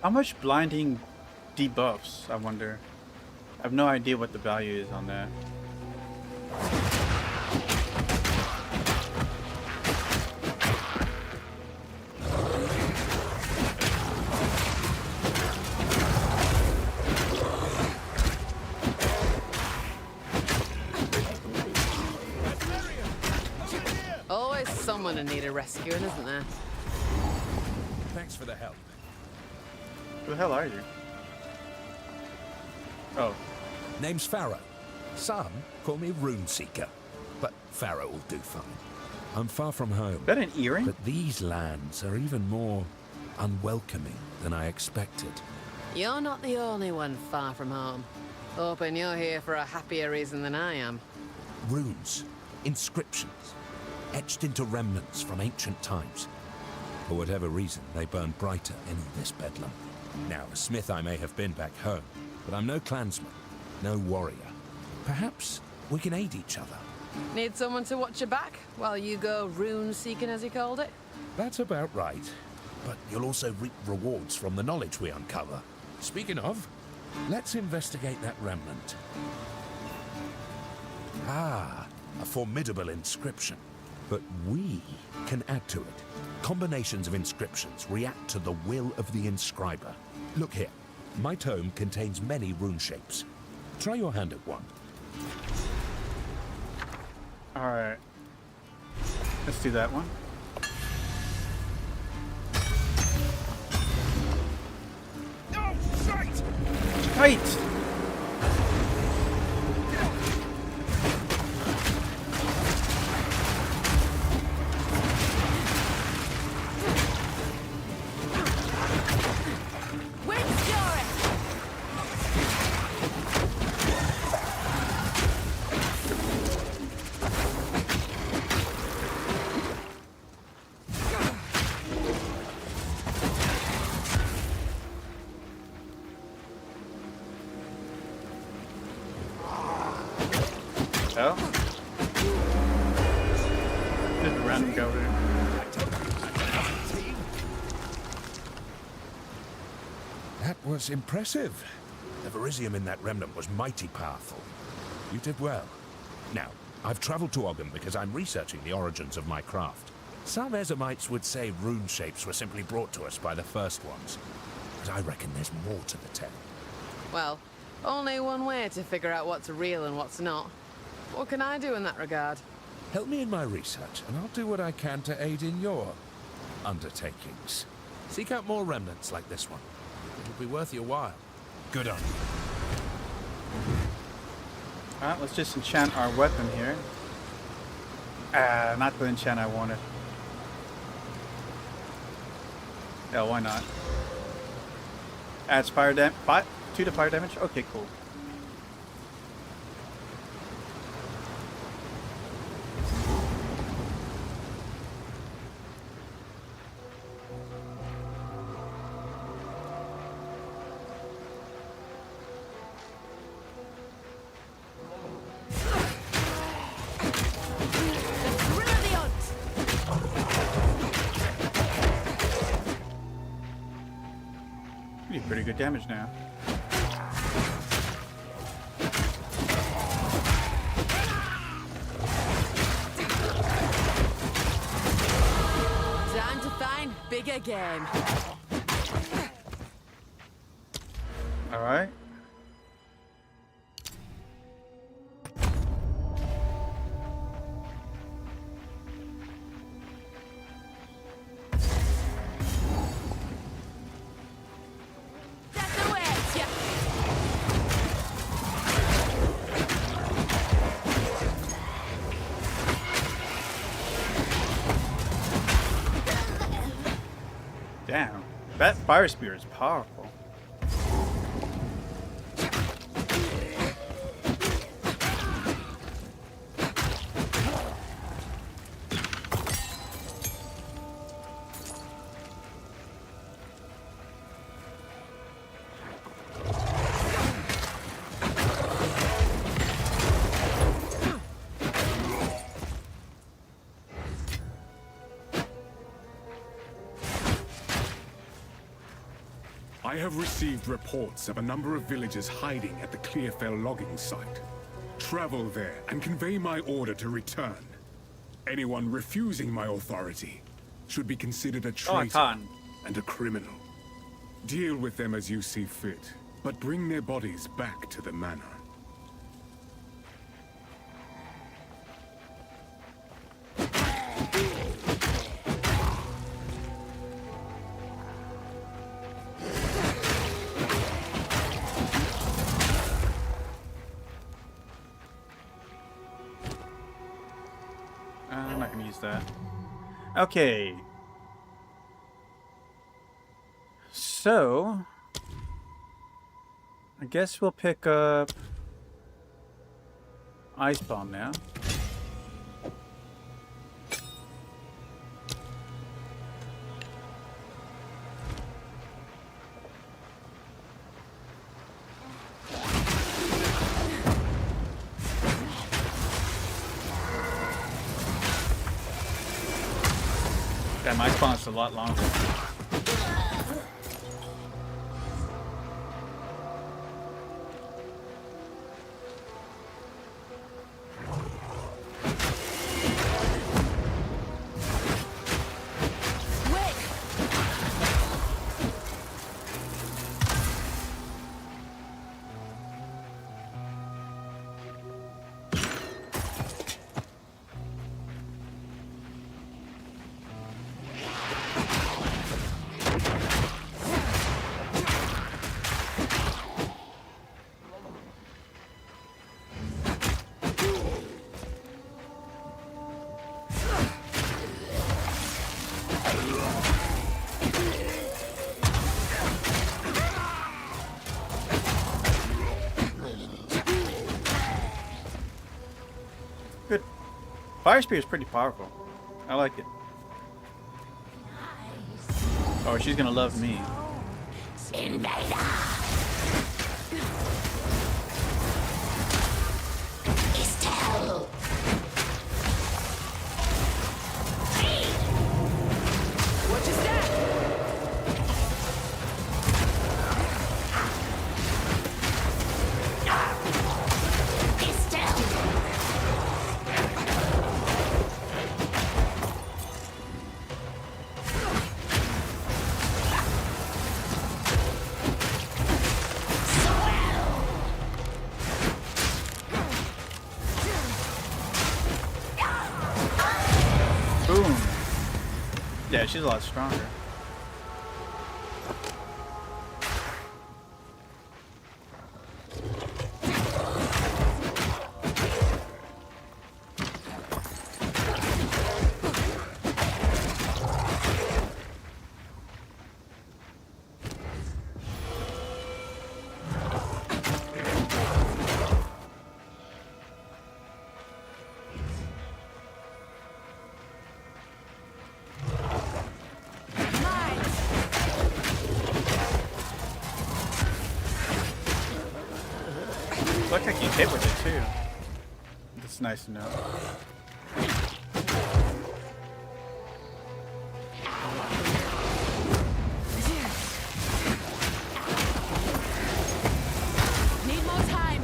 [SPEAKER 7] How much blinding debuffs, I wonder? I have no idea what the value is on that.
[SPEAKER 4] Always someone in need of rescuing, isn't there?
[SPEAKER 9] Thanks for the help.
[SPEAKER 7] Who the hell are you? Oh.
[SPEAKER 9] Name's Pharaoh. Some call me Runeseeker, but Pharaoh will do fine. I'm far from home.
[SPEAKER 7] Is that an earring?
[SPEAKER 9] But these lands are even more unwelcoming than I expected.
[SPEAKER 4] You're not the only one far from home. Hoping you're here for a happier reason than I am.
[SPEAKER 9] Runes, inscriptions, etched into remnants from ancient times. For whatever reason, they burn brighter in this bedlam. Now, a smith I may have been back home, but I'm no clansman, no warrior. Perhaps we can aid each other.
[SPEAKER 4] Need someone to watch your back while you go rune seeking, as you called it?
[SPEAKER 9] That's about right. but you'll also reap rewards from the knowledge we uncover. Speaking of, let's investigate that remnant. Ah, a formidable inscription. But we can add to it. Combinations of inscriptions react to the will of the inscriber. Look here. My tome contains many rune shapes. Try your hand at one.
[SPEAKER 7] Alright. Let's do that one.
[SPEAKER 9] No, sight!
[SPEAKER 7] Right! Oh. Just a random go there.
[SPEAKER 9] That was impressive. The Verisium in that remnant was mighty powerful. You did well. Now, I've traveled to Ogden because I'm researching the origins of my craft. Some Ezamites would say rune shapes were simply brought to us by the first ones. But I reckon there's more to the tale.
[SPEAKER 4] Well, only one way to figure out what's real and what's not. What can I do in that regard?
[SPEAKER 9] Help me in my research, and I'll do what I can to aid in your undertakings. Seek out more remnants like this one. It'll be worth your while. Good on you.
[SPEAKER 7] Alright, let's just enchant our weapon here. Not the enchant I wanted. Yeah, why not? Adds fire damage. 2 to fire damage? Okay, cool. We do pretty good damage now.
[SPEAKER 4] Time to find bigger game.
[SPEAKER 7] All right. Damn, that fire spear is powerful.
[SPEAKER 1] I have received reports of a number of villagers hiding at the Clearfell logging site. Travel there and convey my order to return. Anyone refusing my authority should be considered a traitor and a criminal. Deal with them as you see fit, but bring their bodies back to the manor.
[SPEAKER 7] I'm not gonna use that. Okay. So, I guess we'll pick up Ice Bomb now. Yeah, my spawn's a lot longer. Fire Spear is pretty powerful. I like it. Oh, she's gonna love me.
[SPEAKER 2] What is that?
[SPEAKER 7] Boom. Yeah, she's a lot stronger. Looks like you hit with it too. That's nice to know.
[SPEAKER 2] Need more time.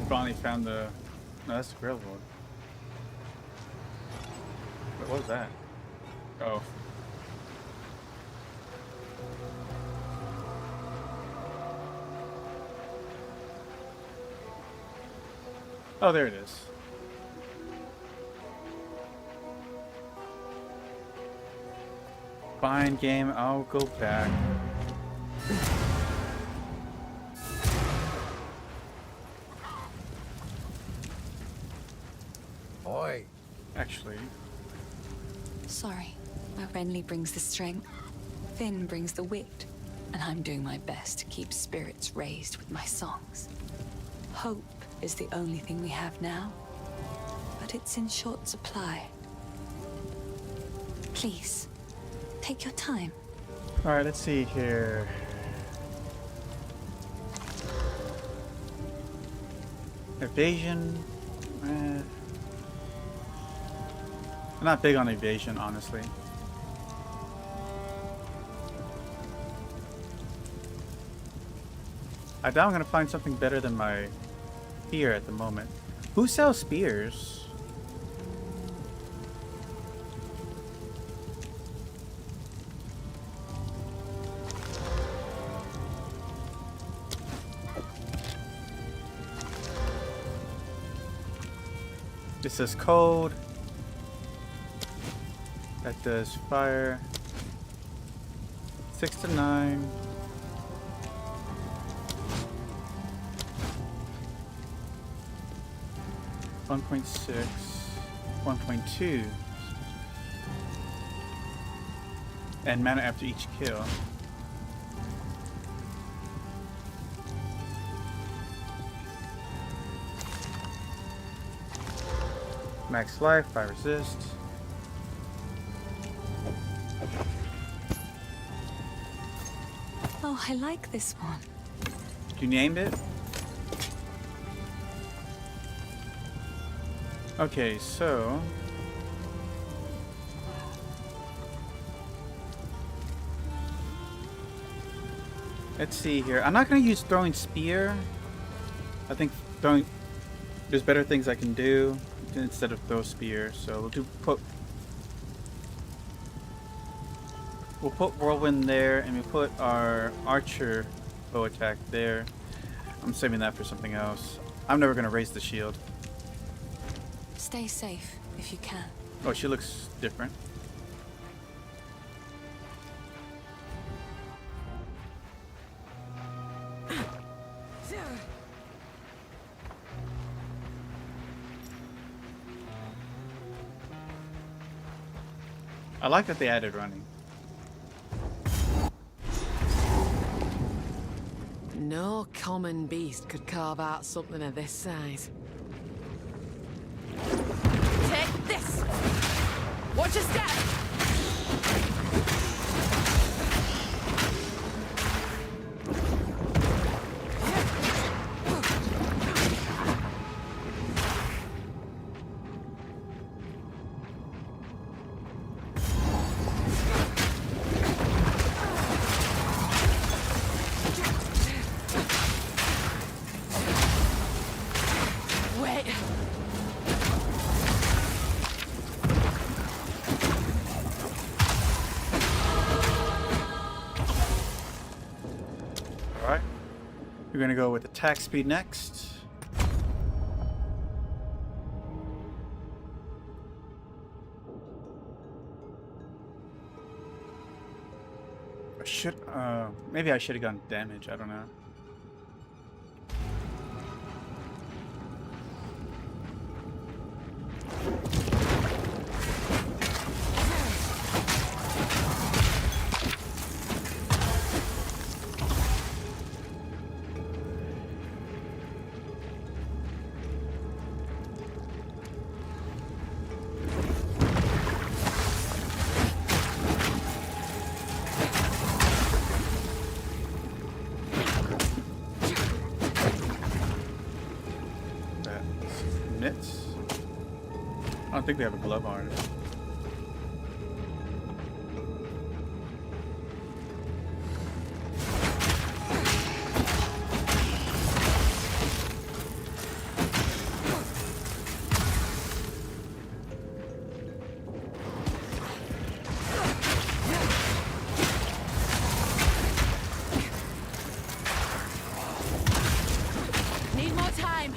[SPEAKER 7] Finally found the... No, that's the railroad. What was that? Oh. Oh, there it is. Fine game, I'll go back.
[SPEAKER 6] Oi.
[SPEAKER 7] Actually,
[SPEAKER 5] Sorry. My Renly brings the strength, Finn brings the wit, and I'm doing my best to keep spirits raised with my songs. Hope is the only thing we have now, but it's in short supply. Please, take your time.
[SPEAKER 7] alright, let's see here. Evasion. I'm not big on evasion, honestly. I doubt I'm gonna find something better than my spear at the moment. Who sells spears? This says cold. That does fire. 6 to 9. 1.6. 1.2. And mana after each kill. Max life, 5 resist.
[SPEAKER 5] Oh, I like this one.
[SPEAKER 7] You named it? Okay, so... Let's see here. I'm not going to use throwing spear. I think throwing... There's better things I can do instead of throw spear. So we'll put whirlwind there, and we put our archer bow attack there. I'm saving that for something else. I'm never going to raise the shield.
[SPEAKER 5] Stay safe if you can.
[SPEAKER 7] Oh, she looks different. I like that they added running.
[SPEAKER 4] No common beast could carve out something of this size. Take this! Watch your step!
[SPEAKER 7] We're gonna go with attack speed next. Maybe I should have gone damage. I don't know. I don't think they have a glove on it.
[SPEAKER 2] Need more time.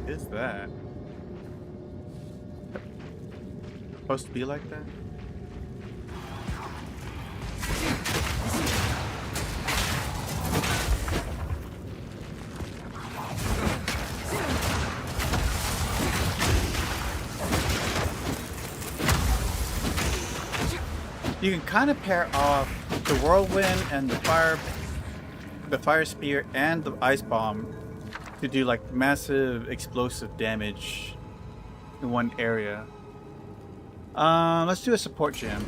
[SPEAKER 7] Is that supposed to be like that? You can kind of pair off the whirlwind and the fire spear and the ice bomb to do like massive explosive damage in one area. Let's do a support gem.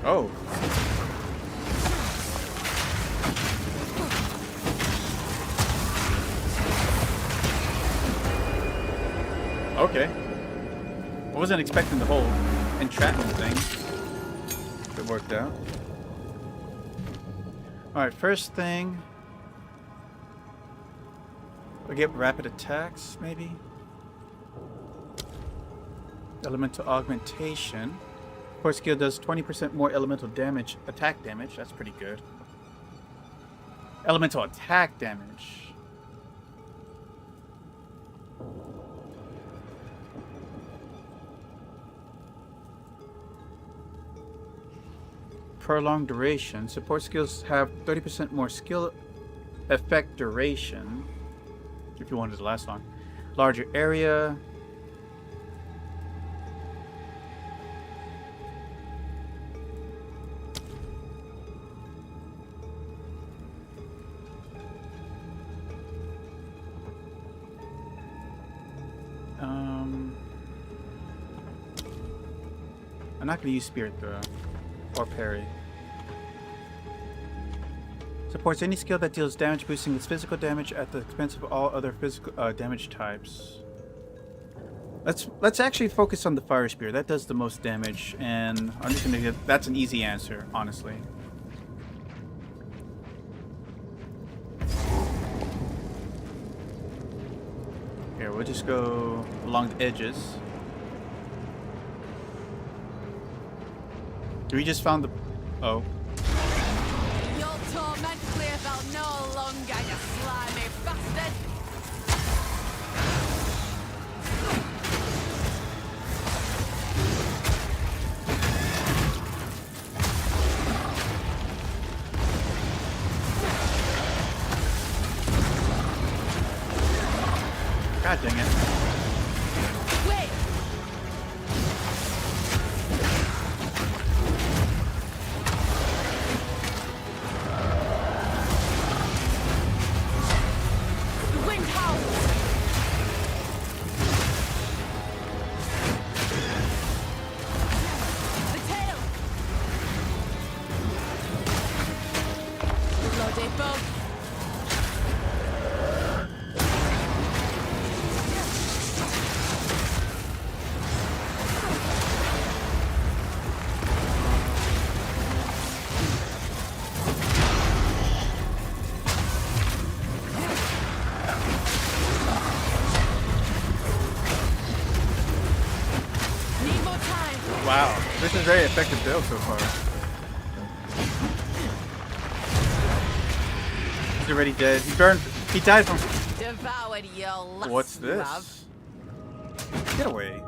[SPEAKER 7] Oh. Okay. I wasn't expecting the whole entrapment thing. It worked out. Alright, first thing, we get rapid attacks, maybe? Elemental augmentation. Core skill does 20% more elemental damage, attack damage, that's pretty good. Elemental attack damage. Prolonged duration. Support skills have 30% more skill effect duration. If you wanted to last long. Larger area. I'm not gonna use Spirit Throw or Parry. Supports any skill that deals damage, boosting its physical damage at the expense of all other physical damage types. Let's actually focus on the Fire Spear. That does the most damage, and I'm just gonna get. That's an easy answer, honestly. Here, we'll just go along the edges. We just found the. Oh.
[SPEAKER 4] Your torment Clearfell no longer, you slimy bastard!
[SPEAKER 7] God dang it.
[SPEAKER 4] Wait! The wind howls! The tail! Bloody bug! Need more time!
[SPEAKER 7] Wow, this is a very effective build so far. He's already dead. He burned. He died from.
[SPEAKER 4] Devoured your lust,
[SPEAKER 7] What's this?
[SPEAKER 4] love.
[SPEAKER 7] Get away.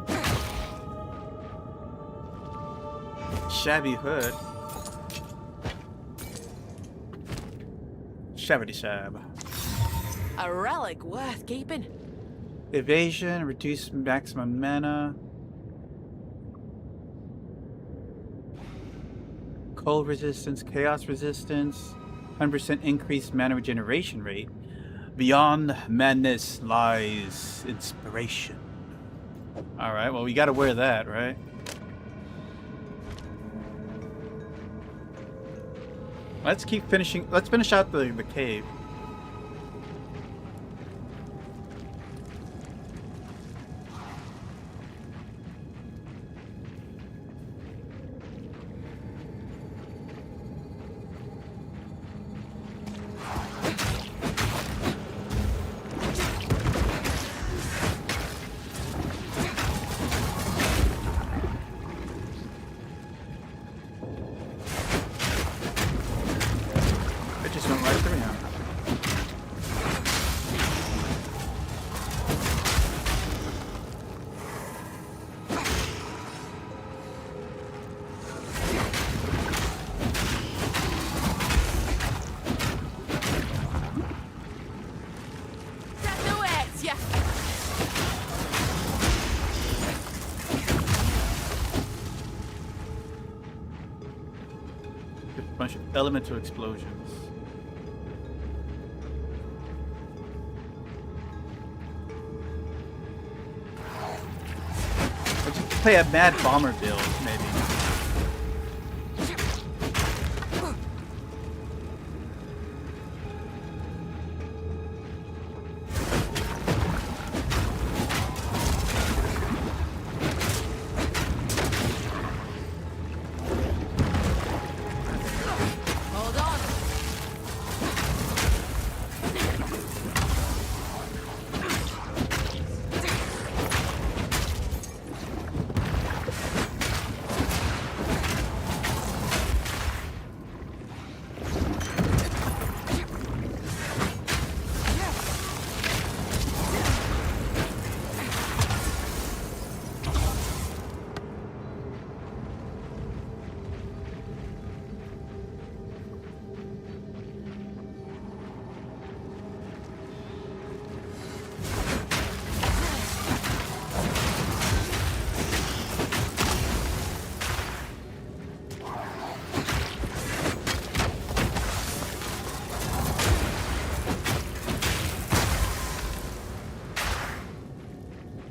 [SPEAKER 7] Shabby hood. Shabby shab.
[SPEAKER 4] A relic worth keeping.
[SPEAKER 7] Evasion, reduce maximum mana. Cold resistance, chaos resistance, 100% increased mana regeneration rate. Beyond madness lies inspiration. Alright, well we gotta wear that, right? Let's keep finishing. Let's finish out the cave. Bunch of elemental explosions. Let's just play a mad bomber build, maybe.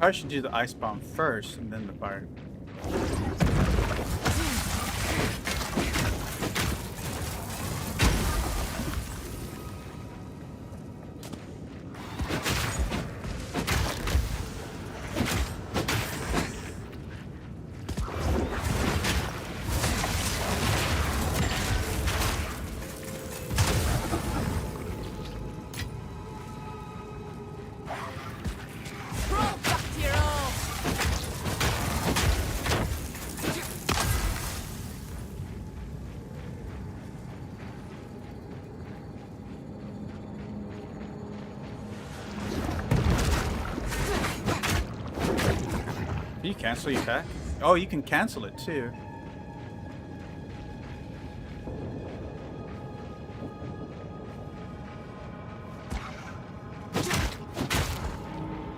[SPEAKER 7] Probably should do the ice bomb first and then the fire. Can you cancel your attack? Oh, you can cancel it too.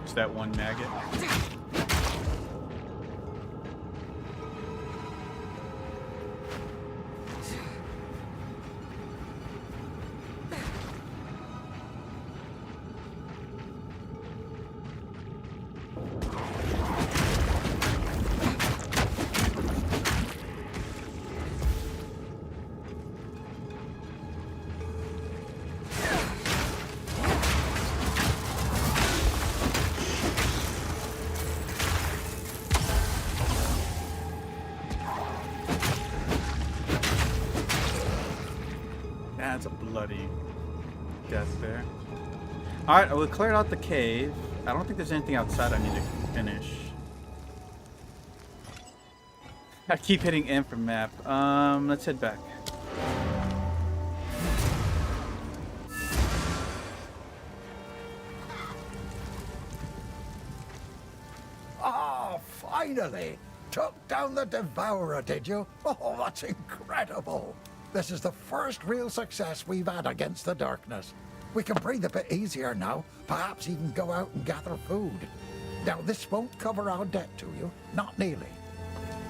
[SPEAKER 7] It's that one maggot. That's a bloody death there. Alright, we cleared out the cave. I don't think there's anything outside I need to finish. I keep hitting M for map. Let's head back.
[SPEAKER 6] Ah, finally! Took down the Devourer, did you? Oh, that's incredible! This is the first real success we've had against the darkness. We can breathe a bit easier now, perhaps even go out and gather food. Now, this won't cover our debt to you, not nearly.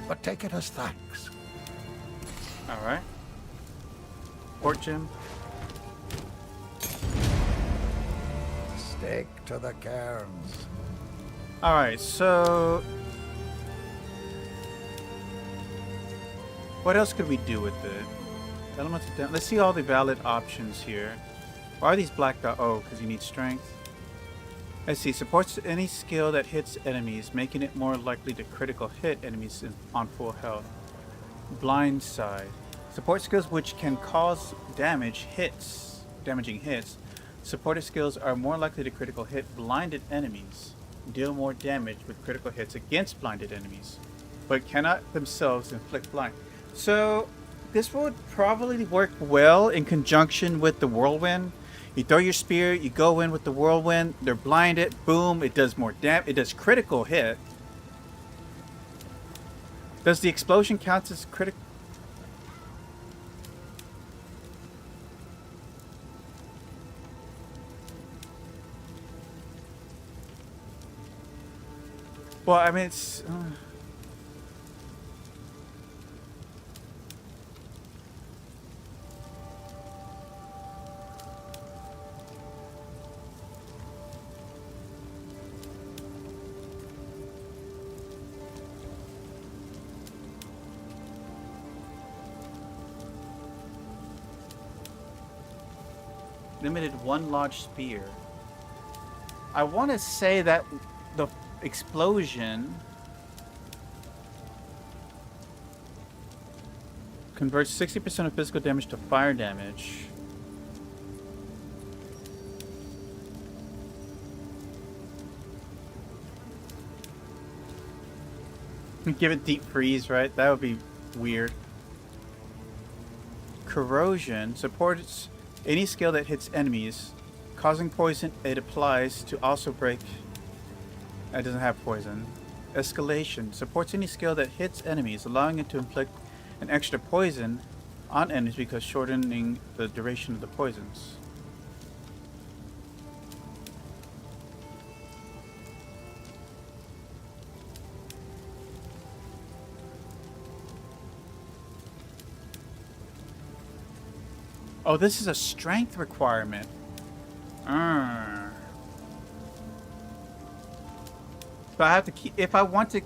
[SPEAKER 6] But take it as thanks.
[SPEAKER 7] Alright. Port gem.
[SPEAKER 6] Stick to the cairns.
[SPEAKER 7] Alright, so... what else could we do with it? Elements of let's see all the valid options here. Why are these black dot? Oh, because you need strength. Let's see. Supports any skill that hits enemies, making it more likely to critical hit enemies on full health. Blind side. Support skills which can cause damaging hits. Supported skills are more likely to critical hit blinded enemies. Deal more damage with critical hits against blinded enemies, but cannot themselves inflict blind. So this would probably work well in conjunction with the whirlwind. You throw your spear, you go in with the whirlwind, they're blinded, boom, it does more damage, it does critical hit. Does the explosion count as critical? Well, I mean, it's... limited one large spear. I want to say that the explosion converts 60% of physical damage to fire damage. Give it deep freeze, right? That would be weird. Corrosion supports any skill that hits enemies, causing poison it applies to also break. It doesn't have poison. Escalation supports any skill that hits enemies, allowing it to inflict an extra poison on enemies because shortening the duration of the poisons. Oh, this is a strength requirement. So I have to keep, if I want to.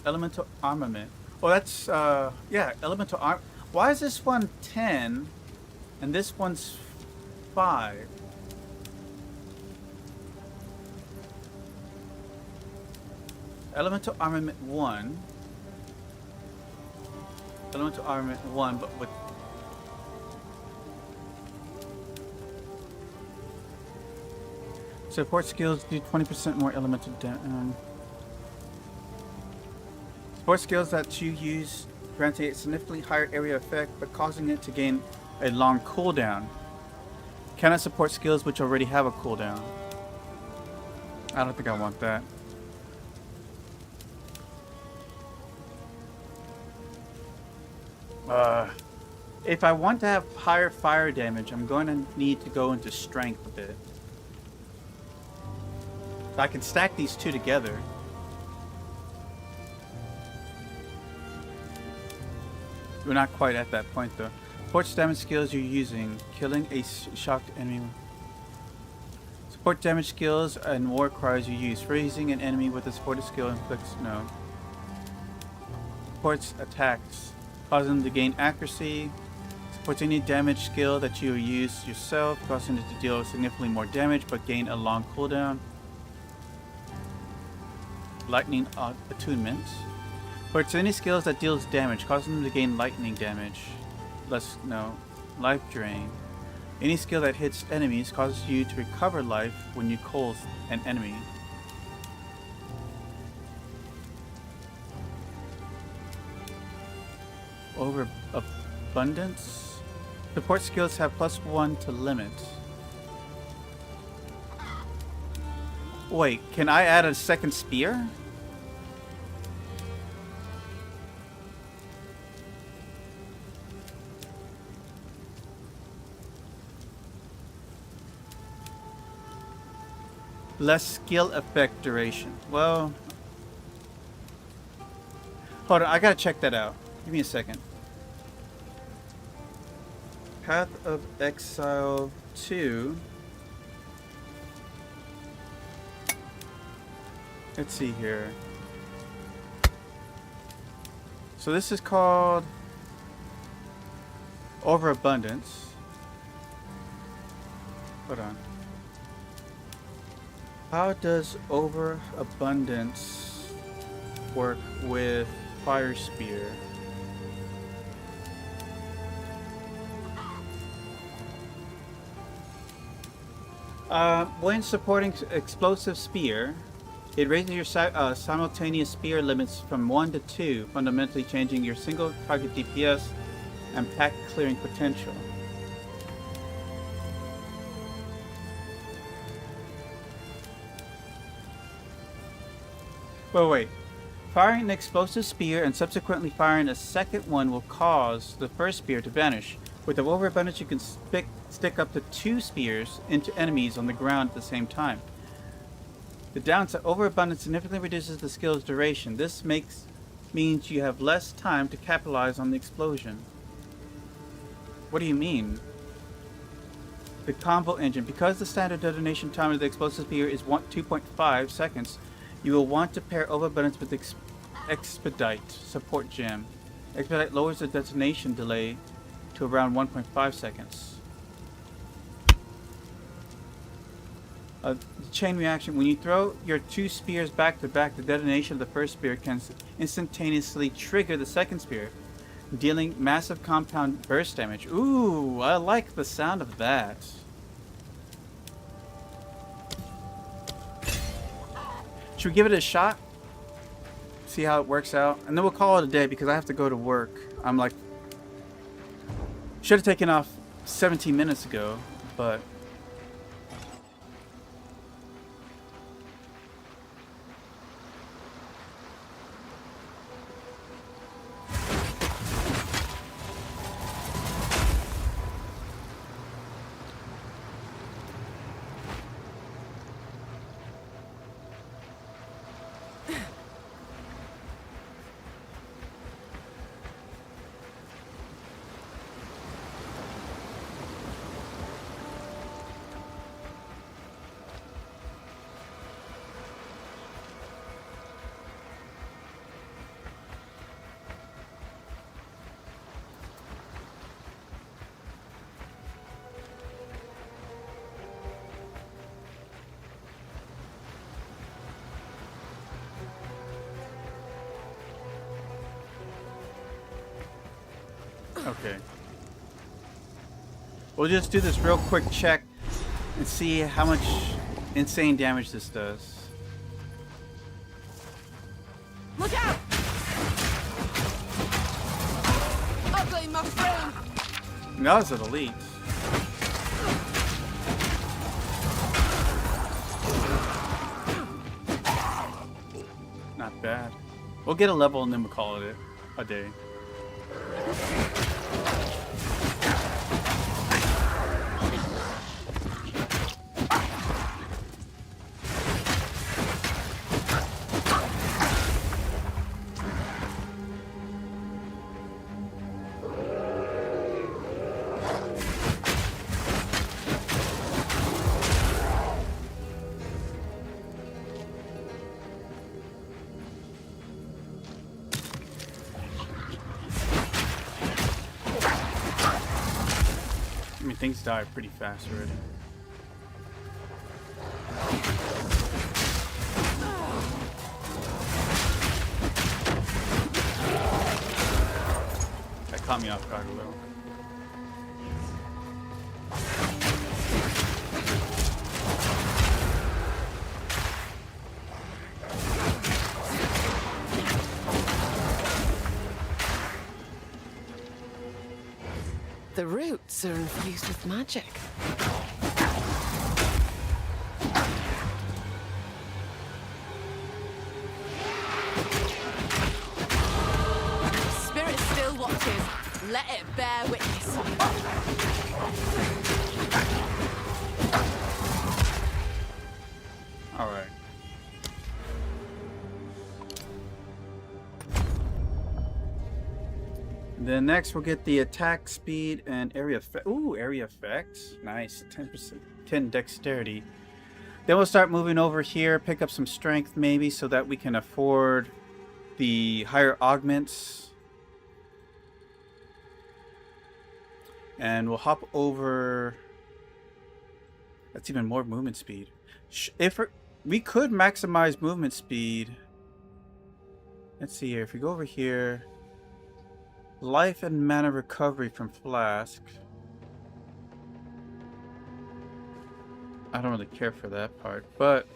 [SPEAKER 7] Elemental armament. Oh, that's, yeah, elemental arm. Why is this one 10 and this one's 5? Elemental armament 1. Elemental armament 1, but with. Support skills do 20% more elemental damage. Support skills that you use granting a significantly higher area effect, but causing it to gain a long cooldown. Cannot support skills which already have a cooldown. I don't think I want that. If I want to have higher fire damage, I'm going to need to go into strength a bit. I can stack these two together. We're not quite at that point though. Support damage skills you're using. Killing a shocked enemy. Support damage skills and war cries you use. Freezing an enemy with a supported skill inflicts no. Supports attacks. Causing them to gain accuracy. Supports any damage skill that you use yourself, causing it to deal significantly more damage but gain a long cooldown. Lightning attunement. Supports any skills that deals damage, causing them to gain lightning damage. Life drain. Any skill that hits enemies causes you to recover life when you cold an enemy. Overabundance. Support skills have +1 to limit. Wait, can I add a second spear? Less skill effect duration. Well, hold on, I gotta check that out. Give me a second. Path of Exile 2. Let's see here. So this is called Overabundance. Hold on. How does Overabundance work with Fire Spear? When supporting Explosive Spear, it raises your simultaneous spear limits from 1 to 2, fundamentally changing your single target DPS and pack clearing potential. Wait. Firing an explosive spear and subsequently firing a second one will cause the first spear to vanish. With the Overabundance, you can stick up to 2 spears into enemies on the ground at the same time. The downside, Overabundance significantly reduces the skill's duration. This means you have less time to capitalize on the explosion. What do you mean? The combo engine. Because the standard detonation time of the explosive spear is 2.5 seconds, you will want to pair Overabundance with Expedite support gem. Expedite lowers the detonation delay to around 1.5 seconds. The chain reaction. When you throw your 2 spears back to back, the detonation of the first spear can instantaneously trigger the second spear, dealing massive compound burst damage. Ooh, I like the sound of that. Should we give it a shot? See how it works out? And then we'll call it a day because I have to go to work. I'm like... Should have taken off 17 minutes ago, but... Okay. We'll just do this real quick check and see how much insane damage this does.
[SPEAKER 4] Look out! Ugly mushroom!
[SPEAKER 7] That was an elite. Not bad. We'll get a level and then we'll call it a day. I mean, things die pretty fast already. That caught me off guard a little.
[SPEAKER 4] The roots are infused with magic. Spirit still watches. Let it bear witness.
[SPEAKER 7] All right. Then next we'll get the attack speed and area effect. Ooh, area effects. Nice. 10%. 10 dexterity. Then we'll start moving over here, pick up some strength maybe so that we can afford the higher augments. And we'll hop over. That's even more movement speed. If we could maximize movement speed. Let's see here. If we go over here. Life and mana recovery from flask. I don't really care for that part, but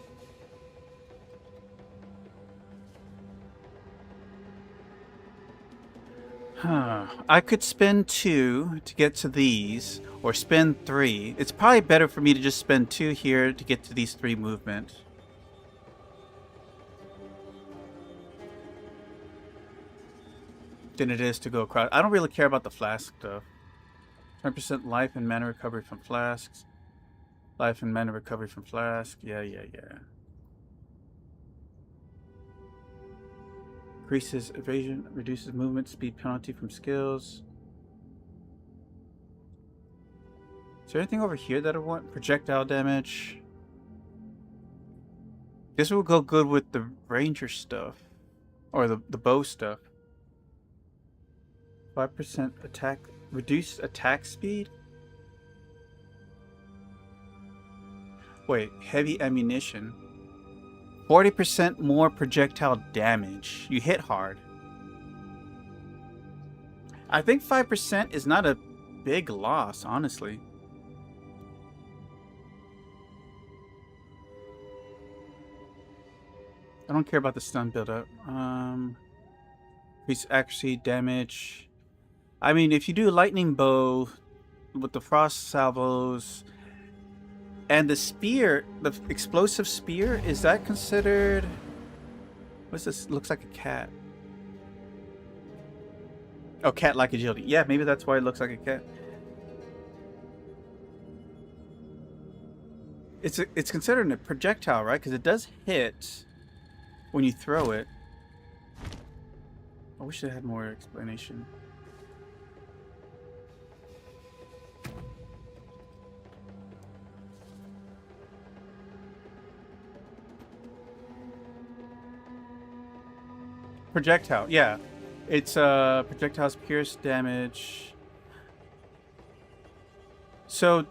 [SPEAKER 7] I could spend 2 to get to these, or spend 3. It's probably better for me to just spend 2 here to get to these 3 movement. Than it is to go across. I don't really care about the flask stuff. 10% life and mana recovery from flasks. Life and mana recovery from flask. Yeah. Increases evasion, reduces movement speed penalty from skills. Is there anything over here that I want? Projectile damage. This will go good with the ranger stuff. Or the bow stuff. 5% attack, reduced attack speed? Wait, heavy ammunition. 40% more projectile damage. You hit hard. I think 5% is not a big loss, honestly. I don't care about the stun buildup. Increase accuracy, damage. I mean, if you do lightning bow with the frost salvos and the spear, the explosive spear, is that considered? What's this? Looks like a cat. Oh, cat-like agility. Yeah, maybe that's why it looks like a cat. It's considered a projectile, right? Because it does hit when you throw it. I wish I had more explanation. Projectile, yeah. It's projectiles pierce damage. So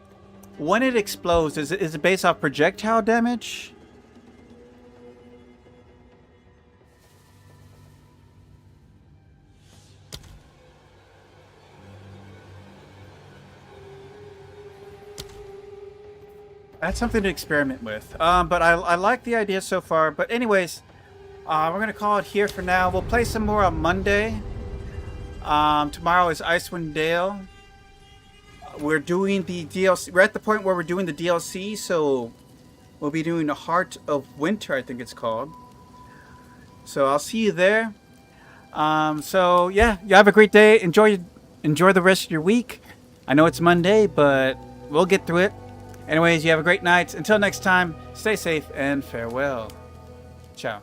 [SPEAKER 7] when it explodes, is it based off projectile damage? That's something to experiment with. But I like the idea so far. But anyways, we're going to call it here for now. We'll play some more on Monday. Tomorrow is Icewind Dale. We're doing the DLC. We're at the point where we're doing the DLC, so we'll be doing the Heart of Winter, I think it's called. So I'll see you there. So yeah, you have a great day. Enjoy the rest of your week. I know it's Monday, but we'll get through it. Anyways, you have a great night. Until next time, stay safe and farewell. Ciao.